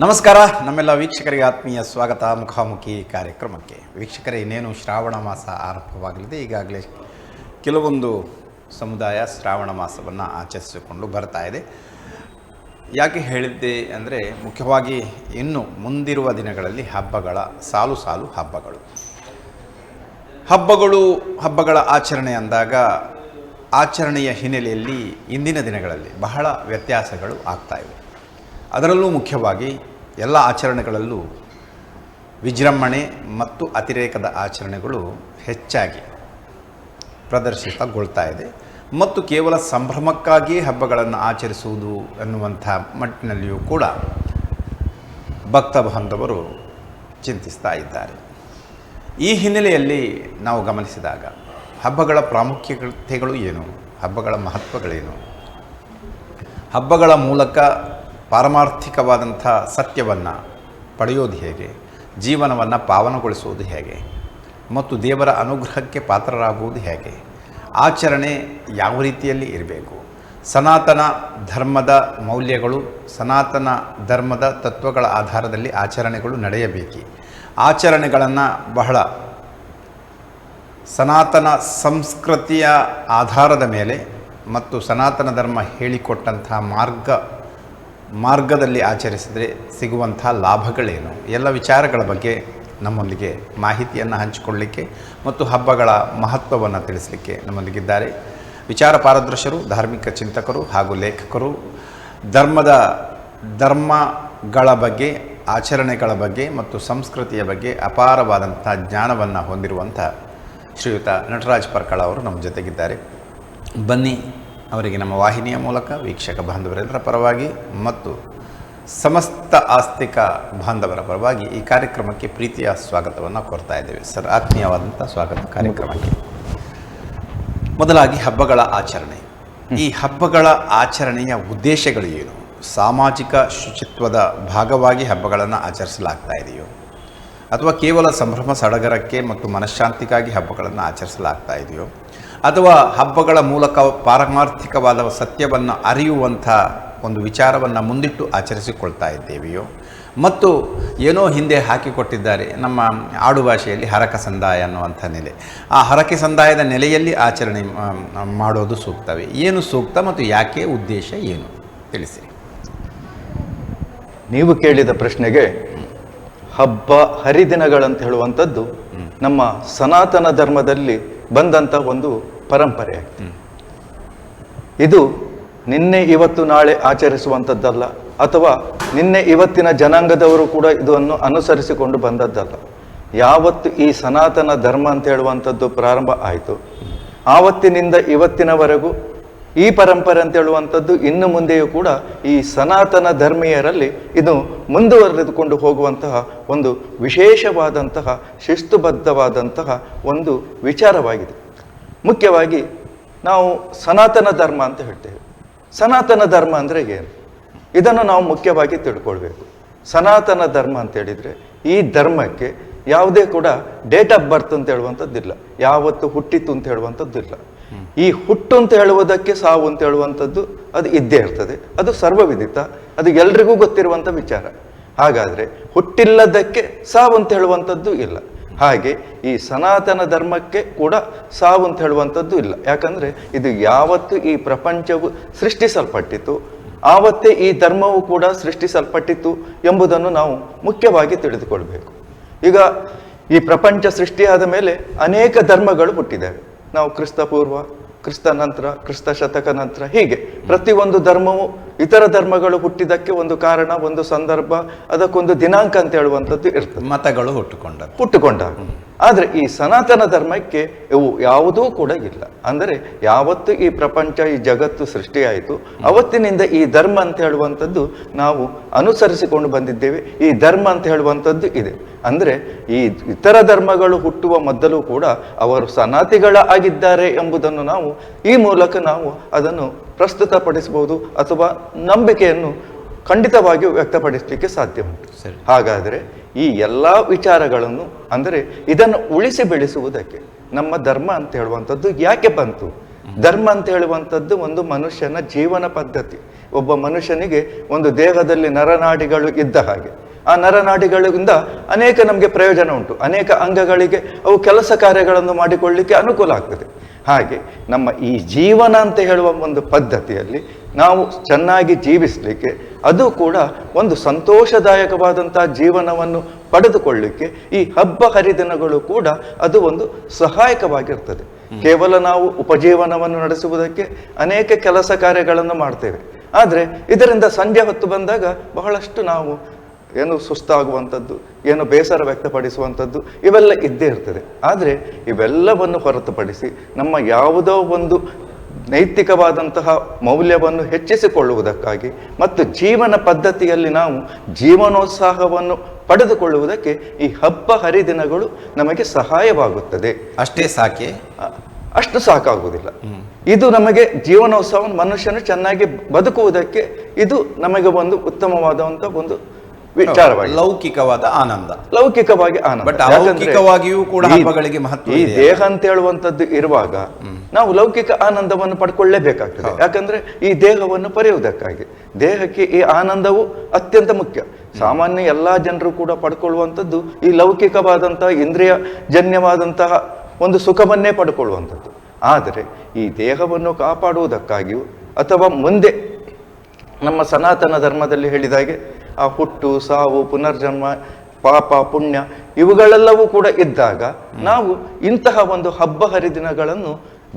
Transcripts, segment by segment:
ನಮಸ್ಕಾರ ನಮ್ಮೆಲ್ಲ ವೀಕ್ಷಕರಿಗೆ ಆತ್ಮೀಯ ಸ್ವಾಗತ ಮುಖಾಮುಖಿ ಕಾರ್ಯಕ್ರಮಕ್ಕೆ. ವೀಕ್ಷಕರೇ, ಇನ್ನೇನು ಶ್ರಾವಣ ಮಾಸ ಆರಂಭವಾಗಲಿದೆ. ಈಗಾಗಲೇ ಕೆಲವೊಂದು ಸಮುದಾಯ ಶ್ರಾವಣ ಮಾಸವನ್ನು ಆಚರಿಸಿಕೊಂಡು ಬರ್ತಾ ಇದೆ. ಯಾಕೆ ಹೇಳಿದ್ದೆ ಅಂದರೆ, ಮುಖ್ಯವಾಗಿ ಇನ್ನು ಮುಂದಿರುವ ದಿನಗಳಲ್ಲಿ ಹಬ್ಬಗಳ ಸಾಲು ಸಾಲು ಹಬ್ಬಗಳ ಆಚರಣೆ ಅಂದಾಗ ಆಚರಣೆಯ ಹಿನ್ನೆಲೆಯಲ್ಲಿ ಇಂದಿನ ದಿನಗಳಲ್ಲಿ ಬಹಳ ವ್ಯತ್ಯಾಸಗಳು ಆಗ್ತಾಯಿವೆ. ಅದರಲ್ಲೂ ಮುಖ್ಯವಾಗಿ ಎಲ್ಲ ಆಚರಣೆಗಳಲ್ಲೂ ವಿಜೃಂಭಣೆ ಮತ್ತು ಅತಿರೇಕದ ಆಚರಣೆಗಳು ಹೆಚ್ಚಾಗಿ ಪ್ರದರ್ಶಿತಗೊಳ್ತಾ ಇದೆ ಮತ್ತು ಕೇವಲ ಸಂಭ್ರಮಕ್ಕಾಗಿ ಹಬ್ಬಗಳನ್ನು ಆಚರಿಸುವುದು ಎನ್ನುವಂಥ ಮಟ್ಟಿನಲ್ಲಿಯೂ ಕೂಡ ಭಕ್ತ ಬಾಂಧವರು ಚಿಂತಿಸ್ತಾ ಇದ್ದಾರೆ. ಈ ಹಿನ್ನೆಲೆಯಲ್ಲಿ ನಾವು ಗಮನಿಸಿದಾಗ ಹಬ್ಬಗಳ ಪ್ರಾಮುಖ್ಯತೆಗಳು ಏನು, ಹಬ್ಬಗಳ ಮಹತ್ವಗಳೇನು, ಹಬ್ಬಗಳ ಮೂಲಕ ಪಾರಮಾರ್ಥಿಕವಾದಂಥ ಸತ್ಯವನ್ನು ಪಡೆಯೋದು ಹೇಗೆ, ಜೀವನವನ್ನು ಪಾವನಗೊಳಿಸುವುದು ಹೇಗೆ ಮತ್ತು ದೇವರ ಅನುಗ್ರಹಕ್ಕೆ ಪಾತ್ರರಾಗುವುದು ಹೇಗೆ, ಆಚರಣೆ ಯಾವ ರೀತಿಯಲ್ಲಿ ಇರಬೇಕು, ಸನಾತನ ಧರ್ಮದ ಮೌಲ್ಯಗಳು, ಸನಾತನ ಧರ್ಮದ ತತ್ವಗಳ ಆಧಾರದಲ್ಲಿ ಆಚರಣೆಗಳು ನಡೆಯಬೇಕು. ಆಚರಣೆಗಳನ್ನು ಬಹಳ ಸನಾತನ ಸಂಸ್ಕೃತಿಯ ಆಧಾರದ ಮೇಲೆ ಮತ್ತು ಸನಾತನ ಧರ್ಮ ಹೇಳಿಕೊಟ್ಟಂಥ ಮಾರ್ಗದಲ್ಲಿ ಆಚರಿಸಿದರೆ ಸಿಗುವಂಥ ಲಾಭಗಳೇನು, ಎಲ್ಲ ವಿಚಾರಗಳ ಬಗ್ಗೆ ನಮ್ಮೊಂದಿಗೆ ಮಾಹಿತಿಯನ್ನು ಹಂಚಿಕೊಳ್ಳಲಿಕ್ಕೆ ಮತ್ತು ಹಬ್ಬಗಳ ಮಹತ್ವವನ್ನು ತಿಳಿಸಲಿಕ್ಕೆ ನಮ್ಮೊಂದಿಗಿದ್ದಾರೆ ವಿಚಾರ ಪಾರದರ್ಶರು, ಧಾರ್ಮಿಕ ಚಿಂತಕರು ಹಾಗೂ ಲೇಖಕರು. ಧರ್ಮಗಳ ಬಗ್ಗೆ, ಆಚರಣೆಗಳ ಬಗ್ಗೆ ಮತ್ತು ಸಂಸ್ಕೃತಿಯ ಬಗ್ಗೆ ಅಪಾರವಾದಂಥ ಜ್ಞಾನವನ್ನು ಹೊಂದಿರುವಂಥ ಶ್ರೀಯುತ ನಟರಾಜ್ ಪರ್ಕಳ ಅವರು ನಮ್ಮ ಜೊತೆಗಿದ್ದಾರೆ. ಬನ್ನಿ, ಅವರಿಗೆ ನಮ್ಮ ವಾಹಿನಿಯ ಮೂಲಕ ವೀಕ್ಷಕ ಬಾಂಧವರೆಲ್ಲರ ಪರವಾಗಿ ಮತ್ತು ಸಮಸ್ತ ಆಸ್ತಿಕ ಬಾಂಧವರ ಪರವಾಗಿ ಈ ಕಾರ್ಯಕ್ರಮಕ್ಕೆ ಪ್ರೀತಿಯ ಸ್ವಾಗತವನ್ನು ಕೋರ್ತಾ ಇದ್ದೇವೆ. ಸರ್, ಆತ್ಮೀಯವಾದಂಥ ಸ್ವಾಗತ ಕಾರ್ಯಕ್ರಮಕ್ಕೆ. ಮೊದಲಾಗಿ ಹಬ್ಬಗಳ ಆಚರಣೆ. ಈ ಹಬ್ಬಗಳ ಆಚರಣೆಯ ಉದ್ದೇಶಗಳು ಏನು? ಸಾಮಾಜಿಕ ಶುಚಿತ್ವದ ಭಾಗವಾಗಿ ಹಬ್ಬಗಳನ್ನು ಆಚರಿಸಲಾಗ್ತಾ ಇದೆಯೋ ಅಥವಾ ಕೇವಲ ಸಂಭ್ರಮ ಸಡಗರಕ್ಕೆ ಮತ್ತು ಮನಃಶಾಂತಿಗಾಗಿ ಹಬ್ಬಗಳನ್ನು ಆಚರಿಸಲಾಗ್ತಾ ಇದೆಯೋ ಅಥವಾ ಹಬ್ಬಗಳ ಮೂಲಕ ಪಾರಮಾರ್ಥಿಕವಾದ ಸತ್ಯವನ್ನು ಅರಿಯುವಂಥ ಒಂದು ವಿಚಾರವನ್ನು ಮುಂದಿಟ್ಟು ಆಚರಿಸಿಕೊಳ್ತಾ ಇದ್ದೇವೆಯೋ, ಮತ್ತು ಏನೋ ಹಿಂದೆ ಹಾಕಿಕೊಟ್ಟಿದ್ದಾರೆ ನಮ್ಮ ಆಡುಭಾಷೆಯಲ್ಲಿ ಹರಕೆ ಸಂದಾಯ ಅನ್ನುವಂಥ ನೆಲೆ. ಆ ಹರಕೆ ಸಂದಾಯದ ನೆಲೆಯಲ್ಲಿ ಆಚರಣೆ ಮಾಡೋದು ಸೂಕ್ತವೇ? ಏನು ಸೂಕ್ತ ಮತ್ತು ಯಾಕೆ, ಉದ್ದೇಶ ಏನು, ತಿಳಿಸಿ. ನೀವು ಕೇಳಿದ ಪ್ರಶ್ನೆಗೆ ಹಬ್ಬ ಹರಿದಿನಗಳಂತ ಹೇಳುವಂಥದ್ದು ನಮ್ಮ ಸನಾತನ ಧರ್ಮದಲ್ಲಿ ಬಂದಂಥ ಒಂದು ಪರಂಪರೆ. ಇದು ನಿನ್ನೆ ಇವತ್ತು ನಾಳೆ ಆಚರಿಸುವಂಥದ್ದಲ್ಲ, ಅಥವಾ ನಿನ್ನೆ ಇವತ್ತಿನ ಜನಾಂಗದವರು ಕೂಡ ಇದನ್ನು ಅನುಸರಿಸಿಕೊಂಡು ಬಂದದ್ದಲ್ಲ. ಯಾವತ್ತು ಈ ಸನಾತನ ಧರ್ಮ ಅಂತ ಹೇಳುವಂಥದ್ದು ಪ್ರಾರಂಭ ಆಯಿತು, ಆವತ್ತಿನಿಂದ ಇವತ್ತಿನವರೆಗೂ ಈ ಪರಂಪರೆ ಅಂತ ಹೇಳುವಂಥದ್ದು ಇನ್ನು ಮುಂದೆಯೂ ಕೂಡ ಈ ಸನಾತನ ಧರ್ಮೀಯರಲ್ಲಿ ಇದು ಮುಂದುವರೆದುಕೊಂಡು ಹೋಗುವಂತಹ ಒಂದು ವಿಶೇಷವಾದಂತಹ ಶಿಸ್ತುಬದ್ಧವಾದಂತಹ ಒಂದು ವಿಚಾರವಾಗಿದೆ. ಮುಖ್ಯವಾಗಿ ನಾವು ಸನಾತನ ಧರ್ಮ ಅಂತ ಹೇಳ್ತೇವೆ. ಸನಾತನ ಧರ್ಮ ಅಂದರೆ ಏನು? ಇದನ್ನು ನಾವು ಮುಖ್ಯವಾಗಿ ತಿಳ್ಕೊಳ್ಬೇಕು. ಸನಾತನ ಧರ್ಮ ಅಂತ ಹೇಳಿದರೆ ಈ ಧರ್ಮಕ್ಕೆ ಯಾವುದೇ ಕೂಡ ಡೇಟ್ ಆಫ್ ಬರ್ತ್ ಅಂತ ಹೇಳುವಂಥದ್ದಿಲ್ಲ, ಯಾವತ್ತು ಹುಟ್ಟಿತ್ತು ಅಂತ ಹೇಳುವಂಥದ್ದಿಲ್ಲ. ಈ ಹುಟ್ಟು ಅಂತ ಹೇಳುವುದಕ್ಕೆ ಸಾವು ಅಂತ ಹೇಳುವಂಥದ್ದು ಅದು ಇದ್ದೇ ಇರ್ತದೆ, ಅದು ಸರ್ವವಿದಿತ, ಅದು ಎಲ್ರಿಗೂ ಗೊತ್ತಿರುವಂಥ ವಿಚಾರ. ಹಾಗಾದರೆ ಹುಟ್ಟಿಲ್ಲದಕ್ಕೆ ಸಾವು ಅಂತ ಹೇಳುವಂಥದ್ದು ಇಲ್ಲ. ಹಾಗೆ ಈ ಸನಾತನ ಧರ್ಮಕ್ಕೆ ಕೂಡ ಸಾವು ಅಂತ ಹೇಳುವಂಥದ್ದು ಇಲ್ಲ. ಯಾಕಂದರೆ ಇದು ಯಾವತ್ತು ಈ ಪ್ರಪಂಚವು ಸೃಷ್ಟಿಸಲ್ಪಟ್ಟಿತು ಆವತ್ತೇ ಈ ಧರ್ಮವು ಕೂಡ ಸೃಷ್ಟಿಸಲ್ಪಟ್ಟಿತು ಎಂಬುದನ್ನು ನಾವು ಮುಖ್ಯವಾಗಿ ತಿಳಿದುಕೊಳ್ಬೇಕು. ಈಗ ಈ ಪ್ರಪಂಚ ಸೃಷ್ಟಿಯಾದ ಮೇಲೆ ಅನೇಕ ಧರ್ಮಗಳು ಹುಟ್ಟಿದ್ದಾವೆ. ನಾವು ಕ್ರಿಸ್ತ ಪೂರ್ವ, ಕ್ರಿಸ್ತ ನಂತರ, ಕ್ರಿಸ್ತ ಶತಕ ನಂತರ, ಹೀಗೆ ಪ್ರತಿಯೊಂದು ಧರ್ಮವು ಇತರ ಧರ್ಮಗಳು ಹುಟ್ಟಿದಕ್ಕೆ ಒಂದು ಕಾರಣ, ಒಂದು ಸಂದರ್ಭ, ಅದಕ್ಕೊಂದು ದಿನಾಂಕ ಅಂತ ಹೇಳುವಂಥದ್ದು ಇರ್ತದೆ. ಮತಗಳು ಹುಟ್ಟುಕೊಂಡಾಗ. ಆದರೆ ಈ ಸನಾತನ ಧರ್ಮಕ್ಕೆ ಇವು ಯಾವುದೂ ಕೂಡ ಇಲ್ಲ. ಅಂದರೆ ಯಾವತ್ತು ಈ ಪ್ರಪಂಚ, ಈ ಜಗತ್ತು ಸೃಷ್ಟಿಯಾಯಿತು ಅವತ್ತಿನಿಂದ ಈ ಧರ್ಮ ಅಂತ ಹೇಳುವಂಥದ್ದು ನಾವು ಅನುಸರಿಸಿಕೊಂಡು ಬಂದಿದ್ದೇವೆ. ಈ ಧರ್ಮ ಅಂತ ಹೇಳುವಂಥದ್ದು ಇದೆ. ಅಂದರೆ ಈ ಇತರ ಧರ್ಮಗಳು ಹುಟ್ಟುವ ಮೊದಲು ಕೂಡ ಅವರು ಸನಾತಿಗಳ ಆಗಿದ್ದಾರೆ ಎಂಬುದನ್ನು ನಾವು ಈ ಮೂಲಕ ನಾವು ಅದನ್ನು ಪ್ರಸ್ತುತಪಡಿಸಬಹುದು, ಅಥವಾ ನಂಬಿಕೆಯನ್ನು ಖಂಡಿತವಾಗಿಯೂ ವ್ಯಕ್ತಪಡಿಸಲಿಕ್ಕೆ ಸಾಧ್ಯ ಉಂಟು. ಹಾಗಾದರೆ ಈ ಎಲ್ಲ ವಿಚಾರಗಳನ್ನು, ಅಂದರೆ ಇದನ್ನು ಉಳಿಸಿ ಬೆಳೆಸುವುದಕ್ಕೆ ನಮ್ಮ ಧರ್ಮ ಅಂತ ಹೇಳುವಂಥದ್ದು ಯಾಕೆ ಬಂತು? ಧರ್ಮ ಅಂತ ಹೇಳುವಂಥದ್ದು ಒಂದು ಮನುಷ್ಯನ ಜೀವನ ಪದ್ಧತಿ. ಒಬ್ಬ ಮನುಷ್ಯನಿಗೆ ಒಂದು ದೇಹದಲ್ಲಿ ನರನಾಡಿಗಳು ಇದ್ದ ಹಾಗೆ. ಆ ನರನಾಡಿಗಳಿಂದ ಅನೇಕ ನಮಗೆ ಪ್ರಯೋಜನ ಉಂಟು, ಅನೇಕ ಅಂಗಗಳಿಗೆ ಅವು ಕೆಲಸ ಕಾರ್ಯಗಳನ್ನು ಮಾಡಿಕೊಳ್ಳಲಿಕ್ಕೆ ಅನುಕೂಲ ಆಗ್ತದೆ. ಹಾಗೆ ನಮ್ಮ ಈ ಜೀವನ ಅಂತ ಹೇಳುವ ಒಂದು ಪದ್ಧತಿಯಲ್ಲಿ ನಾವು ಚೆನ್ನಾಗಿ ಜೀವಿಸಲಿಕ್ಕೆ, ಅದು ಕೂಡ ಒಂದು ಸಂತೋಷದಾಯಕವಾದಂತಹ ಜೀವನವನ್ನು ಪಡೆದುಕೊಳ್ಳಲಿಕ್ಕೆ ಈ ಹಬ್ಬ ಹರಿದಿನಗಳು ಕೂಡ ಅದು ಒಂದು ಸಹಾಯಕವಾಗಿರ್ತದೆ. ಕೇವಲ ನಾವು ಉಪಜೀವನವನ್ನು ನಡೆಸುವುದಕ್ಕೆ ಅನೇಕ ಕೆಲಸ ಕಾರ್ಯಗಳನ್ನು ಮಾಡ್ತೇವೆ, ಆದರೆ ಇದರಿಂದ ಸಂಜೆ ಹೊತ್ತು ಬಂದಾಗ ಬಹಳಷ್ಟು ನಾವು ಏನು ಸುಸ್ತಾಗುವಂಥದ್ದು, ಏನು ಬೇಸರ ವ್ಯಕ್ತಪಡಿಸುವಂಥದ್ದು ಇವೆಲ್ಲ ಇದ್ದೇ ಇರ್ತದೆ. ಆದರೆ ಇವೆಲ್ಲವನ್ನು ಹೊರತುಪಡಿಸಿ ನಮ್ಮ ಯಾವುದೋ ಒಂದು ನೈತಿಕವಾದಂತಹ ಮೌಲ್ಯವನ್ನು ಹೆಚ್ಚಿಸಿಕೊಳ್ಳುವುದಕ್ಕಾಗಿ ಮತ್ತು ಜೀವನ ಪದ್ಧತಿಯಲ್ಲಿ ನಾವು ಜೀವನೋತ್ಸಾಹವನ್ನು ಪಡೆದುಕೊಳ್ಳುವುದಕ್ಕೆ ಈ ಹಬ್ಬ ಹರಿದಿನಗಳು ನಮಗೆ ಸಹಾಯವಾಗುತ್ತದೆ. ಅಷ್ಟೇ ಸಾಕೆ? ಅಷ್ಟು ಸಾಕಾಗುವುದಿಲ್ಲ. ಇದು ನಮಗೆ ಜೀವನೋತ್ಸವ, ಮನುಷ್ಯನು ಚೆನ್ನಾಗಿ ಬದುಕುವುದಕ್ಕೆ ಇದು ನಮಗೆ ಒಂದು ಉತ್ತಮವಾದಂತ ಒಂದು ವಿಚಾರವಾಗಿ, ಲೌಕಿಕವಾದ ಆನಂದ, ಲೌಕಿಕವಾಗಿ ಆನಂದ. ಬಟ್ ಅಲೌಕಿಕವಾಗಿಯೂ ಕೂಡ ಹಬ್ಬಗಳಿಗೆ ಮಹತ್ವ ಈ ದೇಹ ಅಂತ ಹೇಳುವಂಥದ್ದು ಇರುವಾಗ ನಾವು ಲೌಕಿಕ ಆನಂದವನ್ನು ಪಡ್ಕೊಳ್ಳೇಬೇಕಾಗ್ತದೆ. ಯಾಕಂದ್ರೆ ಈ ದೇಹವನ್ನು ಪಡೆಯುವುದಕ್ಕಾಗಿ ದೇಹಕ್ಕೆ ಈ ಆನಂದವು ಅತ್ಯಂತ ಮುಖ್ಯ. ಸಾಮಾನ್ಯ ಎಲ್ಲಾ ಜನರು ಕೂಡ ಪಡ್ಕೊಳ್ಳುವಂಥದ್ದು ಈ ಲೌಕಿಕವಾದಂತಹ ಇಂದ್ರಿಯ ಜನ್ಯವಾದಂತಹ ಒಂದು ಸುಖವನ್ನೇ ಪಡ್ಕೊಳ್ಳುವಂಥದ್ದು. ಆದರೆ ಈ ದೇಹವನ್ನು ಕಾಪಾಡುವುದಕ್ಕಾಗಿಯೂ ಅಥವಾ ಮುಂದೆ ನಮ್ಮ ಸನಾತನ ಧರ್ಮದಲ್ಲಿ ಹೇಳಿದಾಗೆ ಆ ಹುಟ್ಟು, ಸಾವು, ಪುನರ್ಜನ್ಮ, ಪಾಪ, ಪುಣ್ಯ ಇವುಗಳೆಲ್ಲವೂ ಕೂಡ ಇದ್ದಾಗ ನಾವು ಇಂತಹ ಒಂದು ಹಬ್ಬ ಹರಿದಿನಗಳನ್ನು,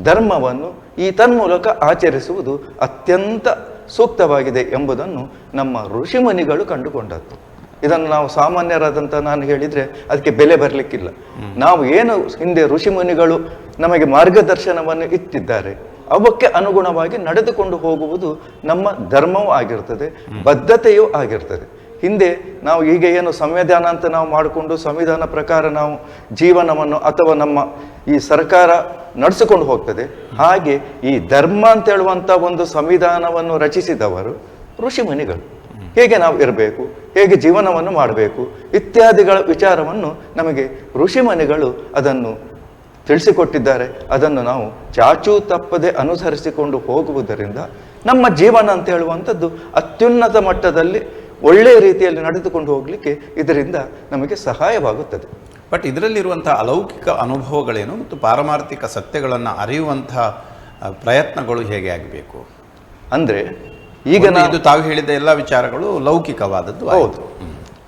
ಧರ್ಮವನ್ನು ಈ ತನ್ಮೂಲಕ ಆಚರಿಸುವುದು ಅತ್ಯಂತ ಸೂಕ್ತವಾಗಿದೆ ಎಂಬುದನ್ನು ನಮ್ಮ ಋಷಿಮುನಿಗಳು ಕಂಡುಕೊಂಡದ್ದು. ಇದನ್ನು ನಾವು ಸಾಮಾನ್ಯರಾದಂಥ ನಾನು ಹೇಳಿದರೆ ಅದಕ್ಕೆ ಬೆಲೆ ಬರಲಿಕ್ಕಿಲ್ಲ. ನಾವು ಏನು ಹಿಂದೆ ಋಷಿಮುನಿಗಳು ನಮಗೆ ಮಾರ್ಗದರ್ಶನವನ್ನು ಇಟ್ಟಿದ್ದಾರೆ ಅವಕ್ಕೆ ಅನುಗುಣವಾಗಿ ನಡೆದುಕೊಂಡು ಹೋಗುವುದು ನಮ್ಮ ಧರ್ಮವೂ ಆಗಿರ್ತದೆ, ಬದ್ಧತೆಯೂ ಆಗಿರ್ತದೆ. ಹಿಂದೆ ನಾವು ಈಗ ಏನು ಸಂವಿಧಾನ ಅಂತ ನಾವು ಮಾಡಿಕೊಂಡು ಸಂವಿಧಾನ ಪ್ರಕಾರ ನಾವು ಜೀವನವನ್ನು ಅಥವಾ ನಮ್ಮ ಈ ಸರ್ಕಾರ ನಡೆಸಿಕೊಂಡು ಹೋಗ್ತದೆ, ಹಾಗೆ ಈ ಧರ್ಮ ಅಂತ ಹೇಳುವಂಥ ಒಂದು ಸಂವಿಧಾನವನ್ನು ರಚಿಸಿದವರು ಋಷಿಮುನಿಗಳು. ಹೇಗೆ ನಾವು ಇರಬೇಕು, ಹೇಗೆ ಜೀವನವನ್ನು ಮಾಡಬೇಕು ಇತ್ಯಾದಿಗಳ ವಿಚಾರವನ್ನು ನಮಗೆ ಋಷಿಮುನಿಗಳು ಅದನ್ನು ತಿಳಿಸಿಕೊಟ್ಟಿದ್ದಾರೆ. ಅದನ್ನು ನಾವು ಚಾಚೂ ತಪ್ಪದೆ ಅನುಸರಿಸಿಕೊಂಡು ಹೋಗುವುದರಿಂದ ನಮ್ಮ ಜೀವನ ಅಂತ ಹೇಳುವಂಥದ್ದು ಅತ್ಯುನ್ನತ ಮಟ್ಟದಲ್ಲಿ ಒಳ್ಳೆಯ ರೀತಿಯಲ್ಲಿ ನಡೆದುಕೊಂಡು ಹೋಗಲಿಕ್ಕೆ ಇದರಿಂದ ನಮಗೆ ಸಹಾಯವಾಗುತ್ತದೆ. ಬಟ್ ಇದರಲ್ಲಿರುವಂಥ ಅಲೌಕಿಕ ಅನುಭವಗಳೇನು ಮತ್ತು ಪಾರಮಾರ್ಥಿಕ ಸತ್ಯಗಳನ್ನು ಅರಿಯುವಂಥ ಪ್ರಯತ್ನಗಳು ಹೇಗೆ ಆಗಬೇಕು ಅಂದರೆ, ಈಗ ಇದು ತಾವು ಹೇಳಿದ ಎಲ್ಲ ವಿಚಾರಗಳು ಲೌಕಿಕವಾದದ್ದು. ಹೌದು.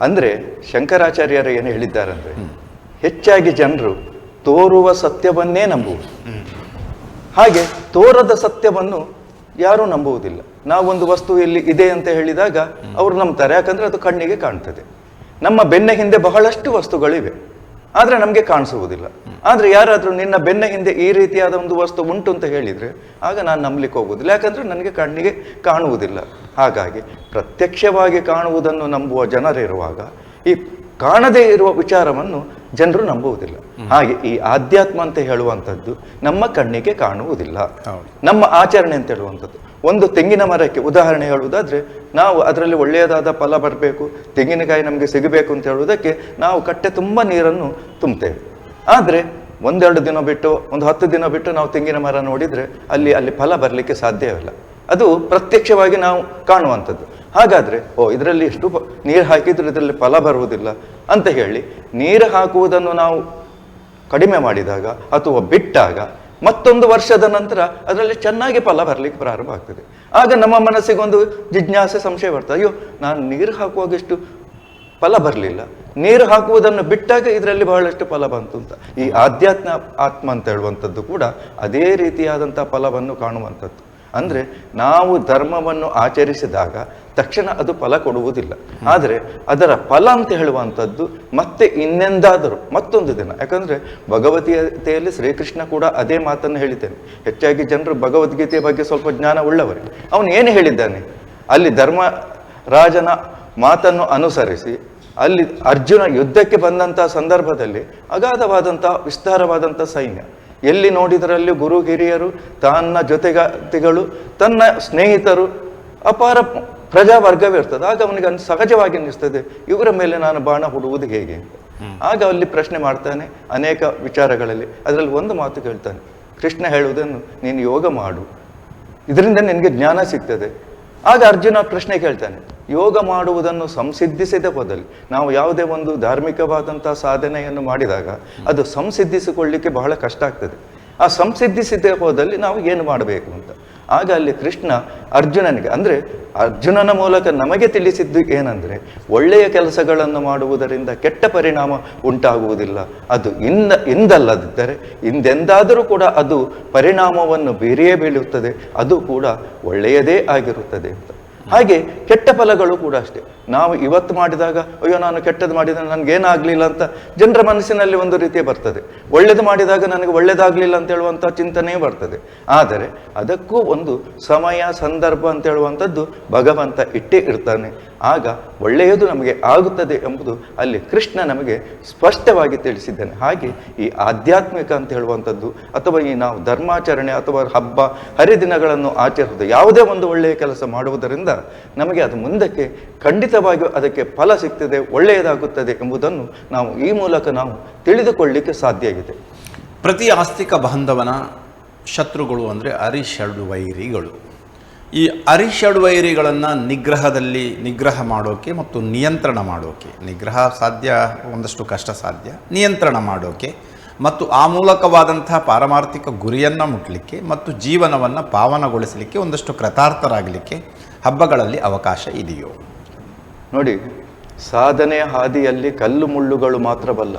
ಅಂದರೆ ಶಂಕರಾಚಾರ್ಯರು ಏನು ಹೇಳಿದ್ದಾರಂದ್ರೆ, ಹೆಚ್ಚಾಗಿ ಜನರು ತೋರುವ ಸತ್ಯವನ್ನೇ ನಂಬುವುದು, ಹಾಗೆ ತೋರದ ಸತ್ಯವನ್ನು ಯಾರೂ ನಂಬುವುದಿಲ್ಲ. ನಾವೊಂದು ವಸ್ತು ಇಲ್ಲಿ ಇದೆ ಅಂತ ಹೇಳಿದಾಗ ಅವರು ನಂಬ್ತಾರೆ, ಯಾಕಂದ್ರೆ ಅದು ಕಣ್ಣಿಗೆ ಕಾಣ್ತದೆ. ನಮ್ಮ ಬೆನ್ನ ಹಿಂದೆ ಬಹಳಷ್ಟು ವಸ್ತುಗಳಿವೆ, ಆದರೆ ನಮಗೆ ಕಾಣಿಸುವುದಿಲ್ಲ. ಆದರೆ ಯಾರಾದರೂ ನಿನ್ನ ಬೆನ್ನ ಹಿಂದೆ ಈ ರೀತಿಯಾದ ಒಂದು ವಸ್ತು ಉಂಟು ಅಂತ ಹೇಳಿದರೆ ಆಗ ನಾನು ನಂಬಲಿಕ್ಕೆ ಹೋಗುವುದಿಲ್ಲ, ಯಾಕಂದ್ರೆ ನನಗೆ ಕಣ್ಣಿಗೆ ಕಾಣುವುದಿಲ್ಲ. ಹಾಗಾಗಿ ಪ್ರತ್ಯಕ್ಷವಾಗಿ ಕಾಣುವುದನ್ನು ನಂಬುವ ಜನರಿರುವಾಗ ಈ ಕಾಣದೇ ಇರುವ ವಿಚಾರವನ್ನು ಜನರು ನಂಬುವುದಿಲ್ಲ. ಹಾಗೆ ಈ ಆಧ್ಯಾತ್ಮ ಅಂತ ಹೇಳುವಂಥದ್ದು ನಮ್ಮ ಕಣ್ಣಿಗೆ ಕಾಣುವುದಿಲ್ಲ. ನಮ್ಮ ಆಚರಣೆ ಅಂತ ಹೇಳುವಂಥದ್ದು, ಒಂದು ತೆಂಗಿನ ಮರಕ್ಕೆ ಉದಾಹರಣೆ ಹೇಳುವುದಾದ್ರೆ, ನಾವು ಅದರಲ್ಲಿ ಒಳ್ಳೆಯದಾದ ಫಲ ಬರಬೇಕು, ತೆಂಗಿನಕಾಯಿ ನಮಗೆ ಸಿಗಬೇಕು ಅಂತ ಹೇಳುವುದಕ್ಕೆ ನಾವು ಕಟ್ಟೆ ತುಂಬ ನೀರನ್ನು ತುಂಬುತ್ತೇವೆ. ಆದರೆ ಒಂದೆರಡು ದಿನ ಬಿಟ್ಟು, ಒಂದು 10 ದಿನ ಬಿಟ್ಟು ನಾವು ತೆಂಗಿನ ಮರ ನೋಡಿದರೆ ಅಲ್ಲಿ ಫಲ ಬರಲಿಕ್ಕೆ ಸಾಧ್ಯವಿಲ್ಲ. ಅದು ಪ್ರತ್ಯಕ್ಷವಾಗಿ ನಾವು ಕಾಣುವಂಥದ್ದು. ಹಾಗಾದರೆ ಇದರಲ್ಲಿ ಎಷ್ಟು ನೀರು ಹಾಕಿದ್ರು ಇದರಲ್ಲಿ ಫಲ ಬರುವುದಿಲ್ಲ ಅಂತ ಹೇಳಿ ನೀರು ಹಾಕುವುದನ್ನು ನಾವು ಕಡಿಮೆ ಮಾಡಿದಾಗ ಅಥವಾ ಬಿಟ್ಟಾಗ ಮತ್ತೊಂದು ವರ್ಷದ ನಂತರ ಅದರಲ್ಲಿ ಚೆನ್ನಾಗಿ ಫಲ ಬರಲಿಕ್ಕೆ ಪ್ರಾರಂಭ ಆಗ್ತದೆ. ಆಗ ನಮ್ಮ ಮನಸ್ಸಿಗೊಂದು ಜಿಜ್ಞಾಸೆ, ಸಂಶಯ ಬರ್ತದೆ, ಅಯ್ಯೋ ನಾನು ನೀರು ಹಾಕುವಾಗೆಷ್ಟು ಫಲ ಬರಲಿಲ್ಲ, ನೀರು ಹಾಕುವುದನ್ನು ಬಿಟ್ಟಾಗ ಇದರಲ್ಲಿ ಬಹಳಷ್ಟು ಫಲ ಬಂತು ಅಂತ. ಈ ಆತ್ಮ ಅಂತ ಹೇಳುವಂಥದ್ದು ಕೂಡ ಅದೇ ರೀತಿಯಾದಂಥ ಫಲವನ್ನು ಕಾಣುವಂಥದ್ದು. ಅಂದರೆ ನಾವು ಧರ್ಮವನ್ನು ಆಚರಿಸಿದಾಗ ತಕ್ಷಣ ಅದು ಫಲ ಕೊಡುವುದಿಲ್ಲ, ಆದರೆ ಅದರ ಫಲ ಅಂತ ಹೇಳುವಂಥದ್ದು ಮತ್ತೆ ಇನ್ನೆಂದಾದರೂ ಮತ್ತೊಂದು ದಿನ. ಯಾಕಂದರೆ ಭಗವದ್ಗೀತೆಯಲ್ಲಿ ಶ್ರೀಕೃಷ್ಣ ಕೂಡ ಅದೇ ಮಾತನ್ನು ಹೇಳಿದ್ದೇನೆ. ಹೆಚ್ಚಾಗಿ ಜನರು ಭಗವದ್ಗೀತೆಯ ಬಗ್ಗೆ ಸ್ವಲ್ಪ ಜ್ಞಾನ ಉಳ್ಳವರೇ. ಅವನು ಏನು ಹೇಳಿದ್ದಾನೆ, ಅಲ್ಲಿ ಧರ್ಮರಾಜನ ಮಾತನ್ನು ಅನುಸರಿಸಿ ಅಲ್ಲಿ ಅರ್ಜುನ ಯುದ್ಧಕ್ಕೆ ಬಂದಂಥ ಸಂದರ್ಭದಲ್ಲಿ ಅಗಾಧವಾದಂಥ ವಿಸ್ತಾರವಾದಂಥ ಸೈನ್ಯ, ಎಲ್ಲಿ ನೋಡಿದರಲ್ಲಿ ಗುರು ಹಿರಿಯರು, ತನ್ನ ಜೊತೆಗಾತಿಗಳು, ತನ್ನ ಸ್ನೇಹಿತರು, ಅಪಾರ ಪ್ರಜಾವರ್ಗವೇ ಇರ್ತದೆ. ಆಗ ಅವನಿಗೆ ಸಹಜವಾಗಿ ಅನ್ನಿಸ್ತದೆ, ಇವರ ಮೇಲೆ ನಾನು ಬಾಣ ಹುಡುವುದು ಹೇಗೆ ಅಂತ. ಆಗ ಅಲ್ಲಿ ಪ್ರಶ್ನೆ ಮಾಡ್ತಾನೆ ಅನೇಕ ವಿಚಾರಗಳಲ್ಲಿ. ಅದರಲ್ಲಿ ಒಂದು ಮಾತು ಕೇಳ್ತಾನೆ, ಕೃಷ್ಣ ಹೇಳುವುದನ್ನು ನೀನು ಯೋಗ ಮಾಡು, ಇದರಿಂದ ನಿನಗೆ ಜ್ಞಾನ ಸಿಗ್ತದೆ. ಆಗ ಅರ್ಜುನ ಪ್ರಶ್ನೆ ಕೇಳ್ತಾನೆ, ಯೋಗ ಮಾಡುವುದನ್ನು ಸಂಸಿದ್ಧಿಸದೆ ಹೋದಲ್ಲಿ, ನಾವು ಯಾವುದೇ ಒಂದು ಧಾರ್ಮಿಕವಾದಂತಹ ಸಾಧನೆಯನ್ನು ಮಾಡಿದಾಗ ಅದು ಸಂಸಿದ್ಧಿಸಿಕೊಳ್ಳಿಕ್ಕೆ ಬಹಳ ಕಷ್ಟ ಆಗ್ತದೆ. ಆ ಸಂಸಿದ್ಧಿಸದೆ ಹೋದಲ್ಲಿ ನಾವು ಏನು ಮಾಡಬೇಕು ಅಂತ. ಆಗ ಅಲ್ಲಿ ಕೃಷ್ಣ ಅರ್ಜುನನಿಗೆ, ಅಂದರೆ ಅರ್ಜುನನ ಮೂಲಕ ನಮಗೆ ತಿಳಿಸಿದ್ದು ಏನಂದರೆ, ಒಳ್ಳೆಯ ಕೆಲಸಗಳನ್ನು ಮಾಡುವುದರಿಂದ ಕೆಟ್ಟ ಪರಿಣಾಮ ಉಂಟಾಗುವುದಿಲ್ಲ. ಅದು ಇಂದಲ್ಲದಿದ್ದರೆ ಹಿಂದೆಂದಾದರೂ ಕೂಡ ಅದು ಪರಿಣಾಮವನ್ನು ಬೀರಿಯೇ ಬೀಳುತ್ತದೆ, ಅದು ಕೂಡ ಒಳ್ಳೆಯದೇ ಆಗಿರುತ್ತದೆ ಅಂತ. ಹಾಗೆ ಕೆಟ್ಟ ಫಲಗಳು ಕೂಡ ಅಷ್ಟೇ. ನಾವು ಇವತ್ತು ಮಾಡಿದಾಗ ಅಯ್ಯೋ ನಾನು ಕೆಟ್ಟದ್ದು ಮಾಡಿದರೆ ನನಗೇನಾಗಲಿಲ್ಲ ಅಂತ ಜನರ ಮನಸ್ಸಿನಲ್ಲಿ ಒಂದು ರೀತಿಯ ಬರ್ತದೆ. ಒಳ್ಳೇದು ಮಾಡಿದಾಗ ನನಗೆ ಒಳ್ಳೇದಾಗಲಿಲ್ಲ ಅಂತ ಹೇಳುವಂಥ ಚಿಂತನೆ ಬರ್ತದೆ. ಆದರೆ ಅದಕ್ಕೂ ಒಂದು ಸಮಯ ಸಂದರ್ಭ ಅಂತ ಹೇಳುವಂಥದ್ದು ಭಗವಂತ ಇಟ್ಟೇ ಇರ್ತಾನೆ. ಆಗ ಒಳ್ಳೆಯದು ನಮಗೆ ಆಗುತ್ತದೆ ಎಂಬುದು ಅಲ್ಲಿ ಕೃಷ್ಣ ನಮಗೆ ಸ್ಪಷ್ಟವಾಗಿ ತಿಳಿಸಿದ್ದಾನೆ. ಹಾಗೆ ಈ ಆಧ್ಯಾತ್ಮಿಕ ಅಂತ ಹೇಳುವಂಥದ್ದು ಅಥವಾ ಈ ನಾವು ಧರ್ಮಾಚರಣೆ ಅಥವಾ ಹಬ್ಬ ಹರಿದಿನಗಳನ್ನು ಆಚರಿಸುವುದು, ಯಾವುದೇ ಒಂದು ಒಳ್ಳೆಯ ಕೆಲಸ ಮಾಡುವುದರಿಂದ ನಮಗೆ ಅದು ಮುಂದಕ್ಕೆ ಖಂಡಿತವಾಗಿಯೂ ಅದಕ್ಕೆ ಫಲ ಸಿಗ್ತದೆ, ಒಳ್ಳೆಯದಾಗುತ್ತದೆ ಎಂಬುದನ್ನು ನಾವು ಈ ಮೂಲಕ ನಾವು ತಿಳಿದುಕೊಳ್ಳಲಿಕ್ಕೆ ಸಾಧ್ಯ ಆಗಿದೆ. ಪ್ರತಿ ಆಸ್ತಿಕ ಬಾಂಧವನ ಶತ್ರುಗಳು ಅಂದರೆ ಅರಿಷಡ್ವೈರಿಗಳು. ಈ ಅರಿಷಡ್ವೈರಿಗಳನ್ನು ನಿಗ್ರಹ ಮಾಡೋಕ್ಕೆ ಮತ್ತು ನಿಯಂತ್ರಣ ಮಾಡೋಕ್ಕೆ, ನಿಗ್ರಹ ಸಾಧ್ಯ, ಒಂದಷ್ಟು ಕಷ್ಟ ಸಾಧ್ಯ, ನಿಯಂತ್ರಣ ಮಾಡೋಕ್ಕೆ ಮತ್ತು ಆ ಮೂಲಕವಾದಂತಹ ಪಾರಮಾರ್ಥಿಕ ಗುರಿಯನ್ನು ಮುಟ್ಟಲಿಕ್ಕೆ ಮತ್ತು ಜೀವನವನ್ನು ಪಾವನಗೊಳಿಸಲಿಕ್ಕೆ, ಒಂದಷ್ಟು ಕೃತಾರ್ಥರಾಗಲಿಕ್ಕೆ ಹಬ್ಬಗಳಲ್ಲಿ ಅವಕಾಶ ಇದೆಯೋ? ನೋಡಿ, ಸಾಧನೆಯ ಹಾದಿಯಲ್ಲಿ ಕಲ್ಲು ಮುಳ್ಳುಗಳು ಮಾತ್ರವಲ್ಲ,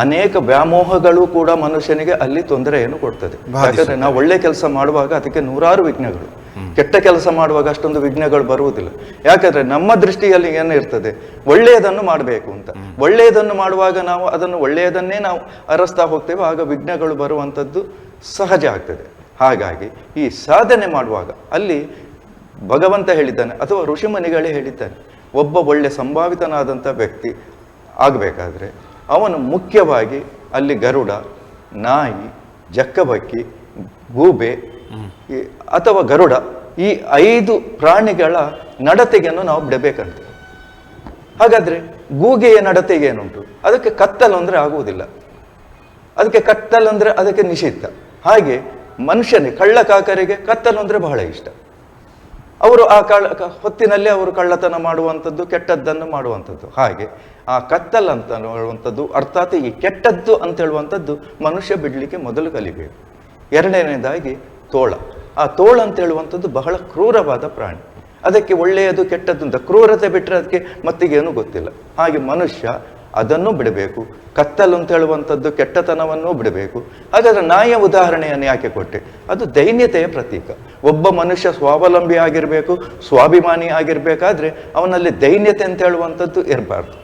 ಅನೇಕ ವ್ಯಾಮೋಹಗಳು ಕೂಡ ಮನುಷ್ಯನಿಗೆ ಅಲ್ಲಿ ತೊಂದರೆಯನ್ನು ಕೊಡ್ತದೆ. ಯಾಕಂದ್ರೆ ನಾವು ಒಳ್ಳೆ ಕೆಲಸ ಮಾಡುವಾಗ ಅದಕ್ಕೆ ನೂರಾರು ವಿಘ್ನಗಳು, ಕೆಟ್ಟ ಕೆಲಸ ಮಾಡುವಾಗ ಅಷ್ಟೊಂದು ವಿಘ್ನಗಳು ಬರುವುದಿಲ್ಲ. ಯಾಕಂದ್ರೆ ನಮ್ಮ ದೃಷ್ಟಿಯಲ್ಲಿ ಏನು ಇರ್ತದೆ, ಒಳ್ಳೆಯದನ್ನು ಮಾಡಬೇಕು ಅಂತ. ಒಳ್ಳೆಯದನ್ನು ಮಾಡುವಾಗ ನಾವು ಅದನ್ನು ಒಳ್ಳೆಯದನ್ನೇ ನಾವು ಅರಸ್ತಾ ಹೋಗ್ತೇವೆ, ಆಗ ವಿಘ್ನಗಳು ಬರುವಂಥದ್ದು ಸಹಜ ಆಗ್ತದೆ. ಹಾಗಾಗಿ ಈ ಸಾಧನೆ ಮಾಡುವಾಗ ಅಲ್ಲಿ ಭಗವಂತ ಹೇಳಿದ್ದಾನೆ ಅಥವಾ ಋಷಿಮುನಿಗಳೇ ಹೇಳಿದ್ದಾನೆ, ಒಬ್ಬ ಒಳ್ಳೆ ಸಂಭಾವಿತನಾದಂಥ ವ್ಯಕ್ತಿ ಆಗಬೇಕಾದ್ರೆ ಅವನು ಮುಖ್ಯವಾಗಿ ಅಲ್ಲಿ ಗರುಡ, ನಾಯಿ, ಜಕ್ಕಬಕ್ಕಿ, ಗೂಬೆ ಅಥವಾ ಗರುಡ, ಈ 5 ಪ್ರಾಣಿಗಳ ನಡತೆಯನ್ನು ನಾವು ಬಿಡಬೇಕಂತೆ. ಹಾಗಾದ್ರೆ ಗೂಗೆಯ ನಡತೆಗೆ ಏನುಂಟು? ಅದಕ್ಕೆ ಕತ್ತಲು ಅಂದರೆ ಆಗುವುದಿಲ್ಲ, ಅದಕ್ಕೆ ಕತ್ತಲು ಅಂದರೆ ಅದಕ್ಕೆ ನಿಷಿದ್ಧ. ಹಾಗೆ ಮನುಷ್ಯನಿಗೆ, ಕಳ್ಳಕಾಕರಿಗೆ ಕತ್ತಲು ಅಂದರೆ ಬಹಳ ಇಷ್ಟ. ಅವರು ಆ ಹೊತ್ತಿನಲ್ಲಿ ಅವರು ಕಳ್ಳತನ ಮಾಡುವಂಥದ್ದು, ಕೆಟ್ಟದ್ದನ್ನು ಮಾಡುವಂಥದ್ದು. ಹಾಗೆ ಆ ಕತ್ತಲ್ ಅಂತ ಹೇಳುವಂಥದ್ದು, ಅರ್ಥಾತ್ ಈ ಕೆಟ್ಟದ್ದು ಅಂತ ಹೇಳುವಂಥದ್ದು ಮನುಷ್ಯ ಬಿಡಲಿಕ್ಕೆ ಮೊದಲು ಕಲಿಬೇಕು. ಎರಡನೇದಾಗಿ ತೋಳ. ಆ ತೋಳ ಅಂತ ಹೇಳುವಂಥದ್ದು ಬಹಳ ಕ್ರೂರವಾದ ಪ್ರಾಣಿ. ಅದಕ್ಕೆ ಒಳ್ಳೆಯದು ಕೆಟ್ಟದ್ದು ಅಂತ ಕ್ರೂರತೆ ಬಿಟ್ಟರೆ ಅದಕ್ಕೆ ಮತ್ತಿಗೇನು ಗೊತ್ತಿಲ್ಲ. ಹಾಗೆ ಮನುಷ್ಯ ಅದನ್ನು ಬಿಡಬೇಕು. ಕತ್ತಲು ಅಂತ ಹೇಳುವಂಥದ್ದು ಕೆಟ್ಟತನವನ್ನು ಬಿಡಬೇಕು. ಹಾಗಾದ್ರೆ ನಾಯಿಯ ಉದಾಹರಣೆಯನ್ನು ಯಾಕೆ ಕೊಟ್ಟೆ? ಅದು ದೈನ್ಯತೆಯ ಪ್ರತೀಕ. ಒಬ್ಬ ಮನುಷ್ಯ ಸ್ವಾವಲಂಬಿ ಆಗಿರಬೇಕು, ಸ್ವಾಭಿಮಾನಿ ಆಗಿರ್ಬೇಕಾದ್ರೆ ಅವನಲ್ಲಿ ದೈನ್ಯತೆ ಅಂತ ಹೇಳುವಂಥದ್ದು ಇರಬಾರ್ದು.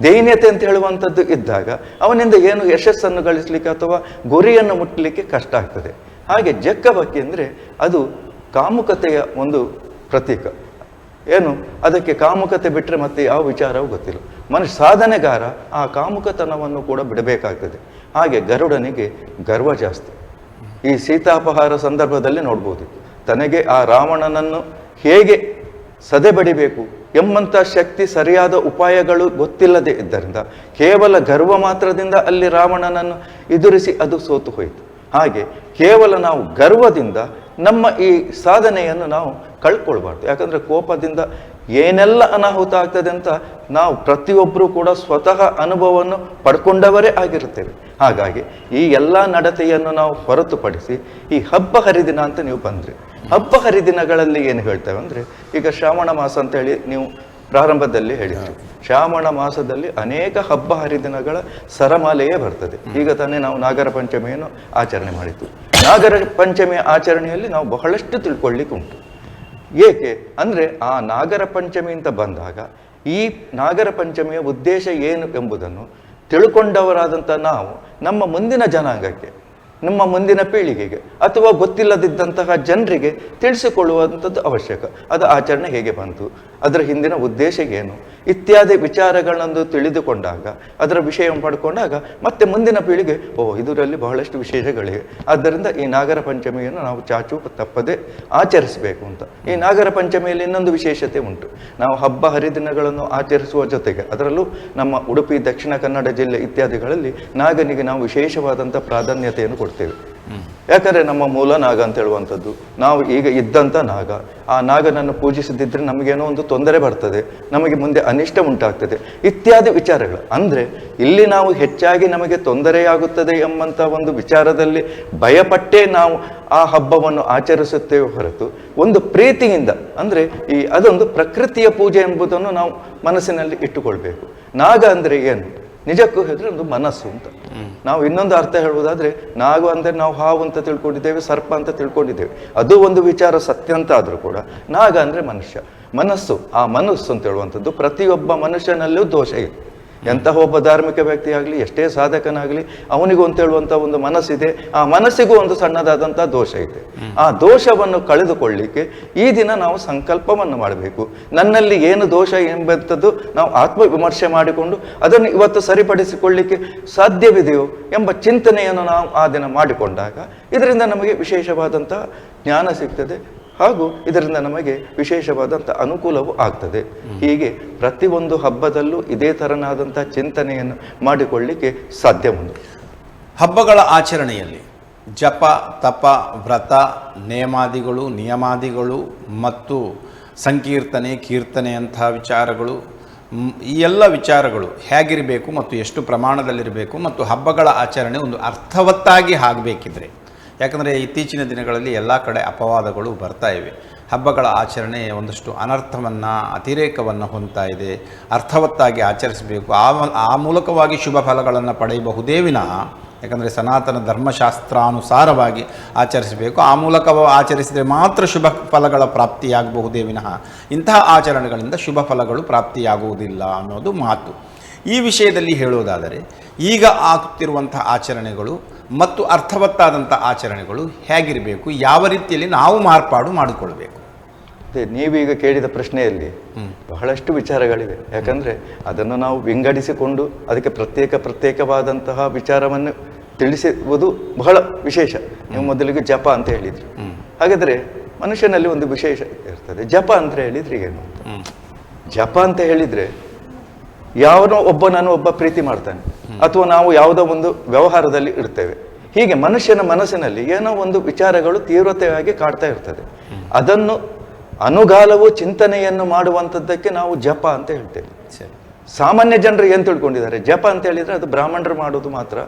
ದೈನ್ಯತೆ ಅಂತ ಹೇಳುವಂಥದ್ದು ಇದ್ದಾಗ ಅವನಿಂದ ಏನು ಯಶಸ್ಸನ್ನು ಗಳಿಸಲಿಕ್ಕೆ ಅಥವಾ ಗುರಿಯನ್ನು ಮುಟ್ಟಲಿಕ್ಕೆ ಕಷ್ಟ ಆಗ್ತದೆ. ಹಾಗೆ ಜಕ್ಕಬಕ್ಕಿ ಅಂದರೆ ಅದು ಕಾಮುಕತೆಯ ಒಂದು ಪ್ರತೀಕ. ಏನು, ಅದಕ್ಕೆ ಕಾಮುಕತೆ ಬಿಟ್ಟರೆ ಮತ್ತೆ ಯಾವ ವಿಚಾರವೂ ಗೊತ್ತಿಲ್ಲ. ಮನುಷ್ಯ ಸಾಧನೆಗಾರ ಆ ಕಾಮುಕತನವನ್ನು ಕೂಡ ಬಿಡಬೇಕಾಗ್ತದೆ. ಹಾಗೆ ಗರುಡನಿಗೆ ಗರ್ವ ಜಾಸ್ತಿ. ಈ ಸೀತಾಪಹಾರ ಸಂದರ್ಭದಲ್ಲಿ ನೋಡ್ಬೋದು, ತನಗೆ ಆ ರಾವಣನನ್ನು ಹೇಗೆ ಸದೆಬಡಿಬೇಕು ಎಂಬಂಥ ಶಕ್ತಿ, ಸರಿಯಾದ ಉಪಾಯಗಳು ಗೊತ್ತಿಲ್ಲದೆ ಇದ್ದರಿಂದ ಕೇವಲ ಗರ್ವ ಮಾತ್ರದಿಂದ ಅಲ್ಲಿ ರಾವಣನನ್ನು ಎದುರಿಸಿ ಅದು ಸೋತು ಹೋಯಿತು. ಹಾಗೆ ಕೇವಲ ನಾವು ಗರ್ವದಿಂದ ನಮ್ಮ ಈ ಸಾಧನೆಯನ್ನು ನಾವು ಕಳ್ಕೊಳ್ಬಾರ್ದು. ಯಾಕಂದರೆ ಕೋಪದಿಂದ ಏನೆಲ್ಲ ಅನಾಹುತ ಆಗ್ತದೆ ಅಂತ ನಾವು ಪ್ರತಿಯೊಬ್ಬರೂ ಕೂಡ ಸ್ವತಃ ಅನುಭವವನ್ನು ಪಡ್ಕೊಂಡವರೇ ಆಗಿರುತ್ತೇವೆ. ಹಾಗಾಗಿ ಈ ಎಲ್ಲ ನಡತೆಯನ್ನು ನಾವು ಹೊರತುಪಡಿಸಿ ಈ ಹಬ್ಬ ಹರಿದಿನ ಅಂತ ನೀವು ಬಂದರೆ, ಹಬ್ಬ ಹರಿದಿನಗಳಲ್ಲಿ ಏನು ಹೇಳ್ತೇವೆ ಅಂದರೆ, ಈಗ ಶ್ರಾವಣ ಮಾಸ ಅಂತೇಳಿ ನೀವು ಪ್ರಾರಂಭದಲ್ಲಿ ಹೇಳಿದ್ರಿ. ಶ್ರಾವಣ ಮಾಸದಲ್ಲಿ ಅನೇಕ ಹಬ್ಬ ಹರಿದಿನಗಳ ಸರಮಾಲೆಯೇ ಬರ್ತದೆ. ಈಗ ತಾನೇ ನಾವು ನಾಗರ ಪಂಚಮಿಯನ್ನು ಆಚರಣೆ ಮಾಡಿದ್ದು. ನಾಗರ ಪಂಚಮಿಯ ಆಚರಣೆಯಲ್ಲಿ ನಾವು ಬಹಳಷ್ಟು ತಿಳ್ಕೊಳ್ಳಿಕ್ಕೆ ಉಂಟು. ಏಕೆ ಅಂದರೆ ಆ ನಾಗರ ಪಂಚಮಿ ಅಂತ ಬಂದಾಗ ಈ ನಾಗರ ಪಂಚಮಿಯ ಉದ್ದೇಶ ಏನು ಎಂಬುದನ್ನು ತಿಳ್ಕೊಂಡವರಾದಂಥ ನಾವು ನಮ್ಮ ಮುಂದಿನ ಜನಾಂಗಕ್ಕೆ, ನಮ್ಮ ಮುಂದಿನ ಪೀಳಿಗೆಗೆ ಅಥವಾ ಗೊತ್ತಿಲ್ಲದಿದ್ದಂತಹ ಜನರಿಗೆ ತಿಳಿಸಿಕೊಳ್ಳುವಂಥದ್ದು ಅವಶ್ಯಕ. ಅದು ಆಚರಣೆ ಹೇಗೆ ಬಂತು, ಅದರ ಹಿಂದಿನ ಉದ್ದೇಶ ಏನು ಇತ್ಯಾದಿ ವಿಚಾರಗಳನ್ನು ತಿಳಿದುಕೊಂಡಾಗ, ಅದರ ವಿಷಯವನ್ನು ಪಡ್ಕೊಂಡಾಗ ಮತ್ತೆ ಮುಂದಿನ ಪೀಳಿಗೆ ಇದರಲ್ಲಿ ಬಹಳಷ್ಟು ವಿಶೇಷಗಳಿವೆ. ಆದ್ದರಿಂದ ಈ ನಾಗರ ಪಂಚಮಿಯನ್ನು ನಾವು ಚಾಚು ತಪ್ಪದೆ ಆಚರಿಸಬೇಕು ಅಂತ. ಈ ನಾಗರ ಪಂಚಮಿಯಲ್ಲಿ ಇನ್ನೊಂದು ವಿಶೇಷತೆ ಉಂಟು. ನಾವು ಹಬ್ಬ ಹರಿದಿನಗಳನ್ನು ಆಚರಿಸುವ ಜೊತೆಗೆ, ಅದರಲ್ಲೂ ನಮ್ಮ ಉಡುಪಿ, ದಕ್ಷಿಣ ಕನ್ನಡ ಜಿಲ್ಲೆ ಇತ್ಯಾದಿಗಳಲ್ಲಿ ನಾಗನಿಗೆ ನಾವು ವಿಶೇಷವಾದಂಥ ಪ್ರಾಧಾನ್ಯತೆಯನ್ನು ಕೊಡ್ತೇವೆ. ಕೊಡ್ತೇವೆ. ಯಾಕಂದರೆ ನಮ್ಮ ಮೂಲ ನಾಗ ಅಂತ ಹೇಳುವಂಥದ್ದು, ನಾವು ಈಗ ಇದ್ದಂಥ ನಾಗ, ಆ ನಾಗನನ್ನು ಪೂಜಿಸದಿದ್ದರೆ ನಮಗೇನೋ ಒಂದು ತೊಂದರೆ ಬರ್ತದೆ, ನಮಗೆ ಮುಂದೆ ಅನಿಷ್ಟ ಉಂಟಾಗ್ತದೆ ಇತ್ಯಾದಿ ವಿಚಾರಗಳು. ಅಂದರೆ ಇಲ್ಲಿ ನಾವು ಹೆಚ್ಚಾಗಿ ನಮಗೆ ತೊಂದರೆಯಾಗುತ್ತದೆ ಎಂಬಂಥ ಒಂದು ವಿಚಾರದಲ್ಲಿ ಭಯಪಟ್ಟೇ ನಾವು ಆ ಹಬ್ಬವನ್ನು ಆಚರಿಸುತ್ತೇವೆ ಹೊರತು ಒಂದು ಪ್ರೀತಿಯಿಂದ, ಅಂದರೆ ಅದೊಂದು ಪ್ರಕೃತಿಯ ಪೂಜೆ ಎಂಬುದನ್ನು ನಾವು ಮನಸ್ಸಿನಲ್ಲಿ ಇಟ್ಟುಕೊಳ್ಬೇಕು. ನಾಗ ಅಂದರೆ ಏನು? ನಿಜಕ್ಕೂ ಹೇಳಿದ್ರೆ ಒಂದು ಮನಸ್ಸು ಅಂತ. ನಾವು ಇನ್ನೊಂದು ಅರ್ಥ ಹೇಳುವುದಾದ್ರೆ, ನಾಗು ಅಂದರೆ ನಾವು ಹಾವು ಅಂತ ತಿಳ್ಕೊಂಡಿದ್ದೇವೆ, ಸರ್ಪ ಅಂತ ತಿಳ್ಕೊಂಡಿದ್ದೇವೆ. ಅದು ಒಂದು ವಿಚಾರ ಸತ್ಯ ಅಂತ ಆದರೂ ಕೂಡ ನಾಗ ಅಂದರೆ ಮನುಷ್ಯ, ಮನಸ್ಸು. ಆ ಮನಸ್ಸು ಅಂತ ಹೇಳುವಂಥದ್ದು ಪ್ರತಿಯೊಬ್ಬ ಮನುಷ್ಯನಲ್ಲೂ ದೋಷ ಇದೆ. ಎಂತಹ ಒಬ್ಬ ಧಾರ್ಮಿಕ ವ್ಯಕ್ತಿ ಆಗಲಿ, ಎಷ್ಟೇ ಸಾಧಕನಾಗಲಿ, ಅವನಿಗೂ ಅಂತ ಹೇಳುವಂಥ ಒಂದು ಮನಸ್ಸಿದೆ. ಆ ಮನಸ್ಸಿಗೂ ಒಂದು ಸಣ್ಣದಾದಂಥ ದೋಷ ಇದೆ. ಆ ದೋಷವನ್ನು ಕಳೆದುಕೊಳ್ಳಿಕ್ಕೆ ಈ ದಿನ ನಾವು ಸಂಕಲ್ಪವನ್ನು ಮಾಡಬೇಕು. ನನ್ನಲ್ಲಿ ಏನು ದೋಷ ಎಂಬಂಥದ್ದು ನಾವು ಆತ್ಮವಿಮರ್ಶೆ ಮಾಡಿಕೊಂಡು ಅದನ್ನು ಇವತ್ತು ಸರಿಪಡಿಸಿಕೊಳ್ಳಿಕ್ಕೆ ಸಾಧ್ಯವಿದೆಯೋ ಎಂಬ ಚಿಂತನೆಯನ್ನು ನಾವು ಆ ದಿನ ಮಾಡಿಕೊಂಡಾಗ ಇದರಿಂದ ನಮಗೆ ವಿಶೇಷವಾದಂಥ ಜ್ಞಾನ ಸಿಗ್ತದೆ, ಹಾಗೂ ಇದರಿಂದ ನಮಗೆ ವಿಶೇಷವಾದಂಥ ಅನುಕೂಲವೂ ಆಗ್ತದೆ. ಹೀಗೆ ಪ್ರತಿಯೊಂದು ಹಬ್ಬದಲ್ಲೂ ಇದೇ ಥರನಾದಂಥ ಚಿಂತನೆಯನ್ನು ಮಾಡಿಕೊಳ್ಳಿಕ್ಕೆ ಸಾಧ್ಯ ಉಂಟು. ಹಬ್ಬಗಳ ಆಚರಣೆಯಲ್ಲಿ ಜಪ, ತಪ, ವ್ರತ, ನಿಯಮಾದಿಗಳು ಮತ್ತು ಸಂಕೀರ್ತನೆ, ಕೀರ್ತನೆಯಂತಹ ವಿಚಾರಗಳು, ಈ ಎಲ್ಲ ವಿಚಾರಗಳು ಹೇಗಿರಬೇಕು ಮತ್ತು ಎಷ್ಟು ಪ್ರಮಾಣದಲ್ಲಿರಬೇಕು, ಮತ್ತು ಹಬ್ಬಗಳ ಆಚರಣೆ ಒಂದು ಅರ್ಥವತ್ತಾಗಿ ಆಗಬೇಕಿದ್ರೆ, ಯಾಕಂದರೆ ಇತ್ತೀಚಿನ ದಿನಗಳಲ್ಲಿ ಎಲ್ಲ ಕಡೆ ಅಪವಾದಗಳು ಬರ್ತಾ ಇವೆ. ಹಬ್ಬಗಳ ಆಚರಣೆ ಒಂದಷ್ಟು ಅನರ್ಥವನ್ನು, ಅತಿರೇಕವನ್ನು ಹೊಂದ್ತಾ ಇದೆ. ಅರ್ಥವತ್ತಾಗಿ ಆಚರಿಸಬೇಕು, ಆ ಮೂಲಕವಾಗಿ ಶುಭ ಫಲಗಳನ್ನು ಪಡೆಯಬಹುದೇ ವಿನಃ, ಯಾಕಂದರೆ ಸನಾತನ ಧರ್ಮಶಾಸ್ತ್ರಾನುಸಾರವಾಗಿ ಆಚರಿಸಬೇಕು, ಆ ಮೂಲಕ ಆಚರಿಸಿದರೆ ಮಾತ್ರ ಶುಭ ಫಲಗಳ ಪ್ರಾಪ್ತಿಯಾಗಬಹುದೇ ವಿನಃ ಇಂತಹ ಆಚರಣೆಗಳಿಂದ ಶುಭ ಫಲಗಳು ಪ್ರಾಪ್ತಿಯಾಗುವುದಿಲ್ಲ ಅನ್ನೋದು ಮಾತು. ಈ ವಿಷಯದಲ್ಲಿ ಹೇಳೋದಾದರೆ, ಈಗ ಆಗುತ್ತಿರುವಂಥ ಆಚರಣೆಗಳು ಮತ್ತು ಅರ್ಥವತ್ತಾದಂಥ ಆಚರಣೆಗಳು ಹೇಗಿರಬೇಕು, ಯಾವ ರೀತಿಯಲ್ಲಿ ನಾವು ಮಾರ್ಪಾಡು ಮಾಡಿಕೊಳ್ಬೇಕು? ಅದೇ ನೀವೀಗ ಕೇಳಿದ ಪ್ರಶ್ನೆಯಲ್ಲಿ ಬಹಳಷ್ಟು ವಿಚಾರಗಳಿವೆ. ಯಾಕಂದರೆ ಅದನ್ನು ನಾವು ವಿಂಗಡಿಸಿಕೊಂಡು ಅದಕ್ಕೆ ಪ್ರತ್ಯೇಕವಾದಂತಹ ವಿಚಾರವನ್ನು ತಿಳಿಸುವುದು ಬಹಳ ವಿಶೇಷ. ನೀವು ಮೊದಲಿಗೆ ಜಪ ಅಂತ ಹೇಳಿದ್ರಿ. ಹಾಗಾದರೆ ಮನುಷ್ಯನಲ್ಲಿ ಒಂದು ವಿಶೇಷ ಇರ್ತದೆ. ಜಪ ಅಂತ ಹೇಳಿದ್ರೆ ಏನು ಅಂತ? ಜಪ ಅಂತ ಹೇಳಿದರೆ ಯಾವನೋ ಒಬ್ಬ ಪ್ರೀತಿ ಮಾಡ್ತಾನೆ, ಅಥವಾ ನಾವು ಯಾವುದೋ ಒಂದು ವ್ಯವಹಾರದಲ್ಲಿ ಇರ್ತೇವೆ. ಹೀಗೆ ಮನುಷ್ಯನ ಮನಸ್ಸಿನಲ್ಲಿ ಏನೋ ಒಂದು ವಿಚಾರಗಳು ತೀವ್ರತೆಯಾಗಿ ಕಾಡ್ತಾ ಇರ್ತದೆ. ಅದನ್ನು ಅನುಗಾಲವು ಚಿಂತನೆಯನ್ನು ಮಾಡುವಂಥದ್ದಕ್ಕೆ ನಾವು ಜಪ ಅಂತ ಹೇಳ್ತೇವೆ. ಸಾಮಾನ್ಯ ಜನರು ಏನು ತಿಳ್ಕೊಂಡಿದ್ದಾರೆ, ಜಪ ಅಂತ ಹೇಳಿದರೆ ಅದು ಬ್ರಾಹ್ಮಣರು ಮಾಡೋದು ಮಾತ್ರ,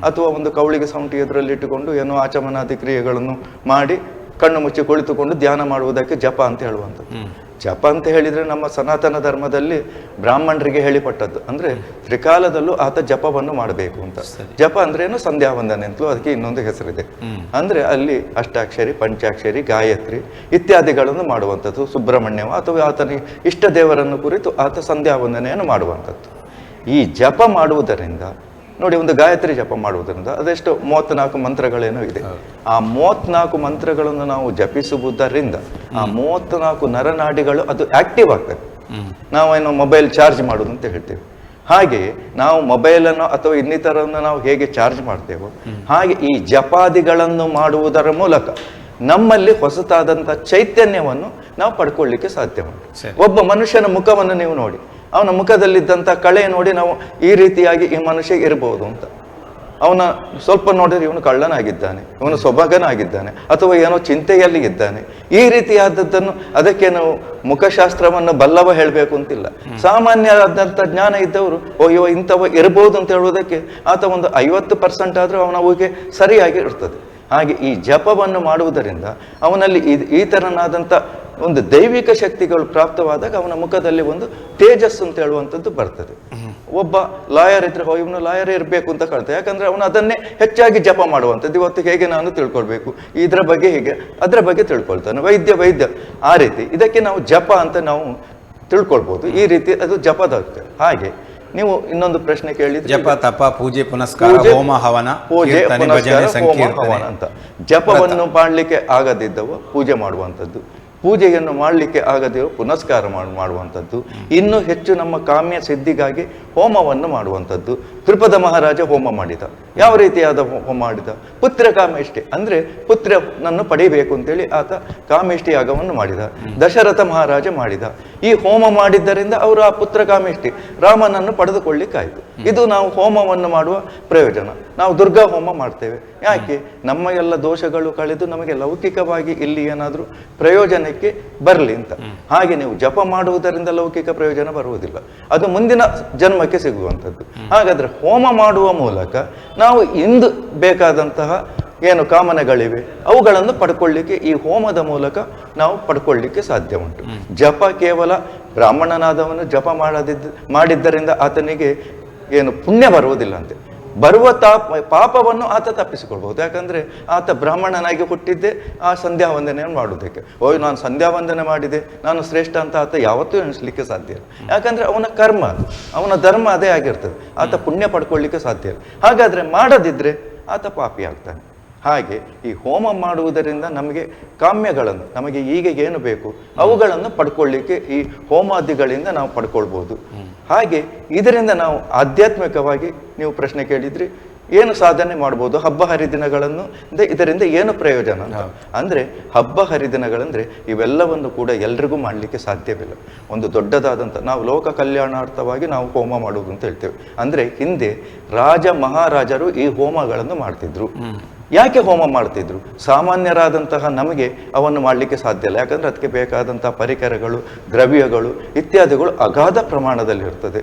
ಅಥವಾ ಒಂದು ಕೌಳಿಗೆ ಸೌಂಟಿ ಎದುರಲ್ಲಿ ಇಟ್ಟುಕೊಂಡು ಏನೋ ಆಚಮನಾದಿ ಕ್ರಿಯೆಗಳನ್ನು ಮಾಡಿ ಕಣ್ಣು ಮುಚ್ಚಿ ಕುಳಿತುಕೊಂಡು ಧ್ಯಾನ ಮಾಡುವುದಕ್ಕೆ ಜಪ ಅಂತ ಹೇಳುವಂಥದ್ದು. ಜಪ ಅಂತ ಹೇಳಿದರೆ ನಮ್ಮ ಸನಾತನ ಧರ್ಮದಲ್ಲಿ ಬ್ರಾಹ್ಮಣರಿಗೆ ಹೇಳಿಪಟ್ಟದ್ದು. ಅಂದರೆ ತ್ರಿಕಾಲದಲ್ಲೂ ಆತ ಜಪವನ್ನು ಮಾಡಬೇಕು ಅಂತ. ಜಪ ಅಂದ್ರೆ ಏನು? ಸಂಧ್ಯಾ ವಂದನೆ ಅಂತಲೂ ಅದಕ್ಕೆ ಇನ್ನೊಂದು ಹೆಸರಿದೆ. ಅಂದರೆ ಅಲ್ಲಿ ಅಷ್ಟಾಕ್ಷರಿ, ಪಂಚಾಕ್ಷರಿ, ಗಾಯತ್ರಿ ಇತ್ಯಾದಿಗಳನ್ನು ಮಾಡುವಂಥದ್ದು. ಸುಬ್ರಹ್ಮಣ್ಯವ ಅಥವಾ ಆತನ ಇಷ್ಟ ದೇವರನ್ನು ಕುರಿತು ಆತ ಸಂಧ್ಯಾ ವಂದನೆಯನ್ನು ಮಾಡುವಂಥದ್ದು. ಈ ಜಪ ಮಾಡುವುದರಿಂದ ನೋಡಿ, ಒಂದು ಗಾಯತ್ರಿ ಜಪ ಮಾಡುವುದರಿಂದ ಅದೆಷ್ಟು 34 ಮಂತ್ರಗಳೇನೋ ಇದೆ. ಆ 34 ಮಂತ್ರಗಳನ್ನು ನಾವು ಜಪಿಸುವುದರಿಂದ ಆ 34 ನರನಾಡಿಗಳು ಅದು ಆಕ್ಟಿವ್ ಆಗ್ತದೆ. ನಾವೇನು ಮೊಬೈಲ್ ಚಾರ್ಜ್ ಮಾಡುವುದು ಅಂತ ಹೇಳ್ತೇವೆ. ಹಾಗೆಯೇ ನಾವು ಮೊಬೈಲನ್ನು ಅಥವಾ ಇನ್ನಿತರನ್ನು ನಾವು ಹೇಗೆ ಚಾರ್ಜ್ ಮಾಡ್ತೇವೋ ಹಾಗೆ ಈ ಜಪಾದಿಗಳನ್ನು ಮಾಡುವುದರ ಮೂಲಕ ನಮ್ಮಲ್ಲಿ ಹೊಸತಾದಂಥ ಚೈತನ್ಯವನ್ನು ನಾವು ಪಡ್ಕೊಳ್ಳಿಕ್ಕೆ ಸಾಧ್ಯ ಉಂಟು. ಒಬ್ಬ ಮನುಷ್ಯನ ಮುಖವನ್ನು ನೀವು ನೋಡಿ, ಅವನ ಮುಖದಲ್ಲಿದ್ದಂಥ ಕಳೆ ನೋಡಿ ನಾವು ಈ ರೀತಿಯಾಗಿ ಈ ಮನುಷ್ಯ ಇರಬಹುದು ಅಂತ. ಅವನ ಸ್ವಲ್ಪ ನೋಡಿದ್ರೆ ಇವನು ಕಳ್ಳನಾಗಿದ್ದಾನೆ, ಇವನು ಸೊಬಗನಾಗಿದ್ದಾನೆ, ಅಥವಾ ಏನೋ ಚಿಂತೆಯಲ್ಲಿ ಇದ್ದಾನೆ. ಈ ರೀತಿಯಾದದ್ದನ್ನು ಅದಕ್ಕೆ ನಾವು ಮುಖಶಾಸ್ತ್ರವನ್ನು ಬಲ್ಲವ ಹೇಳಬೇಕು ಅಂತಿಲ್ಲ. ಸಾಮಾನ್ಯವಾದಂಥ ಜ್ಞಾನ ಇದ್ದವರು ಇವ ಇಂಥವ ಇರಬಹುದು ಅಂತ ಹೇಳುವುದಕ್ಕೆ ಆತ ಒಂದು 50% ಆದರೂ ಅವನ ಊಹೆ ಸರಿಯಾಗಿ ಇರ್ತದೆ. ಹಾಗೆ ಈ ಜಪವನ್ನು ಮಾಡುವುದರಿಂದ ಅವನಲ್ಲಿ ಈ ಥರನಾದಂಥ ಒಂದು ದೈವಿಕ ಶಕ್ತಿಗಳು ಪ್ರಾಪ್ತವಾದಾಗ ಅವನ ಮುಖದಲ್ಲಿ ಒಂದು ತೇಜಸ್ಸು ಅಂತ ಹೇಳುವಂಥದ್ದು ಬರ್ತದೆ. ಒಬ್ಬ ಲಾಯರ್ ಇದ್ರೆ ಇವನು ಲಾಯರ್ ಇರಬೇಕು ಅಂತ ಕಾಣ್ತದೆ. ಯಾಕಂದ್ರೆ ಅವನು ಅದನ್ನೇ ಹೆಚ್ಚಾಗಿ ಜಪ ಮಾಡುವಂಥದ್ದು. ಇವತ್ತು ಹೇಗೆ ನಾನು ತಿಳ್ಕೊಳ್ಬೇಕು, ಇದರ ಬಗ್ಗೆ ಹೀಗೆ ಅದರ ಬಗ್ಗೆ ತಿಳ್ಕೊಳ್ತಾನೆ. ವೈದ್ಯ ಆ ರೀತಿ ಇದಕ್ಕೆ ನಾವು ಜಪ ಅಂತ ನಾವು ತಿಳ್ಕೊಳ್ಬೋದು. ಈ ರೀತಿ ಅದು ಜಪದಾಗ್ತದೆ. ಹಾಗೆ ನೀವು ಇನ್ನೊಂದು ಪ್ರಶ್ನೆ ಕೇಳಿದ್ರೆ, ಜಪ, ತಪ, ಪೂಜೆ, ಪುನಸ್ಕಾರ, ಹೋಮ, ಹವನ, ಅಂತ ಜಪವನ್ನು ಮಾಡಲಿಕ್ಕೆ ಆಗದಿದ್ದವು ಪೂಜೆ ಮಾಡುವಂಥದ್ದು, ಪೂಜೆಯನ್ನು ಮಾಡಲಿಕ್ಕೆ ಆಗದೆಯೋ ಪುನಸ್ಕಾರ ಮಾಡುವಂಥದ್ದು, ಇನ್ನೂ ಹೆಚ್ಚು ನಮ್ಮ ಕಾಮ್ಯ ಸಿದ್ಧಿಗಾಗಿ ಹೋಮವನ್ನು ಮಾಡುವಂಥದ್ದು, ತ್ರಿಪದ ಮಹಾರಾಜ ಹೋಮ ಮಾಡಿದ. ಯಾವ ರೀತಿಯಾದ ಹೋಮ ಮಾಡಿದ? ಪುತ್ರ ಕಾಮೇಷ್ಟಿ, ಅಂದ್ರೆ ಪುತ್ರನನ್ನು ಪಡಿಬೇಕು ಅಂತೇಳಿ ಆತ ಕಾಮೇಷ್ಟಿ ಯಾಗವನ್ನು ಮಾಡಿದ. ದಶರಥ ಮಹಾರಾಜ ಮಾಡಿದ. ಈ ಹೋಮ ಮಾಡಿದ್ದರಿಂದ ಅವರು ಆ ಪುತ್ರ ಕಾಮೇಷ್ಟಿ ರಾಮನನ್ನು ಪಡೆದುಕೊಳ್ಳಿಕ್ಕಾಯ್ತು. ಇದು ನಾವು ಹೋಮವನ್ನು ಮಾಡುವ ಪ್ರಯೋಜನ. ನಾವು ದುರ್ಗಾ ಹೋಮ ಮಾಡ್ತೇವೆ ಯಾಕೆ? ನಮ್ಮ ಎಲ್ಲ ದೋಷಗಳು ಕಳೆದು ನಮಗೆ ಲೌಕಿಕವಾಗಿ ಇಲ್ಲಿ ಏನಾದರೂ ಪ್ರಯೋಜನಕ್ಕೆ ಬರಲಿ ಅಂತ. ಹಾಗೆ ನೀವು ಜಪ ಮಾಡುವುದರಿಂದ ಲೌಕಿಕ ಪ್ರಯೋಜನ ಬರುವುದಿಲ್ಲ, ಅದು ಮುಂದಿನ ಜನ್ಮಕ್ಕೆ ಸಿಗುವಂಥದ್ದು. ಹಾಗಾದ್ರೆ ಹೋಮ ಮಾಡುವ ಮೂಲಕ ನಾವು ಇಂದು ಬೇಕಾದಂತಹ ಏನು ಕಾಮನೆಗಳಿವೆ ಅವುಗಳನ್ನು ಪಡ್ಕೊಳ್ಳಿಕ್ಕೆ ಈ ಹೋಮದ ಮೂಲಕ ನಾವು ಪಡ್ಕೊಳ್ಳಿಕ್ಕೆ ಸಾಧ್ಯ ಉಂಟು. ಜಪ ಕೇವಲ ಬ್ರಾಹ್ಮಣನಾದವನು ಜಪ ಮಾಡಿದ್ದರಿಂದ ಆತನಿಗೆ ಏನು ಪುಣ್ಯ ಬರುವುದಿಲ್ಲ ಅಂತೆ. ಬರುವ ಪಾಪವನ್ನು ಆತ ತಪ್ಪಿಸಿಕೊಳ್ಬಹುದು. ಯಾಕಂದ್ರೆ ಆತ ಬ್ರಾಹ್ಮಣನಾಗಿ ಹುಟ್ಟಿದ್ದೆ ಆ ಸಂಧ್ಯಾ ವಂದನೆಯನ್ನು ಮಾಡುವುದಕ್ಕೆ. ನಾನು ಸಂಧ್ಯಾ ವಂದನೆ ಮಾಡಿದೆ, ನಾನು ಶ್ರೇಷ್ಠ ಅಂತ ಆತ ಯಾವತ್ತೂ ಎಣಿಸ್ಲಿಕ್ಕೆ ಸಾಧ್ಯ ಇಲ್ಲ. ಯಾಕಂದ್ರೆ ಅವನ ಕರ್ಮ, ಅವನ ಧರ್ಮ ಅದೇ ಆಗಿರ್ತದೆ. ಆತ ಪುಣ್ಯ ಪಡ್ಕೊಳ್ಳಿಕ್ಕೆ ಸಾಧ್ಯ ಇಲ್ಲ. ಹಾಗಾದ್ರೆ ಮಾಡದಿದ್ರೆ ಆತ ಪಾಪಿ ಆಗ್ತಾನೆ. ಹಾಗೆ ಈ ಹೋಮ ಮಾಡುವುದರಿಂದ ನಮಗೆ ಕಾಮ್ಯಗಳನ್ನು, ನಮಗೆ ಈಗ ಏನು ಬೇಕು ಅವುಗಳನ್ನು ಪಡ್ಕೊಳ್ಳಿಕ್ಕೆ ಈ ಹೋಮಾದಿಗಳಿಂದ ನಾವು ಪಡ್ಕೊಳ್ಬೋದು. ಹಾಗೆ ಇದರಿಂದ ನಾವು ಆಧ್ಯಾತ್ಮಿಕವಾಗಿ, ನೀವು ಪ್ರಶ್ನೆ ಕೇಳಿದ್ರಿ, ಏನು ಸಾಧನೆ ಮಾಡ್ಬೋದು ಹಬ್ಬ ಹರಿದಿನಗಳನ್ನು, ಇದರಿಂದ ಏನು ಪ್ರಯೋಜನ ಅಂತ. ಅಂದ್ರೆ ಹಬ್ಬ ಹರಿದಿನಗಳಂದ್ರೆ ಇವೆಲ್ಲವನ್ನು ಕೂಡ ಎಲ್ರಿಗೂ ಮಾಡಲಿಕ್ಕೆ ಸಾಧ್ಯವಿಲ್ಲ. ಒಂದು ದೊಡ್ಡದಾದಂಥ, ನಾವು ಲೋಕ ಕಲ್ಯಾಣಾರ್ಥವಾಗಿ ನಾವು ಹೋಮ ಮಾಡುವುದು ಅಂತ ಹೇಳ್ತೇವೆ. ಅಂದ್ರೆ ಹಿಂದೆ ರಾಜ ಮಹಾರಾಜರು ಈ ಹೋಮಗಳನ್ನು ಮಾಡ್ತಿದ್ರು. ಯಾಕೆ ಹೋಮ ಮಾಡ್ತಿದ್ರು? ಸಾಮಾನ್ಯರಾದಂತಹ ನಮಗೆ ಅವನ್ನು ಮಾಡಲಿಕ್ಕೆ ಸಾಧ್ಯ ಇಲ್ಲ. ಯಾಕಂದ್ರೆ ಅದಕ್ಕೆ ಬೇಕಾದಂತಹ ಪರಿಕರಗಳು, ದ್ರವ್ಯಗಳು ಇತ್ಯಾದಿಗಳು ಅಗಾಧ ಪ್ರಮಾಣದಲ್ಲಿ ಇರ್ತದೆ.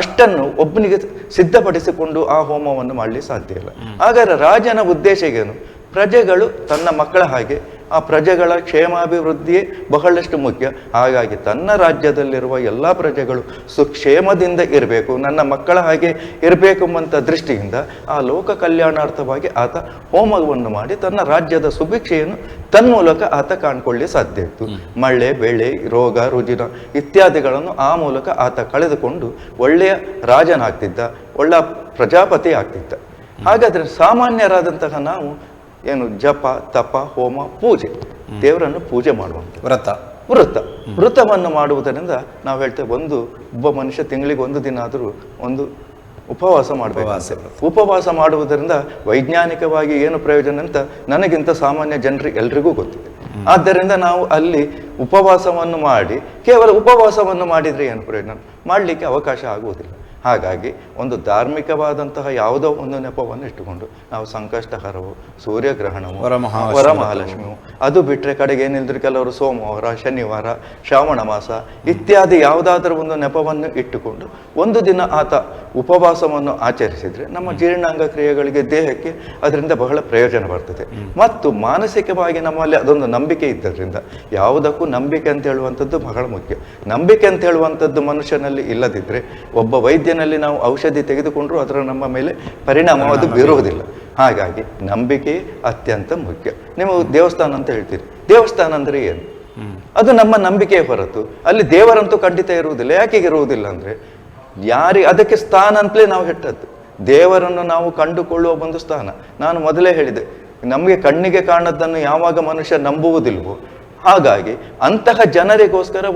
ಅಷ್ಟನ್ನು ಒಬ್ಬನಿಗೆ ಸಿದ್ಧಪಡಿಸಿಕೊಂಡು ಆ ಹೋಮವನ್ನು ಮಾಡಲಿಕ್ಕೆ ಸಾಧ್ಯ ಇಲ್ಲ. ಹಾಗಾದ್ರೆ ರಾಜನ ಉದ್ದೇಶ ಏನು? ಪ್ರಜೆಗಳು ತನ್ನ ಮಕ್ಕಳ ಹಾಗೆ, ಆ ಪ್ರಜೆಗಳ ಕ್ಷೇಮಾಭಿವೃದ್ಧಿಯೇ ಬಹಳಷ್ಟು ಮುಖ್ಯ. ಹಾಗಾಗಿ ತನ್ನ ರಾಜ್ಯದಲ್ಲಿರುವ ಎಲ್ಲ ಪ್ರಜೆಗಳು ಸುಕ್ಷೇಮದಿಂದ ಇರಬೇಕು, ನನ್ನ ಮಕ್ಕಳ ಹಾಗೆ ಇರಬೇಕೆಂಬಂಥ ದೃಷ್ಟಿಯಿಂದ ಆ ಲೋಕ ಕಲ್ಯಾಣಾರ್ಥವಾಗಿ ಆತ ಹೋಮವನ್ನು ಮಾಡಿ ತನ್ನ ರಾಜ್ಯದ ಸುಭಿಕ್ಷೆಯನ್ನು ತನ್ಮೂಲಕ ಆತ ಕಾಣ್ಕೊಳ್ಳಿ ಸಾಧ್ಯ ಇತ್ತು. ಮಳೆ, ಬೆಳೆ, ರೋಗ, ರುಜಿನ ಇತ್ಯಾದಿಗಳನ್ನು ಆ ಮೂಲಕ ಆತ ಕಳೆದುಕೊಂಡು ಒಳ್ಳೆಯ ರಾಜನಾಗ್ತಿದ್ದ, ಒಳ್ಳೆಯ ಪ್ರಜಾಪತಿ ಆಗ್ತಿದ್ದ. ಹಾಗಾದ್ರೆ ಸಾಮಾನ್ಯರಾದಂತಹ ನಾವು ಏನು ಜಪ, ತಪ, ಹೋಮ, ಪೂಜೆ, ದೇವರನ್ನು ಪೂಜೆ ಮಾಡುವಂಥ ವೃತವನ್ನು ಮಾಡುವುದರಿಂದ ನಾವು ಹೇಳ್ತೇವೆ, ಒಬ್ಬ ಮನುಷ್ಯ ತಿಂಗಳಿಗೆ ಒಂದು ದಿನ ಆದರೂ ಒಂದು ಉಪವಾಸ ಮಾಡಬೇಕು. ಉಪವಾಸ ಮಾಡುವುದರಿಂದ ವೈಜ್ಞಾನಿಕವಾಗಿ ಏನು ಪ್ರಯೋಜನ ಅಂತ ನನಗಿಂತ ಸಾಮಾನ್ಯ ಜನರಿಗೆ ಎಲ್ರಿಗೂ ಗೊತ್ತಿದೆ. ಆದ್ದರಿಂದ ನಾವು ಅಲ್ಲಿ ಉಪವಾಸವನ್ನು ಮಾಡಿ, ಕೇವಲ ಉಪವಾಸವನ್ನು ಮಾಡಿದರೆ ಏನು ಪ್ರಯೋಜನ? ಮಾಡಲಿಕ್ಕೆ ಅವಕಾಶ ಆಗುವುದಿಲ್ಲ. ಹಾಗಾಗಿ ಒಂದು ಧಾರ್ಮಿಕವಾದಂತಹ ಯಾವುದೋ ಒಂದು ನೆಪವನ್ನು ಇಟ್ಟುಕೊಂಡು ನಾವು ಸಂಕಷ್ಟಹರವು, ಸೂರ್ಯಗ್ರಹಣವು, ವರಮಹಾಲಕ್ಷ್ಮಿಯು, ಅದು ಬಿಟ್ಟರೆ ಕಡೆಗೆ ಏನಿಲ್ದ್ರೆ ಕೆಲವರು ಸೋಮವಾರ, ಶನಿವಾರ, ಶ್ರಾವಣ ಮಾಸ ಇತ್ಯಾದಿ ಯಾವುದಾದ್ರೂ ಒಂದು ನೆಪವನ್ನು ಇಟ್ಟುಕೊಂಡು ಒಂದು ದಿನ ಆತ ಉಪವಾಸವನ್ನು ಆಚರಿಸಿದರೆ ನಮ್ಮ ಜೀರ್ಣಾಂಗ ಕ್ರಿಯೆಗಳಿಗೆ, ದೇಹಕ್ಕೆ ಅದರಿಂದ ಬಹಳ ಪ್ರಯೋಜನ ಬರ್ತದೆ. ಮತ್ತು ಮಾನಸಿಕವಾಗಿ ನಮ್ಮಲ್ಲಿ ಅದೊಂದು ನಂಬಿಕೆ ಇದ್ದರಿಂದ, ಯಾವುದಕ್ಕೂ ನಂಬಿಕೆ ಅಂತ ಹೇಳುವಂಥದ್ದು ಬಹಳ ಮುಖ್ಯ. ನಂಬಿಕೆ ಅಂತ ಹೇಳುವಂಥದ್ದು ಮನುಷ್ಯನಲ್ಲಿ ಇಲ್ಲದಿದ್ದರೆ, ಒಬ್ಬ ವೈದ್ಯನಲ್ಲಿ ನಾವು ಔಷಧಿ ತೆಗೆದುಕೊಂಡ್ರೂ ಅದರ ನಮ್ಮ ಮೇಲೆ ಪರಿಣಾಮ ಅದು ಬೀರುವುದಿಲ್ಲ. ಹಾಗಾಗಿ ನಂಬಿಕೆ ಅತ್ಯಂತ ಮುಖ್ಯ. ನೀವು ದೇವಸ್ಥಾನ ಅಂತ ಹೇಳ್ತೀರಿ, ದೇವಸ್ಥಾನ ಅಂದ್ರೆ ಏನು? ಅದು ನಮ್ಮ ನಂಬಿಕೆಯ ಹೊರತು ಅಲ್ಲಿ ದೇವರಂತೂ ಖಂಡಿತ ಇರುವುದಿಲ್ಲ. ಯಾಕೆ ಇರುವುದಿಲ್ಲ ಅಂದ್ರೆ, ಅದಕ್ಕೆ ಸ್ಥಾನ ಅಂತಲೇ ನಾವು ಹೆಟ್ಟದ್ದು. ದೇವರನ್ನು ನಾವು ಕಂಡುಕೊಳ್ಳುವ ಒಂದು ಸ್ಥಾನ. ನಾನು ಮೊದಲೇ ಹೇಳಿದೆ, ನಮಗೆ ಕಣ್ಣಿಗೆ ಕಾಣದ್ದನ್ನು ಯಾವಾಗ ಮನುಷ್ಯ ನಂಬುವುದಿಲ್ವೋ, ಹಾಗಾಗಿ ಅಂತಹ ಜನರಿಗೋಸ್ಕರ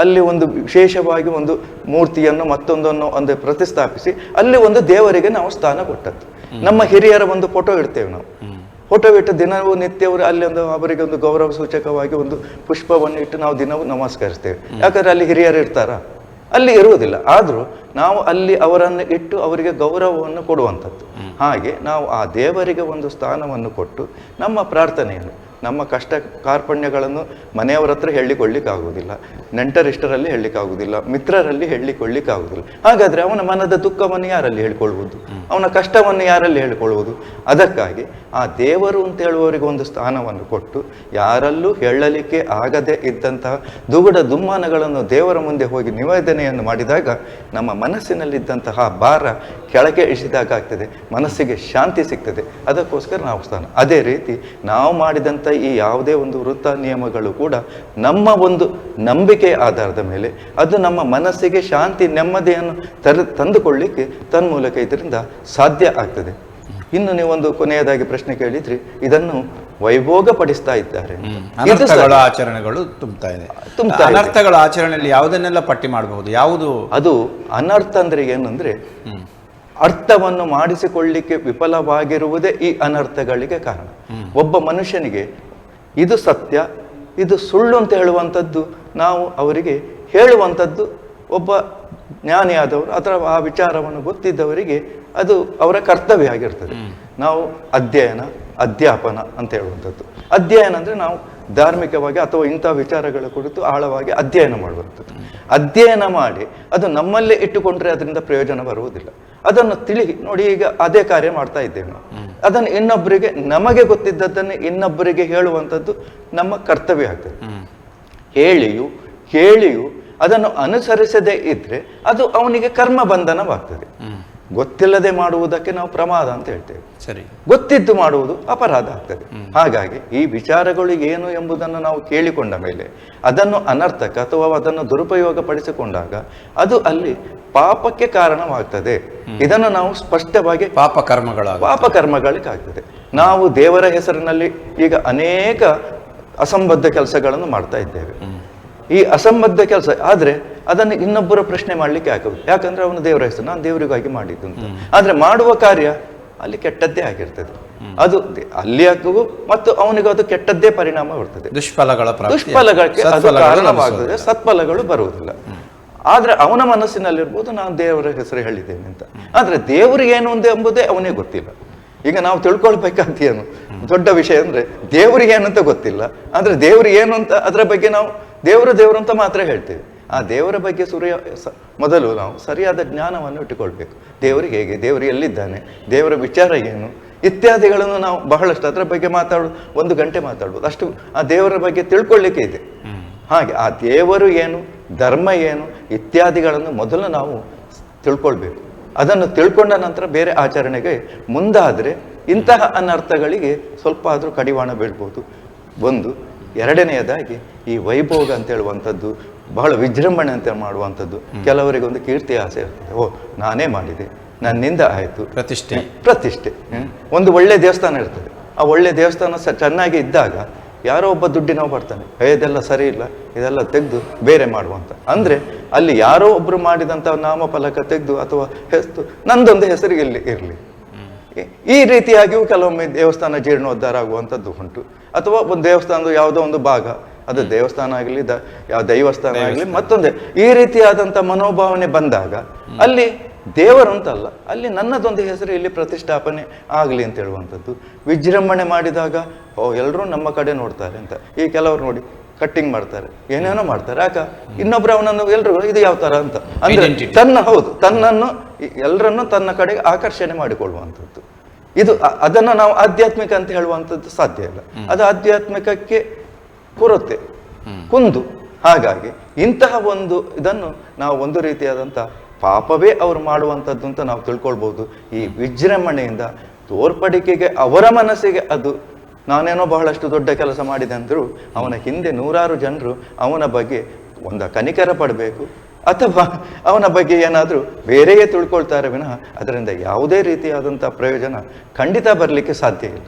ಅಲ್ಲಿ ಒಂದು ವಿಶೇಷವಾಗಿ ಒಂದು ಮೂರ್ತಿಯನ್ನು ಮತ್ತೊಂದನ್ನು ಒಂದು ಪ್ರತಿಷ್ಠಾಪಿಸಿ ಅಲ್ಲಿ ಒಂದು ದೇವರಿಗೆ ನಾವು ಸ್ಥಾನ ಕೊಟ್ಟದ್ದು. ನಮ್ಮ ಹಿರಿಯರ ಒಂದು ಫೋಟೋ ಇಡ್ತೇವೆ ನಾವು. ಫೋಟೋ ಇಟ್ಟು ದಿನವೂ ನಿತ್ಯವೂ ಅಲ್ಲಿ ಅವರಿಗೆ ಒಂದು ಗೌರವ ಸೂಚಕವಾಗಿ ಒಂದು ಪುಷ್ಪವನ್ನು ಇಟ್ಟು ನಾವು ದಿನವೂ ನಮಸ್ಕರಿಸ್ತೇವೆ. ಯಾಕಂದ್ರೆ ಅಲ್ಲಿ ಹಿರಿಯರು ಇರ್ತಾರ? ಅಲ್ಲಿ ಇರುವುದಿಲ್ಲ. ಆದರೂ ನಾವು ಅಲ್ಲಿ ಅವರನ್ನು ಇಟ್ಟು ಅವರಿಗೆ ಗೌರವವನ್ನು ಕೊಡುವಂಥದ್ದು. ಹಾಗೆ ನಾವು ಆ ದೇವರಿಗೆ ಒಂದು ಸ್ಥಾನವನ್ನು ಕೊಟ್ಟು ನಮ್ಮ ಪ್ರಾರ್ಥನೆಯನ್ನು, ನಮ್ಮ ಕಷ್ಟ ಕಾರ್ಪಣ್ಯಗಳನ್ನು ಮನೆಯವರ ಹತ್ರ ಹೇಳಿಕೊಳ್ಳಿಕ್ಕಾಗುವುದಿಲ್ಲ, ನೆಂಟರಿಷ್ಟರಲ್ಲಿ ಹೇಳಲಿಕ್ಕಾಗುವುದಿಲ್ಲ, ಮಿತ್ರರಲ್ಲಿ ಹೇಳಿಕೊಳ್ಳಿಕ್ಕಾಗುವುದಿಲ್ಲ. ಹಾಗಾದರೆ ಅವನ ಮನದ ದುಃಖವನ್ನು ಯಾರಲ್ಲಿ ಹೇಳ್ಕೊಳ್ಬೋದು? ಅವನ ಕಷ್ಟವನ್ನು ಯಾರಲ್ಲಿ ಹೇಳ್ಕೊಳ್ಬೋದು? ಅದಕ್ಕಾಗಿ ಆ ದೇವರು ಅಂತ ಹೇಳುವವರಿಗೆ ಒಂದು ಸ್ಥಾನವನ್ನು ಕೊಟ್ಟು, ಯಾರಲ್ಲೂ ಹೇಳಲಿಕ್ಕೆ ಆಗದೆ ಇದ್ದಂತಹ ದುಗುಡ ದುಮ್ಮಾನಗಳನ್ನು ದೇವರ ಮುಂದೆ ಹೋಗಿ ನಿವೇದನೆಯನ್ನು ಮಾಡಿದಾಗ ನಮ್ಮ ಮನಸ್ಸಿನಲ್ಲಿದ್ದಂತಹ ಭಾರ ಕೆಳಗೆ ಇಳಿಸಿದಾಗ ಆಗ್ತದೆ, ಮನಸ್ಸಿಗೆ ಶಾಂತಿ ಸಿಗ್ತದೆ. ಅದಕ್ಕೋಸ್ಕರ ನಾವು ಸ್ಥಾನ. ಅದೇ ರೀತಿ ನಾವು ಮಾಡಿದಂಥ ಈ ಯಾವುದೇ ಒಂದು ವೃತ್ತ ನಿಯಮಗಳು ಕೂಡ ನಮ್ಮ ಒಂದು ನಂಬಿಕೆಯ ಆಧಾರದ ಮೇಲೆ ಅದು ನಮ್ಮ ಮನಸ್ಸಿಗೆ ಶಾಂತಿ, ನೆಮ್ಮದಿಯನ್ನು ತಂದುಕೊಳ್ಳಿಕ್ಕೆ ತನ್ಮೂಲಕ ಇದರಿಂದ ಸಾಧ್ಯ ಆಗ್ತದೆ. ಇನ್ನು ನೀವೊಂದು ಕೊನೆಯದಾಗಿ ಪ್ರಶ್ನೆ ಕೇಳಿದ್ರಿ, ಇದನ್ನು ವೈಭೋಗ ಪಡಿಸ್ತಾ ಇದ್ದಾರೆ. ಆಚರಣೆಗಳು ತುಂಬ್ತಾ ಇದೆ. ಅನರ್ಥಗಳ ಆಚರಣೆಯಲ್ಲಿ ಯಾವುದನ್ನೆಲ್ಲ ಪಟ್ಟಿ ಮಾಡಬಹುದು? ಯಾವುದು ಅದು ಅನರ್ಥ ಅಂದ್ರೆ ಏನಂದ್ರೆ, ಅರ್ಥವನ್ನು ಮಾಡಿಸಿಕೊಳ್ಳಿಕ್ಕೆ ವಿಫಲವಾಗಿರುವುದೇ ಈ ಅನರ್ಥಗಳಿಗೆ ಕಾರಣ. ಒಬ್ಬ ಮನುಷ್ಯನಿಗೆ ಇದು ಸತ್ಯ, ಇದು ಸುಳ್ಳು ಅಂತ ಹೇಳುವಂಥದ್ದು ನಾವು ಅವರಿಗೆ ಹೇಳುವಂಥದ್ದು ಒಬ್ಬ ಜ್ಞಾನಿಯಾದವರು ಅಥವಾ ಆ ವಿಚಾರವನ್ನು ಗೊತ್ತಿದ್ದವರಿಗೆ ಅದು ಅವರ ಕರ್ತವ್ಯ ಆಗಿರ್ತದೆ. ನಾವು ಅಧ್ಯಾಪನ ಅಂತ ಹೇಳುವಂಥದ್ದು. ಅಧ್ಯಯನ ಅಂದರೆ ನಾವು ಧಾರ್ಮಿಕವಾಗಿ ಅಥವಾ ಇಂಥ ವಿಚಾರಗಳ ಕುರಿತು ಆಳವಾಗಿ ಅಧ್ಯಯನ ಮಾಡುವಂಥದ್ದು. ಅಧ್ಯಯನ ಮಾಡಿ ಅದು ನಮ್ಮಲ್ಲೇ ಇಟ್ಟುಕೊಂಡ್ರೆ ಅದರಿಂದ ಪ್ರಯೋಜನ ಬರುವುದಿಲ್ಲ. ಅದನ್ನು ನೋಡಿ, ಈಗ ಅದೇ ಕಾರ್ಯ ಮಾಡ್ತಾ ಇದ್ದೇವೆ ನಾವು. ಅದನ್ನು ಇನ್ನೊಬ್ಬರಿಗೆ, ನಮಗೆ ಗೊತ್ತಿದ್ದದ್ದನ್ನು ಇನ್ನೊಬ್ಬರಿಗೆ ಹೇಳುವಂಥದ್ದು ನಮ್ಮ ಕರ್ತವ್ಯ ಆಗ್ತದೆ. ಹೇಳಿಯೂ ಅದನ್ನು ಅನುಸರಿಸದೇ ಇದ್ರೆ ಅದು ಅವನಿಗೆ ಕರ್ಮ ಬಂಧನವಾಗ್ತದೆ. ಗೊತ್ತಿಲ್ಲದೆ ಮಾಡುವುದಕ್ಕೆ ನಾವು ಪ್ರಮಾದ ಅಂತ ಹೇಳ್ತೇವೆ. ಸರಿ, ಗೊತ್ತಿದ್ದು ಮಾಡುವುದು ಅಪರಾಧ ಆಗ್ತದೆ. ಹಾಗಾಗಿ ಈ ವಿಚಾರಗಳು ಏನು ಎಂಬುದನ್ನು ನಾವು ಕೇಳಿಕೊಂಡ ಮೇಲೆ ಅದನ್ನು ಅನರ್ಥಕ ಅಥವಾ ಅದನ್ನು ದುರುಪಯೋಗ ಪಡಿಸಿಕೊಂಡಾಗ ಅದು ಅಲ್ಲಿ ಪಾಪಕ್ಕೆ ಕಾರಣವಾಗ್ತದೆ. ಇದನ್ನು ನಾವು ಸ್ಪಷ್ಟವಾಗಿ ಪಾಪಕರ್ಮಗಳಿಗಾಗ್ತದೆ. ನಾವು ದೇವರ ಹೆಸರಿನಲ್ಲಿ ಈಗ ಅನೇಕ ಅಸಂಬದ್ಧ ಕೆಲಸಗಳನ್ನು ಮಾಡ್ತಾ ಇದ್ದೇವೆ. ಈ ಅಸಂಬದ್ಧ ಕೆಲಸ ಆದ್ರೆ ಅದನ್ನು ಇನ್ನೊಬ್ಬರ ಪ್ರಶ್ನೆ ಮಾಡ್ಲಿಕ್ಕೆ ಆಗುವುದು. ಯಾಕಂದ್ರೆ ಅವನು ದೇವರ ಹೆಸರು, ನಾನು ದೇವರಿಗಾಗಿ ಮಾಡಿದ್ದು ಅಂತ. ಆದ್ರೆ ಮಾಡುವ ಕಾರ್ಯ ಅಲ್ಲಿ ಕೆಟ್ಟದ್ದೇ ಆಗಿರ್ತದೆ. ಅದು ಅಲ್ಲಿ ಆಗುವ ಮತ್ತು ಅವನಿಗೆ ಅದು ಕೆಟ್ಟದ್ದೇ ಪರಿಣಾಮ ಬರ್ತದೆ. ದುಷ್ಫಲಗಳಿಗೆ ಅದು ಕಾರಣವಾಗ್ತದೆ, ಸತ್ಫಲಗಳು ಬರುವುದಿಲ್ಲ. ಆದ್ರೆ ಅವನ ಮನಸ್ಸಿನಲ್ಲಿರ್ಬೋದು ನಾನು ದೇವರ ಹೆಸರು ಹೇಳಿದ್ದೇನೆ ಅಂತ. ಆದ್ರೆ ದೇವರು ಏನು ಎಂಬುದೇ ಅವನಿಗೆ ಗೊತ್ತಿಲ್ಲ. ಈಗ ನಾವು ತಿಳ್ಕೊಳ್ಬೇಕಂತ ಏನು ದೊಡ್ಡ ವಿಷಯ ಅಂದ್ರೆ ದೇವರಿಗೆ ಏನಂತ ಗೊತ್ತಿಲ್ಲ. ಅಂದ್ರೆ ದೇವರು ಏನು ಅಂತ ಅದರ ಬಗ್ಗೆ ನಾವು ದೇವರು ಅಂತ ಮಾತ್ರ ಹೇಳ್ತೇವೆ. ಆ ದೇವರ ಬಗ್ಗೆ ಮೊದಲು ನಾವು ಸರಿಯಾದ ಜ್ಞಾನವನ್ನು ಇಟ್ಟುಕೊಳ್ಬೇಕು. ದೇವರಿಗೆ ಹೇಗೆ, ದೇವರು ಎಲ್ಲಿದ್ದಾನೆ, ದೇವರ ವಿಚಾರ ಏನು ಇತ್ಯಾದಿಗಳನ್ನು ನಾವು ಬಹಳಷ್ಟು ಅದರ ಬಗ್ಗೆ ಒಂದು ಗಂಟೆ ಮಾತಾಡ್ಬೋದು. ಅಷ್ಟು ಆ ದೇವರ ಬಗ್ಗೆ ತಿಳ್ಕೊಳ್ಳಿಕ್ಕೆ ಇದೆ. ಹಾಗೆ ಆ ದೇವರು ಏನು, ಧರ್ಮ ಏನು ಇತ್ಯಾದಿಗಳನ್ನು ಮೊದಲು ನಾವು ತಿಳ್ಕೊಳ್ಬೇಕು. ಅದನ್ನು ತಿಳ್ಕೊಂಡ ನಂತರ ಬೇರೆ ಆಚರಣೆಗೆ ಮುಂದಾದರೆ ಇಂತಹ ಅನರ್ಥಗಳಿಗೆ ಸ್ವಲ್ಪ ಆದರೂ ಕಡಿವಾಣ ಬೀಳ್ಬೋದು. ಎರಡನೆಯದಾಗಿ ಈ ವೈಭೋಗ ಅಂತ ಹೇಳುವಂಥದ್ದು, ಬಹಳ ವಿಜೃಂಭಣೆ ಅಂತ ಮಾಡುವಂಥದ್ದು. ಕೆಲವರಿಗೆ ಒಂದು ಕೀರ್ತಿ ಆಸೆ ಇರ್ತದೆ. ನಾನೇ ಮಾಡಿದೆ, ನನ್ನಿಂದ ಆಯಿತು, ಪ್ರತಿಷ್ಠೆ. ಒಂದು ಒಳ್ಳೆ ದೇವಸ್ಥಾನ ಇರ್ತದೆ. ಆ ಒಳ್ಳೆ ದೇವಸ್ಥಾನ ಚೆನ್ನಾಗಿ ಇದ್ದಾಗ ಯಾರೋ ಒಬ್ಬ ದುಡ್ಡಿನವ ಬರ್ತಾನೆ, ಇದೆಲ್ಲ ಸರಿ ಇಲ್ಲ, ಇದೆಲ್ಲ ತೆಗೆದು ಬೇರೆ ಮಾಡುವಂತ. ಅಂದ್ರೆ ಅಲ್ಲಿ ಯಾರೋ ಒಬ್ರು ಮಾಡಿದಂಥ ನಾಮಫಲಕ ತೆಗೆದು ಅಥವಾ ನಂದೊಂದು ಹೆಸರಿಗೆ ಇರಲಿ. ಈ ರೀತಿಯಾಗಿಯೂ ಕೆಲವೊಮ್ಮೆ ದೇವಸ್ಥಾನ ಜೀರ್ಣೋದ್ಧಾರ ಆಗುವಂಥದ್ದು ಉಂಟು. ಅಥವಾ ಒಂದು ದೇವಸ್ಥಾನದ ಯಾವುದೋ ಒಂದು ಭಾಗ, ಅದು ದೇವಸ್ಥಾನ ಆಗಲಿ ಯಾವ ದೈವಸ್ಥಾನ ಆಗಲಿ ಮತ್ತೊಂದೇ, ಈ ರೀತಿಯಾದಂಥ ಮನೋಭಾವನೆ ಬಂದಾಗ ಅಲ್ಲಿ ದೇವರಂತಲ್ಲ, ಅಲ್ಲಿ ನನ್ನದೊಂದು ಹೆಸರು ಇಲ್ಲಿ ಪ್ರತಿಷ್ಠಾಪನೆ ಆಗಲಿ ಅಂತ ಹೇಳುವಂಥದ್ದು. ವಿಜೃಂಭಣೆ ಮಾಡಿದಾಗ ಎಲ್ಲರೂ ನಮ್ಮ ಕಡೆ ನೋಡ್ತಾರೆ ಅಂತ. ಈ ಕೆಲವರು ನೋಡಿ ಕಟ್ಟಿಂಗ್ ಮಾಡ್ತಾರೆ, ಏನೇನೋ ಮಾಡ್ತಾರೆ. ಇನ್ನೊಬ್ರು ಅವನನ್ನು ಎಲ್ರಿಗೂ ಇದು ಯಾವ ತರ ಅಂತ ಅಂದ್ರೆ ತನ್ನನ್ನು ಎಲ್ಲರನ್ನು ತನ್ನ ಕಡೆಗೆ ಆಕರ್ಷಣೆ ಮಾಡಿಕೊಳ್ಳುವಂಥದ್ದು. ಇದು ಅದನ್ನು ನಾವು ಆಧ್ಯಾತ್ಮಿಕ ಅಂತ ಹೇಳುವಂಥದ್ದು ಸಾಧ್ಯ ಇಲ್ಲ. ಅದು ಆಧ್ಯಾತ್ಮಿಕಕ್ಕೆ ಕೊರತೆ, ಕುಂದು. ಹಾಗಾಗಿ ಇಂತಹ ಇದನ್ನು ನಾವು ಒಂದು ರೀತಿಯಾದಂಥ ಪಾಪವೇ ಅವರು ಮಾಡುವಂಥದ್ದು ಅಂತ ನಾವು ತಿಳ್ಕೊಳ್ಬೋದು. ಈ ವಿಜೃಂಭಣೆಯಿಂದ ತೋರ್ಪಡಿಕೆಗೆ ಅವರ ಮನಸ್ಸಿಗೆ ಅದು ನಾನೇನೋ ಬಹಳಷ್ಟು ದೊಡ್ಡ ಕೆಲಸ ಮಾಡಿದೆ ಅಂದರೂ ಅವನ ಹಿಂದೆ ನೂರಾರು ಜನರು ಅವನ ಬಗ್ಗೆ ಒಂದು ಕನಿಕರ ಪಡಬೇಕು ಅಥವಾ ಅವನ ಬಗ್ಗೆ ಏನಾದರೂ ಬೇರೆಯೇ ತಿಳ್ಕೊಳ್ತಾರೆ ವಿನಃ ಅದರಿಂದ ಯಾವುದೇ ರೀತಿಯಾದಂಥ ಪ್ರಯೋಜನ ಖಂಡಿತ ಬರಲಿಕ್ಕೆ ಸಾಧ್ಯ ಇಲ್ಲ.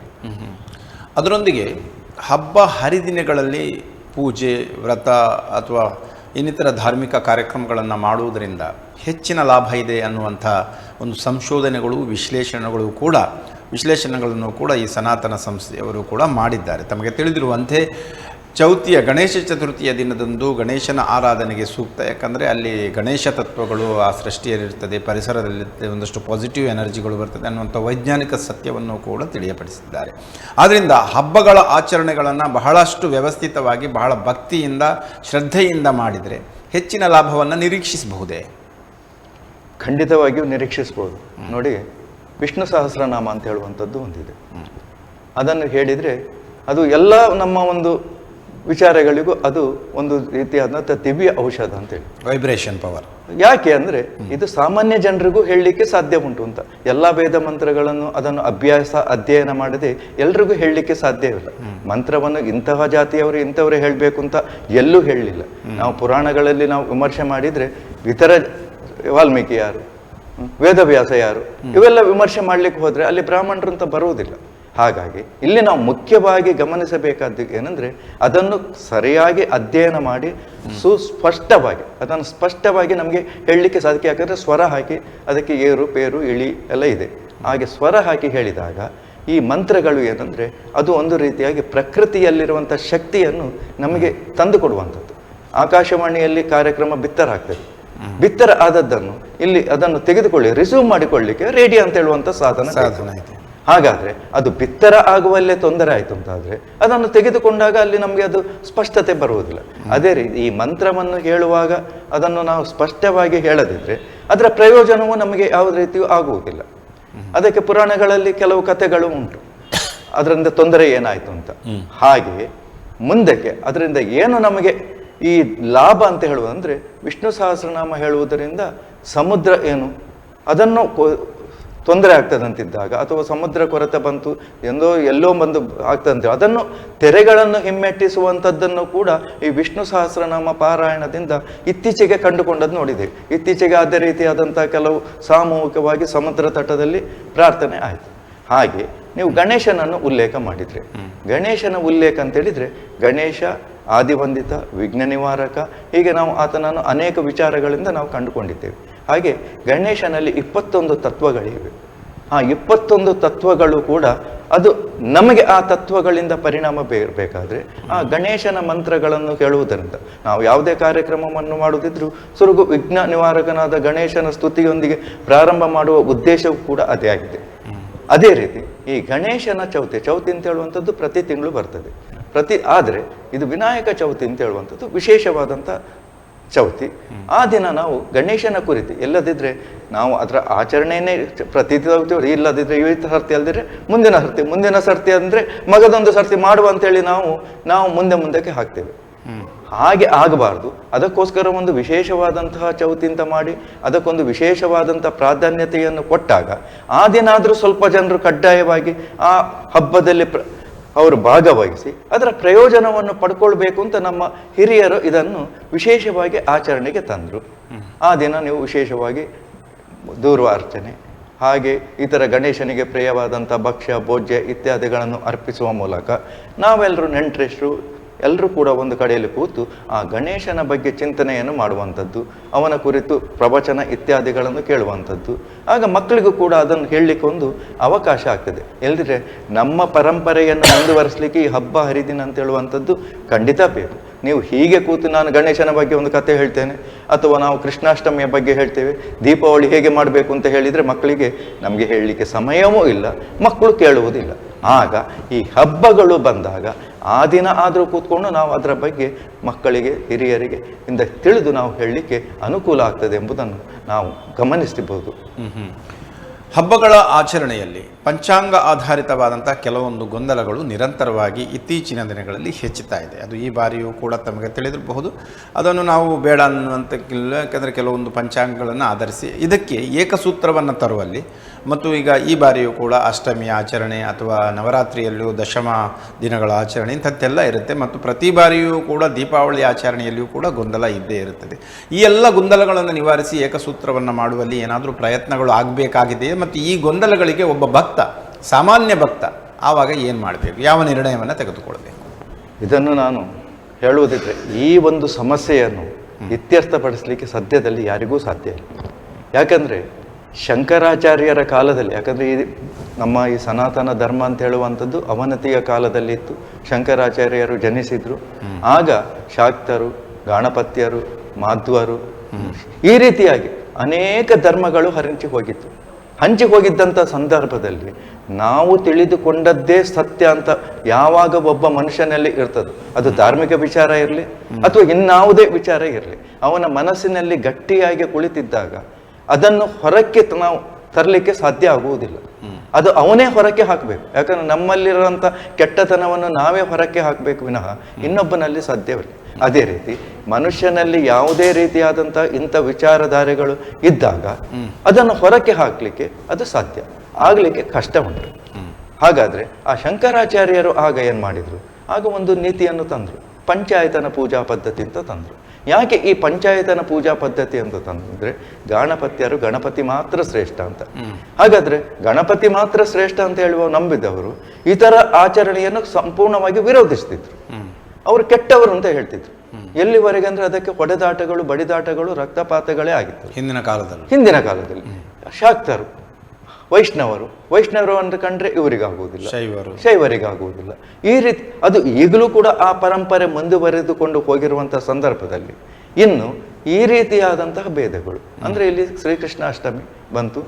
ಅದರೊಂದಿಗೆ ಹಬ್ಬ ಹರಿದಿನಗಳಲ್ಲಿ ಪೂಜೆ, ವ್ರತ ಅಥವಾ ಇನ್ನಿತರ ಧಾರ್ಮಿಕ ಕಾರ್ಯಕ್ರಮಗಳನ್ನು ಮಾಡುವುದರಿಂದ ಹೆಚ್ಚಿನ ಲಾಭ ಇದೆ ಅನ್ನುವಂಥ ಒಂದು ಸಂಶೋಧನೆಗಳು, ವಿಶ್ಲೇಷಣೆಗಳನ್ನು ಕೂಡ ಈ ಸನಾತನ ಸಂಸ್ಥೆಯವರು ಕೂಡ ಮಾಡಿದ್ದಾರೆ. ತಮಗೆ ತಿಳಿದಿರುವಂತೆ ಗಣೇಶ ಚತುರ್ಥಿಯ ದಿನದಂದು ಗಣೇಶನ ಆರಾಧನೆಗೆ ಸೂಕ್ತ. ಯಾಕಂದರೆ ಅಲ್ಲಿ ಗಣೇಶ ತತ್ವಗಳು ಆ ಸೃಷ್ಟಿಯಲ್ಲಿರ್ತದೆ, ಪರಿಸರದಲ್ಲಿ ಒಂದಷ್ಟು ಪಾಸಿಟಿವ್ ಎನರ್ಜಿಗಳು ಬರ್ತದೆ ಅನ್ನುವಂಥ ವೈಜ್ಞಾನಿಕ ಸತ್ಯವನ್ನು ಕೂಡ ತಿಳಿಯಪಡಿಸಿದ್ದಾರೆ. ಆದ್ದರಿಂದ ಹಬ್ಬಗಳ ಆಚರಣೆಗಳನ್ನು ಬಹಳಷ್ಟು ವ್ಯವಸ್ಥಿತವಾಗಿ, ಬಹಳ ಭಕ್ತಿಯಿಂದ, ಶ್ರದ್ಧೆಯಿಂದ ಮಾಡಿದರೆ ಹೆಚ್ಚಿನ ಲಾಭವನ್ನು ನಿರೀಕ್ಷಿಸಬಹುದೇ? ಖಂಡಿತವಾಗಿಯೂ ನಿರೀಕ್ಷಿಸ್ಬೋದು. ನೋಡಿ, ವಿಷ್ಣು ಸಹಸ್ರನಾಮ ಅಂತ ಹೇಳುವಂಥದ್ದು ಒಂದಿದೆ. ಅದನ್ನು ಹೇಳಿದರೆ ಅದು ಎಲ್ಲ ನಮ್ಮ ಒಂದು ವಿಚಾರಗಳಿಗೂ ಅದು ಒಂದು ರೀತಿಯಾದಂಥ ದಿವ್ಯ ಔಷಧ ಅಂತೇಳಿ, ವೈಬ್ರೇಷನ್ ಪವರ್. ಯಾಕೆ ಅಂದರೆ ಇದು ಸಾಮಾನ್ಯ ಜನರಿಗೂ ಹೇಳಲಿಕ್ಕೆ ಸಾಧ್ಯ ಉಂಟು ಅಂತ. ಎಲ್ಲ ವೇದ ಮಂತ್ರಗಳನ್ನು ಅದನ್ನು ಅಧ್ಯಯನ ಮಾಡದೆ ಎಲ್ರಿಗೂ ಹೇಳಲಿಕ್ಕೆ ಸಾಧ್ಯವಿಲ್ಲ. ಮಂತ್ರವನ್ನು ಇಂತಹ ಜಾತಿಯವರು ಇಂಥವರೇ ಹೇಳಬೇಕು ಅಂತ ಎಲ್ಲೂ ಹೇಳಲಿಲ್ಲ. ನಾವು ಪುರಾಣಗಳಲ್ಲಿ ನಾವು ವಿಮರ್ಶೆ ಮಾಡಿದರೆ ಇತರ ವಾಲ್ಮೀಕಿ ಯಾರು, ವೇದವ್ಯಾಸ ಯಾರು, ಇವೆಲ್ಲ ವಿಮರ್ಶೆ ಮಾಡ್ಲಿಕ್ಕೆ ಹೋದ್ರೆ ಅಲ್ಲಿ ಬ್ರಾಹ್ಮಣರು ಅಂತ ಬರುವುದಿಲ್ಲ. ಹಾಗಾಗಿ ಇಲ್ಲಿ ನಾವು ಮುಖ್ಯವಾಗಿ ಗಮನಿಸಬೇಕಾದ್ದು ಏನಂದರೆ ಅದನ್ನು ಸರಿಯಾಗಿ ಅಧ್ಯಯನ ಮಾಡಿ ಸುಸ್ಪಷ್ಟವಾಗಿ ಅದನ್ನು ಸ್ಪಷ್ಟವಾಗಿ ನಮಗೆ ಹೇಳಲಿಕ್ಕೆ ಸಾಧ್ಯ. ಯಾಕಂದರೆ ಸ್ವರ ಹಾಕಿ ಅದಕ್ಕೆ ಏರು ಪೇರು ಇಳಿ ಎಲ್ಲ ಇದೆ. ಹಾಗೆ ಸ್ವರ ಹಾಕಿ ಹೇಳಿದಾಗ ಈ ಮಂತ್ರಗಳು ಏನಂದರೆ ಅದು ಒಂದು ರೀತಿಯಾಗಿ ಪ್ರಕೃತಿಯಲ್ಲಿರುವಂಥ ಶಕ್ತಿಯನ್ನು ನಮಗೆ ತಂದು ಕೊಡುವಂಥದ್ದು. ಆಕಾಶವಾಣಿಯಲ್ಲಿ ಕಾರ್ಯಕ್ರಮ ಬಿತ್ತರ ಆಗ್ತದೆ. ಬಿತ್ತರ ಆದದ್ದನ್ನು ಇಲ್ಲಿ ಅದನ್ನು ತೆಗೆದುಕೊಳ್ಳಿ ರಿಸೀವ್ ಮಾಡಿಕೊಳ್ಳಿಕ್ಕೆ ರೇಡಿಯೋ ಅಂತ ಹೇಳುವಂಥ ಸಾಧನ ಇದೆ. ಹಾಗಾದರೆ ಅದು ಬಿತ್ತರ ಆಗುವಲ್ಲೇ ತೊಂದರೆ ಆಯಿತು ಅಂತಾದರೆ ಅದನ್ನು ತೆಗೆದುಕೊಂಡಾಗ ಅಲ್ಲಿ ನಮಗೆ ಅದು ಸ್ಪಷ್ಟತೆ ಬರುವುದಿಲ್ಲ. ಅದೇ ರೀತಿ ಈ ಮಂತ್ರವನ್ನು ಹೇಳುವಾಗ ಅದನ್ನು ನಾವು ಸ್ಪಷ್ಟವಾಗಿ ಹೇಳದಿದ್ದರೆ ಅದರ ಪ್ರಯೋಜನವೂ ನಮಗೆ ಯಾವುದೇ ರೀತಿಯೂ ಆಗುವುದಿಲ್ಲ. ಅದಕ್ಕೆ ಪುರಾಣಗಳಲ್ಲಿ ಕೆಲವು ಕಥೆಗಳು ಉಂಟು, ಅದರಿಂದ ತೊಂದರೆ ಏನಾಯಿತು ಅಂತ. ಹಾಗೆಯೇ ಮುಂದಕ್ಕೆ ಅದರಿಂದ ಏನು ನಮಗೆ ಈ ಲಾಭ ಅಂತ ಹೇಳುವುದಂದರೆ ವಿಷ್ಣು ಸಹಸ್ರನಾಮ ಹೇಳುವುದರಿಂದ ಸಮುದ್ರ ಏನು ಅದನ್ನು ತೊಂದರೆ ಆಗ್ತದಂತಿದ್ದಾಗ ಅಥವಾ ಸಮುದ್ರ ಕೊರತೆ ಬಂತು ಎಲ್ಲೋ ಬಂದು ಆಗ್ತದಂತೆ ಅದನ್ನು ತೆರೆಗಳನ್ನು ಹಿಮ್ಮೆಟ್ಟಿಸುವಂಥದ್ದನ್ನು ಕೂಡ ಈ ವಿಷ್ಣು ಸಹಸ್ರನಾಮ ಪಾರಾಯಣದಿಂದ ಇತ್ತೀಚೆಗೆ ಕಂಡುಕೊಂಡದ್ದು ನೋಡಿದ್ದೇವೆ. ಇತ್ತೀಚೆಗೆ ಅದೇ ರೀತಿಯಾದಂಥ ಕೆಲವು ಸಾಮೂಹಿಕವಾಗಿ ಸಮುದ್ರ ತಟದಲ್ಲಿ ಪ್ರಾರ್ಥನೆ ಆಯಿತು. ಹಾಗೆ ನೀವು ಗಣೇಶನನ್ನು ಉಲ್ಲೇಖ ಮಾಡಿದರೆ ಗಣೇಶನ ಉಲ್ಲೇಖ ಅಂತೇಳಿದರೆ ಗಣೇಶ ಆದಿವಂದಿತ ವಿಘ್ನ ನಿವಾರಕ ಹೀಗೆ ನಾವು ಆತನನ್ನು ಅನೇಕ ವಿಚಾರಗಳಿಂದ ನಾವು ಕಂಡುಕೊಂಡಿದ್ದೇವೆ. ಹಾಗೆ ಗಣೇಶನಲ್ಲಿ 21 ತತ್ವಗಳಿವೆ. ಆ 21 ತತ್ವಗಳು ಕೂಡ ಅದು ನಮಗೆ ಆ ತತ್ವಗಳಿಂದ ಪರಿಣಾಮ ಬೀರಬೇಕಾದ್ರೆ ಆ ಗಣೇಶನ ಮಂತ್ರಗಳನ್ನು ಕೇಳುವುದರಿಂದ ನಾವು ಯಾವುದೇ ಕಾರ್ಯಕ್ರಮವನ್ನು ಮಾಡುತ್ತಿದ್ರೂ ಸುರುಗು ವಿಘ್ನ ನಿವಾರಕನಾದ ಗಣೇಶನ ಸ್ತುತಿಯೊಂದಿಗೆ ಪ್ರಾರಂಭ ಮಾಡುವ ಉದ್ದೇಶವೂ ಕೂಡ ಅದೇ ಆಗಿದೆ. ಅದೇ ರೀತಿ ಈ ಗಣೇಶನ ಚೌತಿ ಅಂತ ಹೇಳುವಂಥದ್ದು ಪ್ರತಿ ತಿಂಗಳು ಬರ್ತದೆ. ಆದರೆ ಇದು ವಿನಾಯಕ ಚೌತಿ ಅಂತ ಹೇಳುವಂಥದ್ದು ವಿಶೇಷವಾದಂಥ ಚೌತಿ. ಆ ದಿನ ನಾವು ಗಣೇಶನ ಕುರಿತು ಎಲ್ಲದಿದ್ದರೆ ನಾವು ಅದರ ಆಚರಣೆಯೇ ಪ್ರತಿ ಇಲ್ಲದಿದ್ದರೆ ಇವತ್ತು ಸರ್ತಿ ಅಲ್ಲದಿದ್ರೆ ಮುಂದಿನ ಸರ್ತಿ ಅಂದರೆ ಮಗದೊಂದು ಸರ್ತಿ ಮಾಡುವ ಅಂತೇಳಿ ನಾವು ಮುಂದಕ್ಕೆ ಹಾಕ್ತೇವೆ. ಹಾಗೆ ಆಗಬಾರ್ದು. ಅದಕ್ಕೋಸ್ಕರ ಒಂದು ವಿಶೇಷವಾದಂತಹ ಚೌತಿ ಅಂತ ಮಾಡಿ ಅದಕ್ಕೊಂದು ವಿಶೇಷವಾದಂಥ ಪ್ರಾಧಾನ್ಯತೆಯನ್ನು ಕೊಟ್ಟಾಗ ಆ ದಿನ ಆದರೂ ಸ್ವಲ್ಪ ಜನರು ಕಡ್ಡಾಯವಾಗಿ ಆ ಹಬ್ಬದಲ್ಲಿ ಅವರು ಭಾಗವಹಿಸಿ ಅದರ ಪ್ರಯೋಜನವನ್ನು ಪಡ್ಕೊಳ್ಬೇಕು ಅಂತ ನಮ್ಮ ಹಿರಿಯರು ಇದನ್ನು ವಿಶೇಷವಾಗಿ ಆಚರಣೆಗೆ ತಂದರು. ಆ ದಿನ ನೀವು ವಿಶೇಷವಾಗಿ ದೂರ್ವಾರ್ಚನೆ ಹಾಗೆ ಇತರ ಗಣೇಶನಿಗೆ ಪ್ರಿಯವಾದಂಥ ಭಕ್ಷ್ಯ ಭೋಜ್ಯ ಇತ್ಯಾದಿಗಳನ್ನು ಅರ್ಪಿಸುವ ಮೂಲಕ ನಾವೆಲ್ಲರೂ ನೆಂಟರಿಷ್ಟರು ಎಲ್ಲರೂ ಕೂಡ ಒಂದು ಕಡೆಯಲ್ಲಿ ಕೂತು ಆ ಗಣೇಶನ ಬಗ್ಗೆ ಚಿಂತನೆಯನ್ನು ಮಾಡುವಂಥದ್ದು, ಅವನ ಕುರಿತು ಪ್ರವಚನ ಇತ್ಯಾದಿಗಳನ್ನು ಕೇಳುವಂಥದ್ದು. ಆಗ ಮಕ್ಕಳಿಗೂ ಕೂಡ ಅದನ್ನು ಹೇಳಲಿಕ್ಕೆ ಒಂದು ಅವಕಾಶ ಆಗ್ತದೆ. ಇಲ್ಲದಿದ್ರೆ ನಮ್ಮ ಪರಂಪರೆಯನ್ನು ಮುಂದುವರಿಸಲಿಕ್ಕೆ ಈ ಹಬ್ಬ ಹರಿದಿನ ಅಂತ ಹೇಳುವಂಥದ್ದು ಖಂಡಿತ ಬೇಕು. ನೀವು ಹೀಗೆ ಕೂತು ನಾನು ಗಣೇಶನ ಬಗ್ಗೆ ಒಂದು ಕತೆ ಹೇಳ್ತೇನೆ ಅಥವಾ ನಾವು ಕೃಷ್ಣಾಷ್ಟಮಿಯ ಬಗ್ಗೆ ಹೇಳ್ತೇವೆ, ದೀಪಾವಳಿ ಹೇಗೆ ಮಾಡಬೇಕು ಅಂತ ಹೇಳಿದರೆ ಮಕ್ಕಳಿಗೆ ನಮಗೆ ಹೇಳಲಿಕ್ಕೆ ಸಮಯವೂ ಇಲ್ಲ, ಮಕ್ಕಳು ಕೇಳುವುದಿಲ್ಲ. ಆಗ ಈ ಹಬ್ಬಗಳು ಬಂದಾಗ ಆ ದಿನ ಆದರೂ ಕೂತ್ಕೊಂಡು ನಾವು ಅದರ ಬಗ್ಗೆ ಮಕ್ಕಳಿಗೆ ಹಿರಿಯರಿಗೆ ಇಂದ ತಿಳಿದು ನಾವು ಹೇಳಲಿಕ್ಕೆ ಅನುಕೂಲ ಆಗ್ತದೆ ಎಂಬುದನ್ನು ನಾವು ಗಮನಿಸಬಹುದು. ಹಬ್ಬಗಳ ಆಚರಣೆಯಲ್ಲಿ ಪಂಚಾಂಗ ಆಧಾರಿತವಾದಂಥ ಕೆಲವೊಂದು ಗೊಂದಲಗಳು ನಿರಂತರವಾಗಿ ಇತ್ತೀಚಿನ ದಿನಗಳಲ್ಲಿ ಹೆಚ್ಚುತ್ತಾ ಇದೆ. ಅದು ಈ ಬಾರಿಯೂ ಕೂಡ ತಮಗೆ ತಿಳಿದಿರಬಹುದು. ಅದನ್ನು ನಾವು ಬೇಡ ಅನ್ನುವಂಥಕ್ಕಿಲ್ಲ, ಯಾಕಂದರೆ ಕೆಲವೊಂದು ಪಂಚಾಂಗಗಳನ್ನು ಆಧರಿಸಿ ಇದಕ್ಕೆ ಏಕಸೂತ್ರವನ್ನು ತರುವಲ್ಲಿ ಮತ್ತು ಈಗ ಈ ಬಾರಿಯೂ ಕೂಡ ಅಷ್ಟಮಿ ಆಚರಣೆ ಅಥವಾ ನವರಾತ್ರಿಯಲ್ಲಿಯೂ ದಶಮ ದಿನಗಳ ಆಚರಣೆ ಇಂಥದ್ದೆಲ್ಲ ಇರುತ್ತೆ. ಮತ್ತು ಪ್ರತಿ ಬಾರಿಯೂ ಕೂಡ ದೀಪಾವಳಿ ಆಚರಣೆಯಲ್ಲಿಯೂ ಕೂಡ ಗೊಂದಲ ಇದ್ದೇ ಇರುತ್ತದೆ. ಈ ಎಲ್ಲ ಗೊಂದಲಗಳನ್ನು ನಿವಾರಿಸಿ ಏಕಸೂತ್ರವನ್ನು ಮಾಡುವಲ್ಲಿ ಏನಾದರೂ ಪ್ರಯತ್ನಗಳು ಆಗಬೇಕಾಗಿದೆಯೇ? ಮತ್ತು ಈ ಗೊಂದಲಗಳಿಗೆ ಒಬ್ಬ ಸಾಮಾನ್ಯ ಭಕ್ತ ಆವಾಗ ಏನು ಮಾಡಬೇಕು, ಯಾವ ನಿರ್ಣಯವನ್ನು ತೆಗೆದುಕೊಳ್ಬೇಕು? ಇದನ್ನು ನಾನು ಹೇಳುವುದಿದ್ರೆ ಈ ಒಂದು ಸಮಸ್ಯೆಯನ್ನು ಇತ್ಯರ್ಥಪಡಿಸಲಿಕ್ಕೆ ಸದ್ಯದಲ್ಲಿ ಯಾರಿಗೂ ಸಾಧ್ಯ ಇಲ್ಲ. ಯಾಕಂದರೆ ಶಂಕರಾಚಾರ್ಯರ ಕಾಲದಲ್ಲಿ, ಯಾಕಂದರೆ ನಮ್ಮ ಈ ಸನಾತನ ಧರ್ಮ ಅಂತ ಹೇಳುವಂಥದ್ದು ಅವನತಿಯ ಕಾಲದಲ್ಲಿ ಇತ್ತು. ಶಂಕರಾಚಾರ್ಯರು ಜನಿಸಿದ್ರು. ಆಗ ಶಾಕ್ತರು, ಗಾಣಪತ್ಯರು, ಮಾಧ್ವರು ಈ ರೀತಿಯಾಗಿ ಅನೇಕ ಧರ್ಮಗಳು ಹಂಚಿ ಹೋಗಿದ್ದಂಥ ಸಂದರ್ಭದಲ್ಲಿ ನಾವು ತಿಳಿದುಕೊಂಡದ್ದೇ ಸತ್ಯ ಅಂತ ಯಾವಾಗ ಒಬ್ಬ ಮನುಷ್ಯನಲ್ಲಿ ಇರ್ತದೆ, ಅದು ಧಾರ್ಮಿಕ ವಿಚಾರ ಇರಲಿ ಅಥವಾ ಇನ್ಯಾವುದೇ ವಿಚಾರ ಇರಲಿ, ಅವನ ಮನಸ್ಸಿನಲ್ಲಿ ಗಟ್ಟಿಯಾಗಿ ಕುಳಿತಿದ್ದಾಗ ಅದನ್ನು ಹೊರಕ್ಕೆ ನಾವು ತರಲಿಕ್ಕೆ ಸಾಧ್ಯ ಆಗುವುದಿಲ್ಲ. ಅದು ಅವನೇ ಹೊರಕ್ಕೆ ಹಾಕಬೇಕು. ಯಾಕಂದ್ರೆ ನಮ್ಮಲ್ಲಿರುವಂಥ ಕೆಟ್ಟತನವನ್ನು ನಾವೇ ಹೊರಕ್ಕೆ ಹಾಕಬೇಕು ವಿನಃ ಇನ್ನೊಬ್ಬನಲ್ಲಿ ಸಾಧ್ಯವಿಲ್ಲ. ಅದೇ ರೀತಿ ಮನುಷ್ಯನಲ್ಲಿ ಯಾವುದೇ ರೀತಿಯಾದಂಥ ಇಂಥ ವಿಚಾರಧಾರೆಗಳು ಇದ್ದಾಗ ಅದನ್ನು ಹೊರಕ್ಕೆ ಹಾಕಲಿಕ್ಕೆ ಅದು ಸಾಧ್ಯ ಆಗಲಿಕ್ಕೆ ಕಷ್ಟ ಉಂಟು. ಹಾಗಾದರೆ ಆ ಶಂಕರಾಚಾರ್ಯರು ಆಗ ಏನು ಮಾಡಿದರು? ಆಗ ಒಂದು ನೀತಿಯನ್ನು ತಂದರು, ಪಂಚಾಯತನ ಪೂಜಾ ಪದ್ಧತಿ ಅಂತ ತಂದರು. ಯಾಕೆ ಈ ಪಂಚಾಯತನ ಪೂಜಾ ಪದ್ಧತಿ ಅಂತ ತಂದ್ರೆ ಗಾಣಪತ್ಯರು ಗಣಪತಿ ಮಾತ್ರ ಶ್ರೇಷ್ಠ ಅಂತ. ಹಾಗಾದ್ರೆ ಗಣಪತಿ ಮಾತ್ರ ಶ್ರೇಷ್ಠ ಅಂತ ಹೇಳುವ ನಂಬಿದವರು ಇತರ ಆಚರಣೆಯನ್ನು ಸಂಪೂರ್ಣವಾಗಿ ವಿರೋಧಿಸ್ತಿದ್ರು. ಅವರು ಕೆಟ್ಟವರು ಅಂತ ಹೇಳ್ತಿದ್ರು. ಎಲ್ಲಿವರೆಗೆ ಅಂದ್ರೆ ಅದಕ್ಕೆ ಹೊಡೆದಾಟಗಳು, ಬಡಿದಾಟಗಳು, ರಕ್ತಪಾತಗಳೇ ಆಗಿತ್ತು ಹಿಂದಿನ ಕಾಲದಲ್ಲಿ. ಶಾಕ್ತರು, ವೈಷ್ಣವರು ಅಂತ ಕಂಡ್ರೆ ಇವರಿಗಾಗುವುದಿಲ್ಲ, ಶೈವರಿಗಾಗುವುದಿಲ್ಲ. ಈ ರೀತಿ ಅದು ಈಗಲೂ ಕೂಡ ಆ ಪರಂಪರೆ ಮುಂದುವರೆದುಕೊಂಡು ಹೋಗಿರುವಂತಹ ಸಂದರ್ಭದಲ್ಲಿ ಇನ್ನು ಈ ರೀತಿಯಾದಂತಹ ಭೇದಗಳು ಅಂದ್ರೆ ಇಲ್ಲಿ ಶ್ರೀಕೃಷ್ಣ ಅಷ್ಟಮಿ ಬಂತು.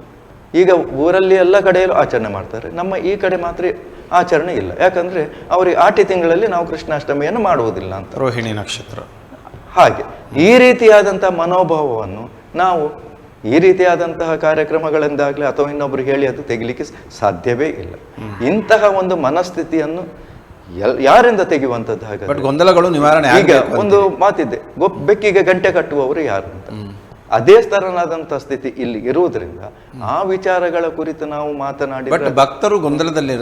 ಈಗ ಊರಲ್ಲಿ ಎಲ್ಲ ಕಡೆಯಲ್ಲೂ ಆಚರಣೆ ಮಾಡ್ತಾರೆ, ನಮ್ಮ ಈ ಕಡೆ ಮಾತ್ರ ಆಚರಣೆ ಇಲ್ಲ. ಯಾಕಂದ್ರೆ ಅವರಿಗೆ ಆಟಿ ತಿಂಗಳಲ್ಲಿ ನಾವು ಕೃಷ್ಣಾಷ್ಟಮಿಯನ್ನು ಮಾಡುವುದಿಲ್ಲ ಅಂತ, ರೋಹಿಣಿ ನಕ್ಷತ್ರ. ಹಾಗೆ ಈ ರೀತಿಯಾದಂತಹ ಮನೋಭಾವವನ್ನು ನಾವು ಈ ರೀತಿಯಾದಂತಹ ಕಾರ್ಯಕ್ರಮಗಳಿಂದಾಗಲಿ ಅಥವಾ ಇನ್ನೊಬ್ರು ಹೇಳಿ ಅದು ತೆಗಿಲಿಕ್ಕೆ ಸಾಧ್ಯವೇ ಇಲ್ಲ. ಇಂತಹ ಒಂದು ಮನಸ್ಥಿತಿಯನ್ನು ಯಾರಿಂದ ತೆಗೆಯುವಂಥದ್ದು? ಹಾಗೆ ಗೊಂದಲಗಳು ನಿವಾರಣೆ. ಈಗ ಒಂದು ಮಾತಿದೆ, ಬೆಕ್ಕಿಗೆ ಗಂಟೆ ಕಟ್ಟುವವರು ಯಾರು ಅಂತ. ಅದೇ ತರನಾದಂತಹ ಸ್ಥಿತಿ ಇಲ್ಲಿ ಇರುವುದರಿಂದ ಆ ವಿಚಾರಗಳ ಕುರಿತು ನಾವು ಮಾತನಾಡಿ ಭಕ್ತರು ಗೊಂದಲದಲ್ಲಿ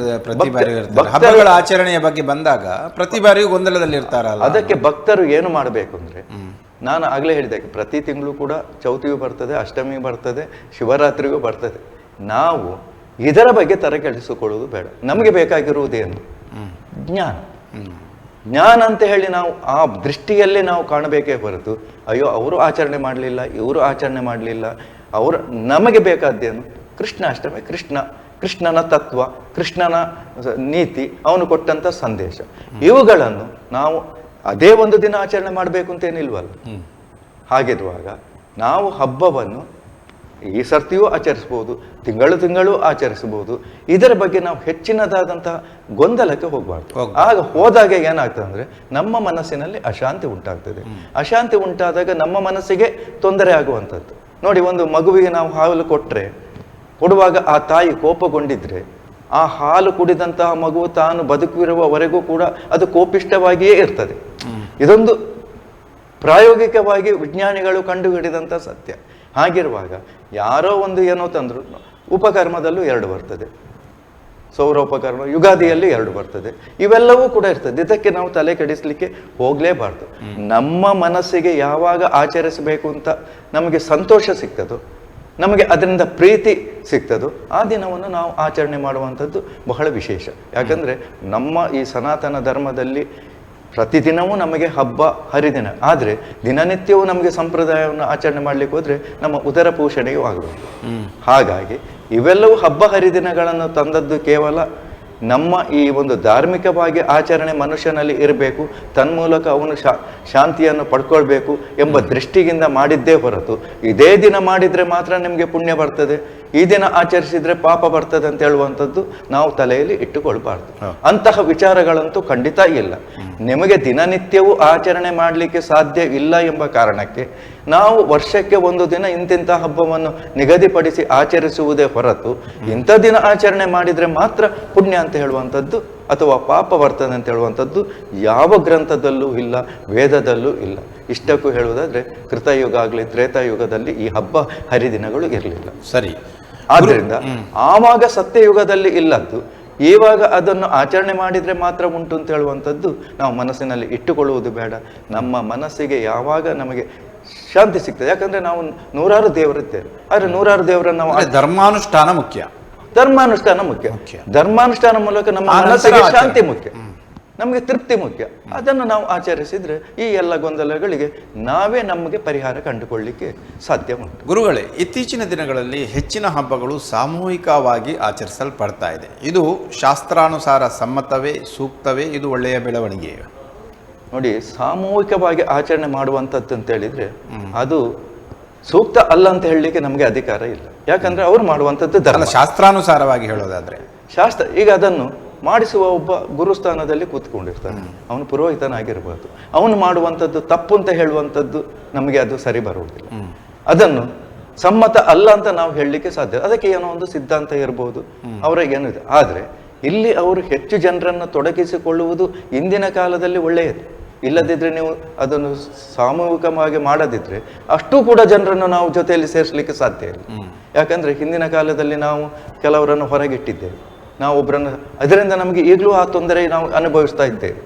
ಹಬ್ಬಗಳ ಆಚರಣೆಯ ಬಗ್ಗೆ ಬಂದಾಗ ಪ್ರತಿ ಬಾರಿಯೂ ಗೊಂದಲದಲ್ಲಿರ್ತಾರಲ್ಲ. ಅದಕ್ಕೆ ಭಕ್ತರು ಏನು ಮಾಡಬೇಕು ಅಂದ್ರೆ, ನಾನು ಆಗಲೇ ಹೇಳಿದೆ, ಪ್ರತಿ ತಿಂಗಳು ಕೂಡ ಚೌತಿಗೂ ಬರ್ತದೆ, ಅಷ್ಟಮಿ ಬರ್ತದೆ, ಶಿವರಾತ್ರಿಗೂ ಬರ್ತದೆ. ನಾವು ಇದರ ಬಗ್ಗೆ ತಲೆಕೆಡಿಸಿಕೊಳ್ಳುವುದು ಬೇಡ. ನಮಗೆ ಬೇಕಾಗಿರುವುದೇನು? ಜ್ಞಾನ ಅಂತ ಹೇಳಿ ನಾವು ಆ ದೃಷ್ಟಿಯಲ್ಲೇ ನಾವು ಕಾಣಬೇಕೇ ಹೊರತು ಅಯ್ಯೋ ಅವರು ಆಚರಣೆ ಮಾಡಲಿಲ್ಲ, ಇವರು ಆಚರಣೆ ಮಾಡಲಿಲ್ಲ, ನಮಗೆ ಬೇಕಾದ್ದೇನು? ಕೃಷ್ಣಾಷ್ಟಮಿ, ಕೃಷ್ಣನ ತತ್ವ, ಕೃಷ್ಣನ ನೀತಿ, ಅವನು ಕೊಟ್ಟಂತ ಸಂದೇಶ, ಇವುಗಳನ್ನು ನಾವು ಅದೇ ಒಂದು ದಿನ ಆಚರಣೆ ಮಾಡಬೇಕು ಅಂತೇನಿಲ್ವಲ್ಲ. ಹಾಗಿರುವಾಗ ನಾವು ಹಬ್ಬವನ್ನು ಈ ಸರ್ತಿಯೂ ಆಚರಿಸ್ಬೋದು, ತಿಂಗಳು ಆಚರಿಸಬಹುದು. ಇದರ ಬಗ್ಗೆ ನಾವು ಹೆಚ್ಚಿನದಾದಂತಹ ಗೊಂದಲಕ್ಕೆ ಹೋಗಬಾರ್ದು. ಆಗ ಹೋದಾಗ ಏನಾಗ್ತದೆ ಅಂದ್ರೆ ನಮ್ಮ ಮನಸ್ಸಿನಲ್ಲಿ ಅಶಾಂತಿ ಉಂಟಾಗ್ತದೆ. ಅಶಾಂತಿ ಉಂಟಾದಾಗ ನಮ್ಮ ಮನಸ್ಸಿಗೆ ತೊಂದರೆ ಆಗುವಂಥದ್ದು. ನೋಡಿ, ಒಂದು ಮಗುವಿಗೆ ನಾವು ಹಾಲು ಕೊಡುವಾಗ ಆ ತಾಯಿ ಕೋಪಗೊಂಡಿದ್ರೆ ಆ ಹಾಲು ಕುಡಿದಂತಹ ಮಗು ತಾನು ಬದುಕಿರುವವರೆಗೂ ಕೂಡ ಅದು ಕೋಪಿಷ್ಟವಾಗಿಯೇ ಇರ್ತದೆ. ಇದೊಂದು ಪ್ರಾಯೋಗಿಕವಾಗಿ ವಿಜ್ಞಾನಿಗಳು ಕಂಡುಹಿಡಿದಂಥ ಸತ್ಯ. ಹಾಗಿರುವಾಗ ಯಾರೋ ಒಂದು ಏನೋ ತಂದ್ರು, ಉಪಕರ್ಮದಲ್ಲೂ 2 ಬರ್ತದೆ, ಸೌರೋಪಕರ್ಮ, ಯುಗಾದಿಯಲ್ಲಿ 2 ಬರ್ತದೆ, ಇವೆಲ್ಲವೂ ಕೂಡ ಇರ್ತದೆ. ಇದಕ್ಕೆ ನಾವು ತಲೆ ಕೆಡಿಸ್ಲಿಕ್ಕೆ ಹೋಗ್ಲೇಬಾರ್ದು. ನಮ್ಮ ಮನಸ್ಸಿಗೆ ಯಾವಾಗ ಆಚರಿಸಬೇಕು ಅಂತ ನಮಗೆ ಸಂತೋಷ ಸಿಗ್ತದೋ, ನಮಗೆ ಅದರಿಂದ ಪ್ರೀತಿ ಸಿಗ್ತದೋ, ಆ ದಿನವನ್ನು ನಾವು ಆಚರಣೆ ಮಾಡುವಂಥದ್ದು ಬಹಳ ವಿಶೇಷ. ಯಾಕಂದ್ರೆ ನಮ್ಮ ಈ ಸನಾತನ ಧರ್ಮದಲ್ಲಿ ಪ್ರತಿದಿನವೂ ನಮಗೆ ಹಬ್ಬ ಹರಿದಿನ, ಆದರೆ ದಿನನಿತ್ಯವೂ ನಮಗೆ ಸಂಪ್ರದಾಯವನ್ನು ಆಚರಣೆ ಮಾಡ್ಲಿಕ್ಕೆ ಹೋದ್ರೆ ನಮ್ಮ ಉದರ ಪೋಷಣೆಯೂ ಆಗಬೇಕು. ಹಾಗಾಗಿ ಇವೆಲ್ಲವೂ ಹಬ್ಬ ಹರಿದಿನಗಳನ್ನು ತಂದದ್ದು ಕೇವಲ ನಮ್ಮ ಈ ಒಂದು ಧಾರ್ಮಿಕವಾಗಿ ಆಚರಣೆ ಮನುಷ್ಯನಲ್ಲಿ ಇರಬೇಕು, ತನ್ಮೂಲಕ ಅವನು ಶಾಂತಿಯನ್ನು ಪಡ್ಕೊಳ್ಬೇಕು ಎಂಬ ದೃಷ್ಟಿಯಿಂದ ಮಾಡಿದ್ದೇ ಹೊರತು ಇದೇ ದಿನ ಮಾಡಿದ್ರೆ ಮಾತ್ರ ನಿಮಗೆ ಪುಣ್ಯ ಬರ್ತದೆ, ಈ ದಿನ ಆಚರಿಸಿದ್ರೆ ಪಾಪ ಬರ್ತದೆ ಅಂತ ಹೇಳುವಂಥದ್ದು ನಾವು ತಲೆಯಲ್ಲಿ ಇಟ್ಟುಕೊಳ್ಬಾರ್ದು. ಅಂತಹ ವಿಚಾರಗಳಂತೂ ಖಂಡಿತ ಇಲ್ಲ. ನಿಮಗೆ ದಿನನಿತ್ಯವೂ ಆಚರಣೆ ಮಾಡಲಿಕ್ಕೆ ಸಾಧ್ಯ ಇಲ್ಲ ಎಂಬ ಕಾರಣಕ್ಕೆ ನಾವು ವರ್ಷಕ್ಕೆ ಒಂದು ದಿನ ಇಂತಿಂಥ ಹಬ್ಬವನ್ನು ನಿಗದಿಪಡಿಸಿ ಆಚರಿಸುವುದೇ ಹೊರತು ಇಂಥ ದಿನ ಆಚರಣೆ ಮಾಡಿದ್ರೆ ಮಾತ್ರ ಪುಣ್ಯ ಅಂತ ಹೇಳುವಂಥದ್ದು ಅಥವಾ ಪಾಪ ಬರ್ತದೆ ಅಂತ ಹೇಳುವಂಥದ್ದು ಯಾವ ಗ್ರಂಥದಲ್ಲೂ ಇಲ್ಲ, ವೇದದಲ್ಲೂ ಇಲ್ಲ. ಇಷ್ಟಕ್ಕೂ ಹೇಳುವುದಾದ್ರೆ ಕೃತಯುಗ ಆಗಲಿ ತ್ರೇತಾಯುಗದಲ್ಲಿ ಈ ಹಬ್ಬ ಹರಿದಿನಗಳು ಇರಲಿಲ್ಲ. ಸರಿ. ಆದ್ರಿಂದ ಆವಾಗ ಸತ್ಯಯುಗದಲ್ಲಿ ಇಲ್ಲದ್ದು ಇವಾಗ ಅದನ್ನು ಆಚರಣೆ ಮಾಡಿದ್ರೆ ಮಾತ್ರ ಉಂಟು ಅಂತ ಹೇಳುವಂಥದ್ದು ನಾವು ಮನಸ್ಸಿನಲ್ಲಿ ಇಟ್ಟುಕೊಳ್ಳುವುದು ಬೇಡ. ನಮ್ಮ ಮನಸ್ಸಿಗೆ ಯಾವಾಗ ನಮಗೆ ಶಾಂತಿ ಸಿಗ್ತದೆ, ಯಾಕಂದ್ರೆ ನಾವು 100 ದೇವರಿದ್ದೇವೆ, ಆದ್ರೆ 100 ದೇವರನ್ನು ನಾವು ಧರ್ಮಾನುಷ್ಠಾನ ಮುಖ್ಯ. ಧರ್ಮಾನುಷ್ಠಾನ ಮೂಲಕ ನಮ್ಮ ಮನಸ್ಸಿಗೆ ಶಾಂತಿ ಮುಖ್ಯ, ನಮಗೆ ತೃಪ್ತಿ ಮುಖ್ಯ. ಅದನ್ನು ನಾವು ಆಚರಿಸಿದ್ರೆ ಈ ಎಲ್ಲ ಗೊಂದಲಗಳಿಗೆ ನಾವೇ ನಮಗೆ ಪರಿಹಾರ ಕಂಡುಕೊಳ್ಳಿಕ್ಕೆ ಸಾಧ್ಯ ಉಂಟು. ಗುರುಗಳೇ, ಇತ್ತೀಚಿನ ದಿನಗಳಲ್ಲಿ ಹೆಚ್ಚಿನ ಹಬ್ಬಗಳು ಸಾಮೂಹಿಕವಾಗಿ ಆಚರಿಸಲ್ಪಡ್ತಾ ಇದೆ. ಇದು ಶಾಸ್ತ್ರಾನುಸಾರ ಸಮ್ಮತವೇ, ಸೂಕ್ತವೇ? ಇದು ಒಳ್ಳೆಯ ಬೆಳವಣಿಗೆ? ನೋಡಿ, ಸಾಮೂಹಿಕವಾಗಿ ಆಚರಣೆ ಮಾಡುವಂಥದ್ದು ಅಂತ ಹೇಳಿದ್ರೆ ಅದು ಸೂಕ್ತ ಅಲ್ಲ ಅಂತ ಹೇಳಲಿಕ್ಕೆ ನಮಗೆ ಅಧಿಕಾರ ಇಲ್ಲ. ಯಾಕಂದ್ರೆ ಅವ್ರು ಮಾಡುವಂಥದ್ದು ಧರ್ಮ. ಶಾಸ್ತ್ರಾನುಸಾರವಾಗಿ ಹೇಳೋದಾದ್ರೆ ಈಗ ಅದನ್ನು ಮಾಡಿಸುವ ಒಬ್ಬ ಗುರುಸ್ಥಾನದಲ್ಲಿ ಕೂತ್ಕೊಂಡಿರ್ತಾನೆ, ಅವನು ಪುರೋಹಿತನಾಗಿರ್ಬಾರ್ದು. ಅವನು ಮಾಡುವಂಥದ್ದು ತಪ್ಪು ಅಂತ ಹೇಳುವಂಥದ್ದು ನಮಗೆ ಅದು ಸರಿ ಬರುವುದಿಲ್ಲ. ಅದನ್ನು ಸಮ್ಮತ ಅಲ್ಲ ಅಂತ ನಾವು ಹೇಳಲಿಕ್ಕೆ ಸಾಧ್ಯ. ಅದಕ್ಕೆ ಏನೋ ಒಂದು ಸಿದ್ಧಾಂತ ಇರಬಹುದು, ಅವರಿಗೆ ಏನಿದೆ. ಆದ್ರೆ ಇಲ್ಲಿ ಅವರು ಹೆಚ್ಚು ಜನರನ್ನು ತೊಡಗಿಸಿಕೊಳ್ಳುವುದು ಇಂದಿನ ಕಾಲದಲ್ಲಿ ಒಳ್ಳೆಯದು. ಇಲ್ಲದಿದ್ರೆ ನೀವು ಅದನ್ನು ಸಾಮೂಹಿಕವಾಗಿ ಮಾಡದಿದ್ರೆ ಅಷ್ಟೂ ಕೂಡ ಜನರನ್ನು ನಾವು ಜೊತೆಯಲ್ಲಿ ಸೇರಿಸಲಿಕ್ಕೆ ಸಾಧ್ಯ ಇಲ್ಲ. ಯಾಕಂದ್ರೆ ಹಿಂದಿನ ಕಾಲದಲ್ಲಿ ನಾವು ಕೆಲವರನ್ನು ಹೊರಗಿಟ್ಟಿದ್ದೇವೆ, ನಾವು ಒಬ್ಬರನ್ನು, ಅದರಿಂದ ನಮಗೆ ಈಗಲೂ ಆ ತೊಂದರೆ ನಾವು ಅನುಭವಿಸ್ತಾ ಇದ್ದೇವೆ.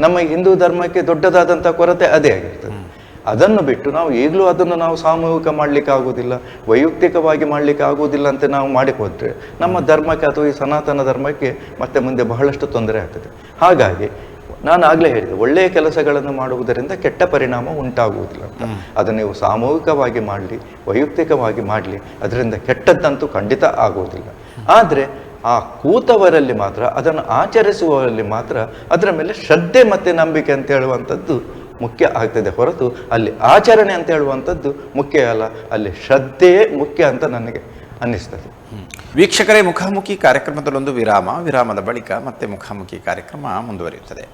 ನಮ್ಮ ಹಿಂದೂ ಧರ್ಮಕ್ಕೆ ದೊಡ್ಡದಾದಂತಹ ಕೊರತೆ ಅದೇ ಆಗಿರ್ತದೆ. ಅದನ್ನು ಬಿಟ್ಟು ನಾವು ಈಗಲೂ ಅದನ್ನು ನಾವು ಸಾಮೂಹಿಕ ಮಾಡಲಿಕ್ಕೆ ಆಗೋದಿಲ್ಲ, ವೈಯಕ್ತಿಕವಾಗಿ ಮಾಡಲಿಕ್ಕೆ ಆಗೋದಿಲ್ಲ ಅಂತ ನಾವು ಮಾಡಿಕೊಟ್ರೆ ನಮ್ಮ ಧರ್ಮಕ್ಕೆ ಅಥವಾ ಈ ಸನಾತನ ಧರ್ಮಕ್ಕೆ ಮತ್ತೆ ಮುಂದೆ ಬಹಳಷ್ಟು ತೊಂದರೆ ಆಗ್ತದೆ. ಹಾಗಾಗಿ ನಾನು ಆಗಲೇ ಹೇಳಿದೆ, ಒಳ್ಳೆಯ ಕೆಲಸಗಳನ್ನು ಮಾಡುವುದರಿಂದ ಕೆಟ್ಟ ಪರಿಣಾಮ ಉಂಟಾಗುವುದಿಲ್ಲ ಅಂತ. ಅದನ್ನು ನೀವು ಸಾಮೂಹಿಕವಾಗಿ ಮಾಡಲಿ, ವೈಯಕ್ತಿಕವಾಗಿ ಮಾಡಲಿ, ಅದರಿಂದ ಕೆಟ್ಟದ್ದಂತೂ ಖಂಡಿತ ಆಗುವುದಿಲ್ಲ. ಆದರೆ ಆ ಕೂತವರಲ್ಲಿ ಮಾತ್ರ, ಅದನ್ನು ಆಚರಿಸುವವರಲ್ಲಿ ಮಾತ್ರ ಅದರ ಮೇಲೆ ಶ್ರದ್ಧೆ ಮತ್ತು ನಂಬಿಕೆ ಅಂತ ಹೇಳುವಂಥದ್ದು ಮುಖ್ಯ ಆಗ್ತದೆ ಹೊರತು ಅಲ್ಲಿ ಆಚರಣೆ ಅಂತ ಹೇಳುವಂಥದ್ದು ಮುಖ್ಯ ಅಲ್ಲ, ಅಲ್ಲಿ ಶ್ರದ್ಧೆಯೇ ಮುಖ್ಯ ಅಂತ ನನಗೆ ಅನ್ನಿಸ್ತದೆ. ವೀಕ್ಷಕರೇ, ಮುಖಾಮುಖಿ ಕಾರ್ಯಕ್ರಮದಲ್ಲೊಂದು ವಿರಾಮದ ಬಳಿಕ ಮತ್ತೆ ಮುಖಾಮುಖಿ ಕಾರ್ಯಕ್ರಮ ಮುಂದುವರಿಯುತ್ತದೆ.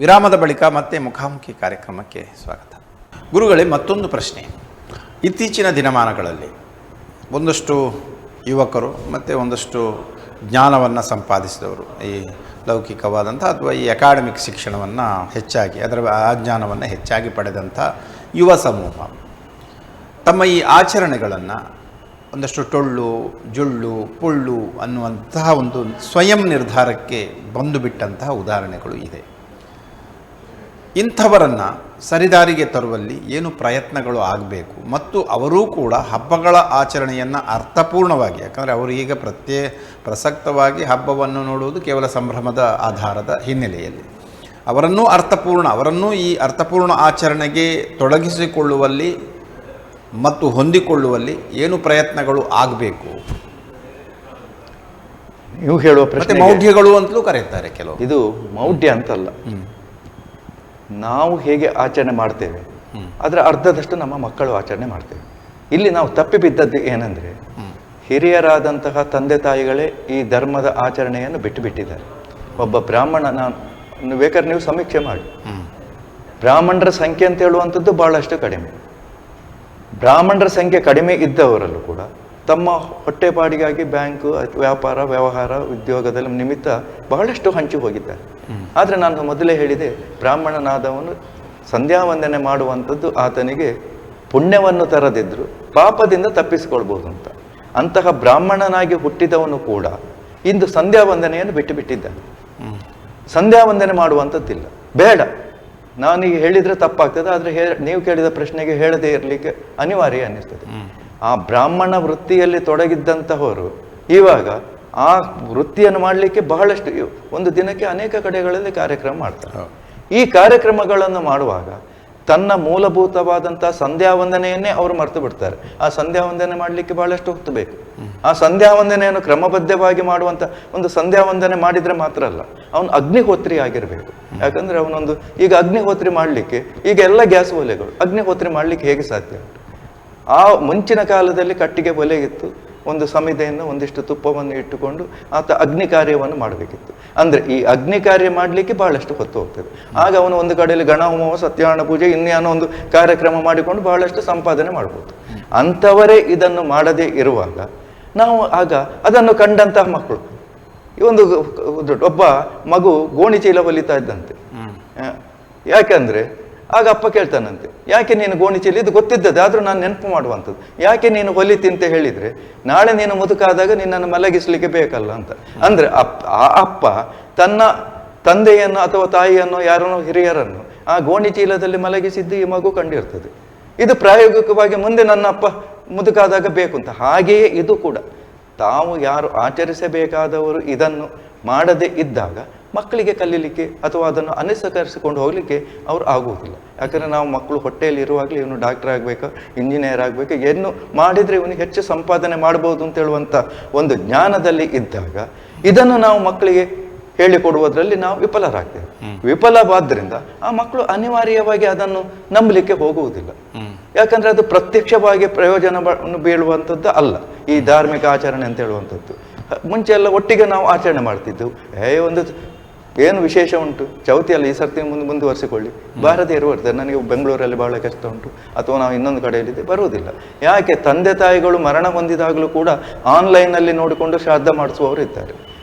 ವಿರಾಮದ ಬಳಿಕ ಮತ್ತೆ ಮುಖಾಮುಖಿ ಕಾರ್ಯಕ್ರಮಕ್ಕೆ ಸ್ವಾಗತ. ಗುರುಗಳೇ, ಮತ್ತೊಂದು ಪ್ರಶ್ನೆ. ಇತ್ತೀಚಿನ ದಿನಮಾನಗಳಲ್ಲಿ ಒಂದಷ್ಟು ಯುವಕರು ಮತ್ತು ಒಂದಷ್ಟು ಜ್ಞಾನವನ್ನು ಸಂಪಾದಿಸಿದವರು, ಈ ಲೌಕಿಕವಾದಂಥ ಅಥವಾ ಈ ಅಕಾಡೆಮಿಕ್ ಶಿಕ್ಷಣವನ್ನು ಹೆಚ್ಚಾಗಿ, ಅದರ ಆ ಜ್ಞಾನವನ್ನು ಹೆಚ್ಚಾಗಿ ಪಡೆದಂಥ ಯುವ ಸಮೂಹ ತಮ್ಮ ಈ ಆಚರಣೆಗಳನ್ನು ಒಂದಷ್ಟು ಟೊಳ್ಳು, ಜೊಳ್ಳು, ಪೊಳ್ಳು ಅನ್ನುವಂತಹ ಒಂದು ಸ್ವಯಂ ನಿರ್ಧಾರಕ್ಕೆ ಬಂದು ಬಿಟ್ಟಂತಹ ಉದಾಹರಣೆಗಳು ಇದೆ. ಇಂಥವರನ್ನು ಸರಿದಾರಿಗೆ ತರುವಲ್ಲಿ ಏನು ಪ್ರಯತ್ನಗಳು ಆಗಬೇಕು ಮತ್ತು ಅವರೂ ಕೂಡ ಹಬ್ಬಗಳ ಆಚರಣೆಯನ್ನು ಅರ್ಥಪೂರ್ಣವಾಗಿ, ಯಾಕಂದರೆ ಅವರು ಈಗ ಪ್ರಸಕ್ತವಾಗಿ ಹಬ್ಬವನ್ನು ನೋಡುವುದು ಕೇವಲ ಸಂಭ್ರಮದ ಆಧಾರದ ಹಿನ್ನೆಲೆಯಲ್ಲಿ, ಅವರನ್ನೂ ಈ ಅರ್ಥಪೂರ್ಣ ಆಚರಣೆಗೆ ತೊಡಗಿಸಿಕೊಳ್ಳುವಲ್ಲಿ ಮತ್ತು ಹೊಂದಿಕೊಳ್ಳುವಲ್ಲಿ ಏನು ಪ್ರಯತ್ನಗಳು ಆಗಬೇಕು? ನೀವು ಹೇಳುವ ಪ್ರಶ್ನೆ ಮೌಢ್ಯಗಳು ಅಂತಲೂ ಕರೆಯುತ್ತಾರೆ ಕೆಲವು. ಇದು ಮೌಢ್ಯ ಅಂತಲ್ಲ, ನಾವು ಹೇಗೆ ಆಚರಣೆ ಮಾಡ್ತೇವೆ ಅದರ ಅರ್ಧದಷ್ಟು ನಮ್ಮ ಮಕ್ಕಳು ಆಚರಣೆ ಮಾಡ್ತೇವೆ. ಇಲ್ಲಿ ನಾವು ತಪ್ಪಿ ಬಿದ್ದದ್ದು ಏನಂದರೆ, ಹಿರಿಯರಾದಂತಹ ತಂದೆ ತಾಯಿಗಳೇ ಈ ಧರ್ಮದ ಆಚರಣೆಯನ್ನು ಬಿಟ್ಟು ಬಿಟ್ಟಿದ್ದಾರೆ. ಒಬ್ಬ ಬ್ರಾಹ್ಮಣ, ನಾನು ಬೇಕಾದ್ರೆ ನೀವು ಸಮೀಕ್ಷೆ ಮಾಡಿ, ಬ್ರಾಹ್ಮಣರ ಸಂಖ್ಯೆ ಅಂತ ಹೇಳುವಂಥದ್ದು ಬಹಳಷ್ಟು ಕಡಿಮೆ. ಬ್ರಾಹ್ಮಣರ ಸಂಖ್ಯೆ ಕಡಿಮೆ ಇದ್ದವರಲ್ಲೂ ಕೂಡ ತಮ್ಮ ಹೊಟ್ಟೆಪಾಡಿಗಾಗಿ ಬ್ಯಾಂಕು, ವ್ಯಾಪಾರ, ವ್ಯವಹಾರ, ಉದ್ಯೋಗದಲ್ಲಿ ನಿಮಿತ್ತ ಬಹಳಷ್ಟು ಹಂಚಿ ಹೋಗಿದ್ದಾರೆ. ಆದರೆ ನಾನು ಮೊದಲೇ ಹೇಳಿದೆ, ಬ್ರಾಹ್ಮಣನಾದವನು ಸಂಧ್ಯಾ ವಂದನೆ ಮಾಡುವಂಥದ್ದು ಆತನಿಗೆ ಪುಣ್ಯವನ್ನು ತರದಿದ್ರು ಪಾಪದಿಂದ ತಪ್ಪಿಸಿಕೊಳ್ಬೋದು ಅಂತ. ಅಂತಹ ಬ್ರಾಹ್ಮಣನಾಗಿ ಹುಟ್ಟಿದವನು ಕೂಡ ಇಂದು ಸಂಧ್ಯಾ ವಂದನೆಯನ್ನು ಬಿಟ್ಟು ಬಿಟ್ಟಿದ್ದಾನೆ. ಸಂಧ್ಯಾ ವಂದನೆ ಮಾಡುವಂಥದ್ದಿಲ್ಲ, ಬೇಡ. ನಾನೀಗ ಹೇಳಿದರೆ ತಪ್ಪಾಗ್ತದೆ, ಆದರೆ ನೀವು ಕೇಳಿದ ಪ್ರಶ್ನೆಗೆ ಹೇಳದೇ ಇರಲಿಕ್ಕೆ ಅನಿವಾರ್ಯ ಅನ್ನಿಸ್ತದೆ. ಆ ಬ್ರಾಹ್ಮಣ ವೃತ್ತಿಯಲ್ಲಿ ತೊಡಗಿದ್ದಂತಹವರು ಇವಾಗ ಆ ವೃತ್ತಿಯನ್ನು ಮಾಡಲಿಕ್ಕೆ ಬಹಳಷ್ಟು, ಒಂದು ದಿನಕ್ಕೆ ಅನೇಕ ಕಡೆಗಳಲ್ಲಿ ಕಾರ್ಯಕ್ರಮ ಮಾಡ್ತಾರೆ. ಈ ಕಾರ್ಯಕ್ರಮಗಳನ್ನು ಮಾಡುವಾಗ ತನ್ನ ಮೂಲಭೂತವಾದಂತಹ ಸಂಧ್ಯಾ ವಂದನೆಯನ್ನೇ ಅವರು ಮರೆತು ಬಿಡ್ತಾರೆ. ಆ ಸಂಧ್ಯಾ ವಂದನೆ ಮಾಡಲಿಕ್ಕೆ ಬಹಳಷ್ಟು ಹೊತ್ತು ಬೇಕು. ಆ ಸಂಧ್ಯಾ ವಂದನೆಯನ್ನು ಕ್ರಮಬದ್ಧವಾಗಿ ಮಾಡುವಂಥ ಒಂದು ಸಂಧ್ಯಾ ವಂದನೆ ಮಾಡಿದರೆ ಮಾತ್ರ ಅಲ್ಲ, ಅವನು ಅಗ್ನಿಹೋತ್ರಿ ಆಗಿರಬೇಕು. ಯಾಕಂದ್ರೆ ಅವನೊಂದು, ಈಗ ಅಗ್ನಿಹೋತ್ರಿ ಮಾಡಲಿಕ್ಕೆ ಈಗ ಎಲ್ಲ ಗ್ಯಾಸ್ ಒಲೆಗಳು, ಅಗ್ನಿಹೋತ್ರಿ ಮಾಡಲಿಕ್ಕೆ ಹೇಗೆ ಸಾಧ್ಯ? ಆ ಮುಂಚಿನ ಕಾಲದಲ್ಲಿ ಕಟ್ಟಿಗೆ ಒಲೆಗಿತ್ತು, ಒಂದು ಸಮಿದೆಯನ್ನು, ಒಂದಿಷ್ಟು ತುಪ್ಪವನ್ನು ಇಟ್ಟುಕೊಂಡು ಆತ ಅಗ್ನಿ ಕಾರ್ಯವನ್ನು ಮಾಡಬೇಕಿತ್ತು. ಅಂದರೆ ಈ ಅಗ್ನಿ ಕಾರ್ಯ ಮಾಡಲಿಕ್ಕೆ ಬಹಳಷ್ಟು ಹೊತ್ತು ಹೋಗ್ತದೆ. ಆಗ ಅವನು ಒಂದು ಕಡೆಯಲ್ಲಿ ಗಣಹೋಮ, ಸತ್ಯನಾರಾಯಣ ಪೂಜೆ, ಇನ್ನೇನೋ ಒಂದು ಕಾರ್ಯಕ್ರಮ ಮಾಡಿಕೊಂಡು ಬಹಳಷ್ಟು ಸಂಪಾದನೆ ಮಾಡ್ಬೋದು. ಅಂಥವರೇ ಇದನ್ನು ಮಾಡದೇ ಇರುವಾಗ ನಾವು ಆಗ ಅದನ್ನು ಕಂಡಂತಹ ಮಕ್ಕಳು, ಒಂದು ಒಬ್ಬ ಮಗು ಗೋಣಿ ಚೀಲ ಹೊಲಿತಾ ಇದ್ದಂತೆ. ಯಾಕಂದ್ರೆ ಆಗ ಅಪ್ಪ ಕೇಳ್ತಾನಂತೆ, ಯಾಕೆ ನೀನು ಗೋಣಿ ಚೀಲ, ಇದು ಗೊತ್ತಿದ್ದದೆ ಆದರೂ ನಾನು ನೆನಪು ಮಾಡುವಂಥದ್ದು, ಯಾಕೆ ನೀನು ಹೊಲಿತಿ ಅಂತ ಹೇಳಿದರೆ ನಾಳೆ ನೀನು ಮುದುಕಾದಾಗ ನಿನ್ನನ್ನು ಮಲಗಿಸ್ಲಿಕ್ಕೆ ಬೇಕಲ್ಲ ಅಂತ. ಅಂದರೆ ಆ ಅಪ್ಪ ತನ್ನ ತಂದೆಯನ್ನು ಅಥವಾ ತಾಯಿಯನ್ನು, ಯಾರನ್ನು ಹಿರಿಯರನ್ನು ಆ ಗೋಣಿ ಚೀಲದಲ್ಲಿ ಮಲಗಿಸಿದ್ದು ಈ ಮಗು ಕಂಡಿರ್ತದೆ. ಇದು ಪ್ರಾಯೋಗಿಕವಾಗಿ ಮುಂದೆ ನನ್ನ ಅಪ್ಪ ಮುದುಕಾದಾಗ ಬೇಕು ಅಂತ. ಹಾಗೆಯೇ ಇದು ಕೂಡ, ತಾವು ಯಾರು ಆಚರಿಸಬೇಕಾದವರು ಇದನ್ನು ಮಾಡದೇ ಇದ್ದಾಗ ಮಕ್ಕಳಿಗೆ ಕಲೀಲಿಕ್ಕೆ ಅಥವಾ ಅದನ್ನು ಅನುಸರಿಸಿಕೊಂಡು ಹೋಗಲಿಕ್ಕೆ ಅವ್ರು ಆಗುವುದಿಲ್ಲ. ಯಾಕಂದರೆ ನಾವು ಮಕ್ಕಳು ಹೊಟ್ಟೆಯಲ್ಲಿ ಇರುವಾಗಲೇ ಇವನು ಡಾಕ್ಟರ್ ಆಗಬೇಕು, ಇಂಜಿನಿಯರ್ ಆಗಬೇಕು, ಏನು ಮಾಡಿದರೆ ಇವನಿಗೆ ಹೆಚ್ಚು ಸಂಪಾದನೆ ಮಾಡ್ಬೋದು ಅಂತ ಹೇಳುವಂಥ ಒಂದು ಜ್ಞಾನದಲ್ಲಿ ಇದ್ದಾಗ ಇದನ್ನು ನಾವು ಮಕ್ಕಳಿಗೆ ಹೇಳಿಕೊಡುವುದರಲ್ಲಿ ನಾವು ವಿಫಲರಾಗ್ತೇವೆ. ವಿಫಲವಾದ್ದರಿಂದ ಆ ಮಕ್ಕಳು ಅನಿವಾರ್ಯವಾಗಿ ಅದನ್ನು ನಂಬಲಿಕ್ಕೆ ಹೋಗುವುದಿಲ್ಲ. ಯಾಕಂದರೆ ಅದು ಪ್ರತ್ಯಕ್ಷವಾಗಿ ಪ್ರಯೋಜನವನ್ನು ಬೀಳುವಂಥದ್ದು ಅಲ್ಲ ಈ ಧಾರ್ಮಿಕ ಆಚರಣೆ ಅಂತ ಹೇಳುವಂಥದ್ದು. ಮುಂಚೆ ಎಲ್ಲ ಒಟ್ಟಿಗೆ ನಾವು ಆಚರಣೆ ಮಾಡ್ತಿದ್ದೆವು. ಒಂದು ಏನು ವಿಶೇಷ ಉಂಟು, ಚೌತಿಯಲ್ಲಿ ಈ ಸರ್ತಿ ಮುಂದುವರಿಸಿಕೊಳ್ಳಿ, ಭಾರತೀಯರು ಬರ್ತಾರೆ. ನನಗೆ ಬೆಂಗಳೂರಲ್ಲಿ ಬಹಳ ಕಷ್ಟ ಉಂಟು, ಅಥವಾ ನಾವು ಇನ್ನೊಂದು ಕಡೆಯಲ್ಲಿದೆ, ಬರುವುದಿಲ್ಲ. ಯಾಕೆ? ತಂದೆ ತಾಯಿಗಳು ಮರಣ ಹೊಂದಿದಾಗಲೂ ಕೂಡ ಆನ್ಲೈನಲ್ಲಿ ನೋಡಿಕೊಂಡು ಶ್ರಾದ್ದ ಮಾಡಿಸುವವರು ಇದ್ದಾರೆ,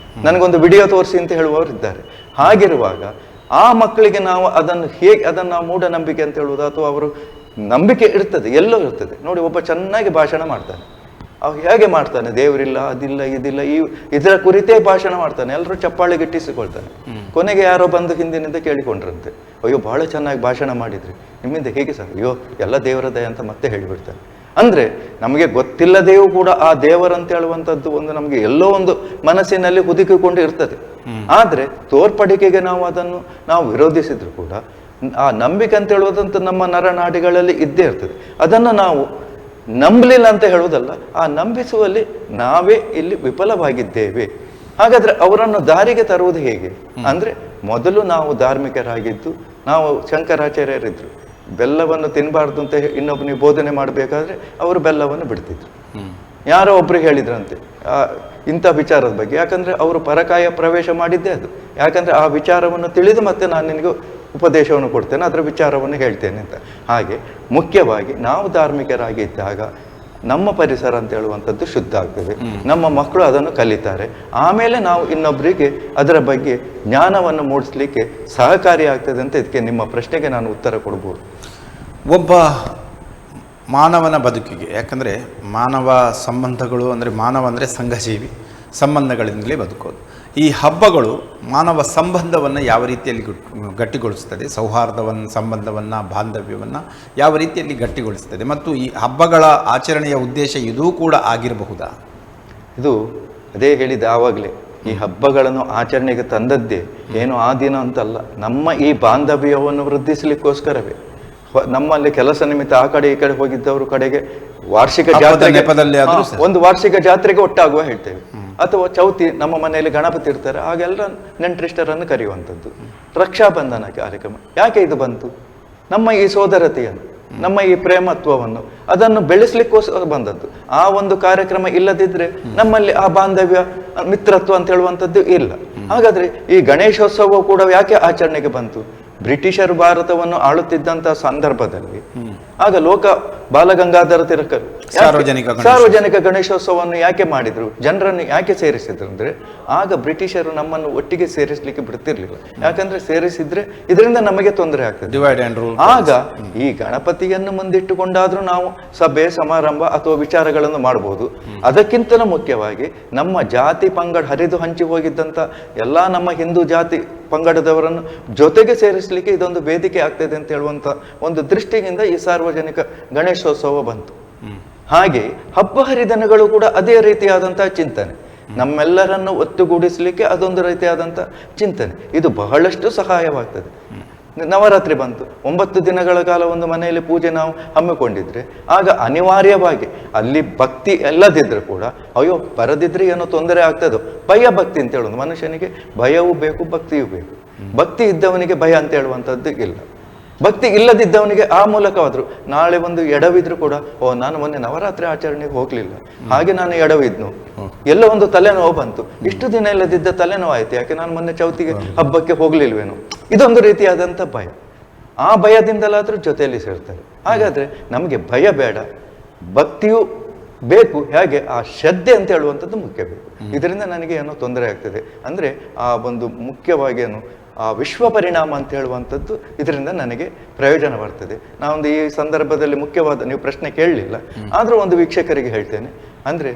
ನನಗೊಂದು ವಿಡಿಯೋ ತೋರಿಸಿ ಅಂತ ಹೇಳುವವರು ಇದ್ದಾರೆ. ಹಾಗಿರುವಾಗ ಆ ಮಕ್ಕಳಿಗೆ ನಾವು ಅದನ್ನು ನಾವು ಮೂಢನಂಬಿಕೆ ಅಂತ ಹೇಳುವುದು, ಅಥವಾ ಅವರು ನಂಬಿಕೆ ಇರ್ತದೆ, ಎಲ್ಲೋ ಇರ್ತದೆ. ನೋಡಿ, ಒಬ್ಬ ಚೆನ್ನಾಗಿ ಭಾಷಣ ಮಾಡ್ತಾನೆ, ಅವ ಹೇಗೆ ಮಾಡ್ತಾನೆ, ದೇವರಿಲ್ಲ, ಅದಿಲ್ಲ, ಇದಿಲ್ಲ, ಇದರ ಕುರಿತೇ ಭಾಷಣ ಮಾಡ್ತಾನೆ, ಎಲ್ಲರೂ ಚಪ್ಪಾಳೆ ಗಿಟ್ಟಿಸಿಕೊಳ್ತಾನೆ. ಕೊನೆಗೆ ಯಾರೋ ಬಂದು ಹಿಂದಿನಿಂದ ಕೇಳಿಕೊಂಡ್ರಂತೆ, ಅಯ್ಯೋ ಬಹಳ ಚೆನ್ನಾಗಿ ಭಾಷಣ ಮಾಡಿದ್ರಿ, ನಿಮ್ಮಿಂದ ಹೇಗೆ ಸರ್? ಅಯ್ಯೋ ಎಲ್ಲ ದೇವರ ದಯ ಅಂತ ಮತ್ತೆ ಹೇಳಿಬಿಡ್ತಾನೆ. ಅಂದ್ರೆ ನಮಗೆ ಗೊತ್ತಿಲ್ಲದೆಯೂ ಕೂಡ ಆ ದೇವರಂತ ಹೇಳುವಂಥದ್ದು ಒಂದು ನಮಗೆ ಎಲ್ಲೋ ಒಂದು ಮನಸ್ಸಿನಲ್ಲಿ ಹುದುಕಿಕೊಂಡು ಇರ್ತದೆ. ಆದ್ರೆ ತೋರ್ಪಡಿಕೆಗೆ ನಾವು ವಿರೋಧಿಸಿದ್ರು ಕೂಡ ಆ ನಂಬಿಕೆ ಅಂತ ಹೇಳುವುದಂತ ನಮ್ಮ ನರನಾಡಿಗಳಲ್ಲಿ ಇದ್ದೇ ಇರ್ತದೆ. ಅದನ್ನು ನಾವು ನಂಬಲಿಲ್ಲ ಅಂತ ಹೇಳುವುದಲ್ಲ, ಆ ನಂಬಿಸುವಲ್ಲಿ ನಾವೇ ಇಲ್ಲಿ ವಿಫಲವಾಗಿದ್ದೇವೆ. ಹಾಗಾದ್ರೆ ಅವರನ್ನು ದಾರಿಗೆ ತರುವುದು ಹೇಗೆ ಅಂದ್ರೆ, ಮೊದಲು ನಾವು ಧಾರ್ಮಿಕರಾಗಿದ್ದು, ನಾವು ಶಂಕರಾಚಾರ್ಯರಿದ್ರು, ಬೆಲ್ಲವನ್ನು ತಿನ್ನಬಾರ್ದು ಅಂತ ಇನ್ನೊಬ್ಬನಿಗೆ ಬೋಧನೆ ಮಾಡಬೇಕಾದ್ರೆ ಅವರು ಬೆಲ್ಲವನ್ನು ಬಿಡ್ತಿದ್ರು. ಯಾರೋ ಒಬ್ರು ಹೇಳಿದ್ರಂತೆ ಇಂಥ ವಿಚಾರದ ಬಗ್ಗೆ, ಯಾಕಂದ್ರೆ ಅವರು ಪರಕಾಯ ಪ್ರವೇಶ ಮಾಡಿದ್ದೇ ಅದು. ಯಾಕಂದ್ರೆ ಆ ವಿಚಾರವನ್ನು ತಿಳಿದು ಮತ್ತೆ ನಾನು ನಿನಗೆ ಉಪದೇಶವನ್ನು ಕೊಡ್ತೇನೆ, ಅದರ ವಿಚಾರವನ್ನು ಹೇಳ್ತೇನೆ ಅಂತ. ಹಾಗೆ ಮುಖ್ಯವಾಗಿ ನಾವು ಧಾರ್ಮಿಕರಾಗಿದ್ದಾಗ ನಮ್ಮ ಪರಿಸರ ಅಂತ ಹೇಳುವಂಥದ್ದು ಶುದ್ಧ ಆಗ್ತದೆ, ನಮ್ಮ ಮಕ್ಕಳು ಅದನ್ನು ಕಲಿತಾರೆ, ಆಮೇಲೆ ನಾವು ಇನ್ನೊಬ್ಬರಿಗೆ ಅದರ ಬಗ್ಗೆ ಜ್ಞಾನವನ್ನು ಮೂಡಿಸ್ಲಿಕ್ಕೆ ಸಹಕಾರಿ ಆಗ್ತದೆ ಅಂತ. ಇದಕ್ಕೆ ನಿಮ್ಮ ಪ್ರಶ್ನೆಗೆ ನಾನು ಉತ್ತರ ಕೊಡ್ಬೋದು. ಒಬ್ಬ ಮಾನವನ ಬದುಕಿಗೆ, ಯಾಕಂದರೆ ಮಾನವ ಸಂಬಂಧಗಳು ಅಂದರೆ ಮಾನವ ಅಂದರೆ ಸಂಘಜೀವಿ, ಸಂಬಂಧಗಳಿಂದಲೇ ಬದುಕೋದು. ಈ ಹಬ್ಬಗಳು ಮಾನವ ಸಂಬಂಧವನ್ನು ಯಾವ ರೀತಿಯಲ್ಲಿ ಗಟ್ಟಿಗೊಳಿಸ್ತದೆ, ಸಂಬಂಧವನ್ನು, ಬಾಂಧವ್ಯವನ್ನು ಯಾವ ರೀತಿಯಲ್ಲಿ ಗಟ್ಟಿಗೊಳಿಸ್ತದೆ, ಮತ್ತು ಈ ಹಬ್ಬಗಳ ಆಚರಣೆಯ ಉದ್ದೇಶ ಇದೂ ಕೂಡ ಆಗಿರಬಹುದಾ? ಇದು ಅದೇ ಹೇಳಿದ ಆವಾಗಲೇ, ಈ ಹಬ್ಬಗಳನ್ನು ಆಚರಣೆಗೆ ತಂದದ್ದೇ ಏನು ಆ ದಿನ ಅಂತಲ್ಲ, ನಮ್ಮ ಈ ಬಾಂಧವ್ಯವನ್ನು ವೃದ್ಧಿಸಲಿಕ್ಕೋಸ್ಕರವೇ. ನಮ್ಮಲ್ಲಿ ಕೆಲಸ ನಿಮಿತ್ತ ಆ ಕಡೆ ಈ ಕಡೆ ಹೋಗಿದ್ದವರು ಕಡೆಗೆ ವಾರ್ಷಿಕ ಜಾತ್ರೆ, ಒಂದು ವಾರ್ಷಿಕ ಜಾತ್ರೆಗೆ ಒಟ್ಟಾಗುವ ಹೇಳ್ತೇವೆ. ಅಥವಾ ಚೌತಿ, ನಮ್ಮ ಮನೆಯಲ್ಲಿ ಗಣಪತಿ ಇರ್ತಾರೆ, ಹಾಗೆಲ್ಲ ನೆಂಟರಿಷ್ಟರನ್ನು ಕರೆಯುವಂಥದ್ದು. ರಕ್ಷಾಬಂಧನ ಕಾರ್ಯಕ್ರಮ ಯಾಕೆ ಇದು ಬಂತು? ನಮ್ಮ ಈ ಸೋದರತೆಯನ್ನು, ನಮ್ಮ ಈ ಪ್ರೇಮತ್ವವನ್ನು ಅದನ್ನು ಬೆಳೆಸ್ಲಿಕ್ಕೋಸ್ಕರ ಬಂದದ್ದು. ಆ ಒಂದು ಕಾರ್ಯಕ್ರಮ ಇಲ್ಲದಿದ್ರೆ ನಮ್ಮಲ್ಲಿ ಆ ಬಾಂಧವ್ಯ, ಮಿತ್ರತ್ವ ಅಂತ ಹೇಳುವಂಥದ್ದು ಇಲ್ಲ. ಹಾಗಾದ್ರೆ ಈ ಗಣೇಶೋತ್ಸವ ಕೂಡ ಯಾಕೆ ಆಚರಣೆಗೆ ಬಂತು? ಬ್ರಿಟಿಷರು ಭಾರತವನ್ನು ಆಳುತ್ತಿದ್ದಂತ ಸಂದರ್ಭದಲ್ಲಿ ಆಗ ಲೋಕ ಬಾಲಗಂಗಾಧರ ತಿಲಕರು ಸಾರ್ವಜನಿಕ ಗಣೇಶೋತ್ಸವವನ್ನು ಯಾಕೆ ಮಾಡಿದ್ರು, ಜನರನ್ನು ಯಾಕೆ ಸೇರಿಸಿದ್ರು ಅಂದ್ರೆ, ಆಗ ಬ್ರಿಟಿಷರು ನಮ್ಮನ್ನು ಒಟ್ಟಿಗೆ ಸೇರಿಸಲಿಕ್ಕೆ ಬಿಡ್ತಿರ್ಲಿಲ್ಲ. ಯಾಕಂದ್ರೆ ಸೇರಿಸಿದ್ರೆ ಇದರಿಂದ ನಮಗೆ ತೊಂದರೆ ಆಗ್ತದೆ, ಡಿವೈಡ್ ಅಂಡ್ ರೂಲ್. ಆಗ ಈ ಗಣಪತಿಯನ್ನು ಮುಂದಿಟ್ಟುಕೊಂಡಾದ್ರೂ ನಾವು ಸಭೆ ಸಮಾರಂಭ ಅಥವಾ ವಿಚಾರಗಳನ್ನು ಮಾಡಬಹುದು. ಅದಕ್ಕಿಂತಲೂ ಮುಖ್ಯವಾಗಿ ನಮ್ಮ ಜಾತಿ ಪಂಗಡ ಹರಿದು ಹಂಚಿ ಹೋಗಿದ್ದಂತ ಎಲ್ಲಾ ನಮ್ಮ ಹಿಂದೂ ಜಾತಿ ಪಂಗಡದವರನ್ನು ಜೊತೆಗೆ ಸೇರಿಸಲಿಕ್ಕೆ ಇದೊಂದು ವೇದಿಕೆ ಆಗ್ತದೆ ಅಂತ ಹೇಳುವಂತ ಒಂದು ದೃಷ್ಟಿಯಿಂದ ಈ ಸಾರ್ವಜನಿಕ ಗಣೇಶೋತ್ಸವ ಬಂತು. ಹಾಗೆ ಹಬ್ಬ ಹರಿದಿನಗಳು ಕೂಡ ಅದೇ ರೀತಿಯಾದಂತಹ ಚಿಂತನೆ, ನಮ್ಮೆಲ್ಲರನ್ನು ಒತ್ತುಗೂಡಿಸಲಿಕ್ಕೆ ಅದೊಂದು ರೀತಿಯಾದಂತಹ ಚಿಂತನೆ. ಇದು ಬಹಳಷ್ಟು ಸಹಾಯವಾಗ್ತದೆ. ನವರಾತ್ರಿ ಬಂತು, 9 ದಿನಗಳ ಕಾಲ ಒಂದು ಮನೆಯಲ್ಲಿ ಪೂಜೆ ನಾವು ಹಮ್ಮಿಕೊಂಡಿದ್ರೆ, ಆಗ ಅನಿವಾರ್ಯವಾಗಿ ಅಲ್ಲಿ ಭಕ್ತಿ ಎಲ್ಲದಿದ್ರು ಕೂಡ, ಅಯ್ಯೋ ಬರದಿದ್ರೆ ಏನೋ ತೊಂದರೆ ಆಗ್ತದೋ, ಭಯ ಭಕ್ತಿ ಅಂತ ಹೇಳೋದು. ಮನುಷ್ಯನಿಗೆ ಭಯವೂ ಬೇಕು, ಭಕ್ತಿಯೂ ಬೇಕು. ಭಕ್ತಿ ಇದ್ದವನಿಗೆ ಭಯ ಅಂತ ಹೇಳುವಂಥದ್ದು ಇಲ್ಲ. ಭಕ್ತಿ ಇಲ್ಲದಿದ್ದವನಿಗೆ ಆ ಮೂಲಕವಾದ್ರು ನಾಳೆ ಒಂದು ಎಡವಿದ್ರು ಕೂಡ, ನಾನು ಮೊನ್ನೆ ನವರಾತ್ರಿ ಆಚರಣೆಗೆ ಹೋಗ್ಲಿಲ್ಲ, ಹಾಗೆ ನಾನು ಎಡವಿದ್ನು, ಎಲ್ಲ ಒಂದು ತಲೆನೋವು ಬಂತು, ಇಷ್ಟು ದಿನ ಇಲ್ಲದಿದ್ದ ತಲೆನೋವು ಆಯ್ತು, ಯಾಕೆ ನಾನು ಮೊನ್ನೆ ಚೌತಿಗೆ ಹಬ್ಬಕ್ಕೆ ಹೋಗ್ಲಿಲ್ವೇನು, ಇದೊಂದು ರೀತಿಯಾದಂಥ ಭಯ. ಆ ಭಯದಿಂದಲಾದ್ರೂ ಜೊತೆಯಲ್ಲಿ ಸೇರ್ತಾರೆ. ಹಾಗಾದ್ರೆ ನಮಗೆ ಭಯ ಬೇಡ, ಭಕ್ತಿಯೂ ಬೇಕು. ಹೇಗೆ ಆ ಶ್ರದ್ಧೆ ಅಂತ ಹೇಳುವಂಥದ್ದು ಮುಖ್ಯ ಬೇಕು. ಇದರಿಂದ ನನಗೆ ಏನೋ ತೊಂದರೆ ಆಗ್ತದೆ ಅಂದ್ರೆ, ಆ ಒಂದು ಮುಖ್ಯವಾಗಿ ಏನು ಆ ವಿಶ್ವ ಪರಿಣಾಮ ಅಂತ ಹೇಳುವಂಥದ್ದು ಇದರಿಂದ ನನಗೆ ಪ್ರಯೋಜನ ಬರ್ತದೆ. ನಾವೊಂದು ಈ ಸಂದರ್ಭದಲ್ಲಿ ಮುಖ್ಯವಾದ, ನೀವು ಪ್ರಶ್ನೆ ಕೇಳಲಿಲ್ಲ ಆದರೂ ಒಂದು ವೀಕ್ಷಕರಿಗೆ ಹೇಳ್ತೇನೆ, ಅಂದ್ರೆ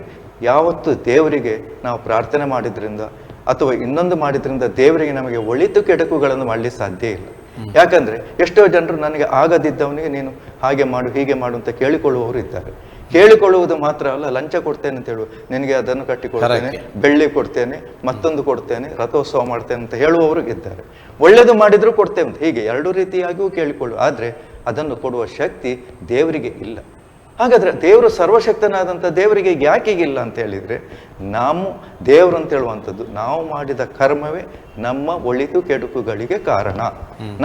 ಯಾವತ್ತು ದೇವರಿಗೆ ನಾವು ಪ್ರಾರ್ಥನೆ ಮಾಡಿದ್ರಿಂದ ಅಥವಾ ಇನ್ನೊಂದು ಮಾಡಿದ್ರಿಂದ ದೇವರಿಗೆ ನಮಗೆ ಒಳಿತು ಕೆಡಕುಗಳನ್ನು ಮಾಡಲಿಕ್ಕೆ ಸಾಧ್ಯ ಇಲ್ಲ. ಯಾಕಂದ್ರೆ ಎಷ್ಟೋ ಜನರು ನನಗೆ ಆಗದಿದ್ದವನಿಗೆ ನೀನು ಹಾಗೆ ಮಾಡು ಹೀಗೆ ಮಾಡು ಅಂತ ಕೇಳಿಕೊಳ್ಳುವವರು ಇದ್ದಾರೆ. ಕೇಳಿಕೊಳ್ಳುವುದು ಮಾತ್ರ ಅಲ್ಲ, ಲಂಚ ಕೊಡ್ತೇನೆ ಅಂತ ಹೇಳುವ, ನಿನಗೆ ಅದನ್ನು ಕಟ್ಟಿಕೊಡ್ತೇನೆ, ಬೆಳ್ಳಿ ಕೊಡ್ತೇನೆ, ಮತ್ತೊಂದು ಕೊಡ್ತೇನೆ, ರಥೋತ್ಸವ ಮಾಡ್ತೇನೆ ಅಂತ ಹೇಳುವವರು ಇದ್ದಾರೆ. ಒಳ್ಳೇದು ಮಾಡಿದ್ರು ಕೊಡ್ತೇವೆ ಅಂತ, ಹೀಗೆ ಎರಡು ರೀತಿಯಾಗಿಯೂ ಕೇಳಿಕೊಳ್ಳು. ಆದ್ರೆ ಅದನ್ನು ಕೊಡುವ ಶಕ್ತಿ ದೇವರಿಗೆ ಇಲ್ಲ. ಹಾಗಾದ್ರೆ ದೇವರು ಸರ್ವಶಕ್ತನಾದಂಥ ದೇವರಿಗೆ ಯಾಕೆ ಇಲ್ಲ ಅಂತ ಹೇಳಿದ್ರೆ, ನಾವು ದೇವರು ಅಂತ ಹೇಳುವಂಥದ್ದು ನಾವು ಮಾಡಿದ ಕರ್ಮವೇ ನಮ್ಮ ಒಳಿತು ಕೆಡುಕುಗಳಿಗೆ ಕಾರಣ.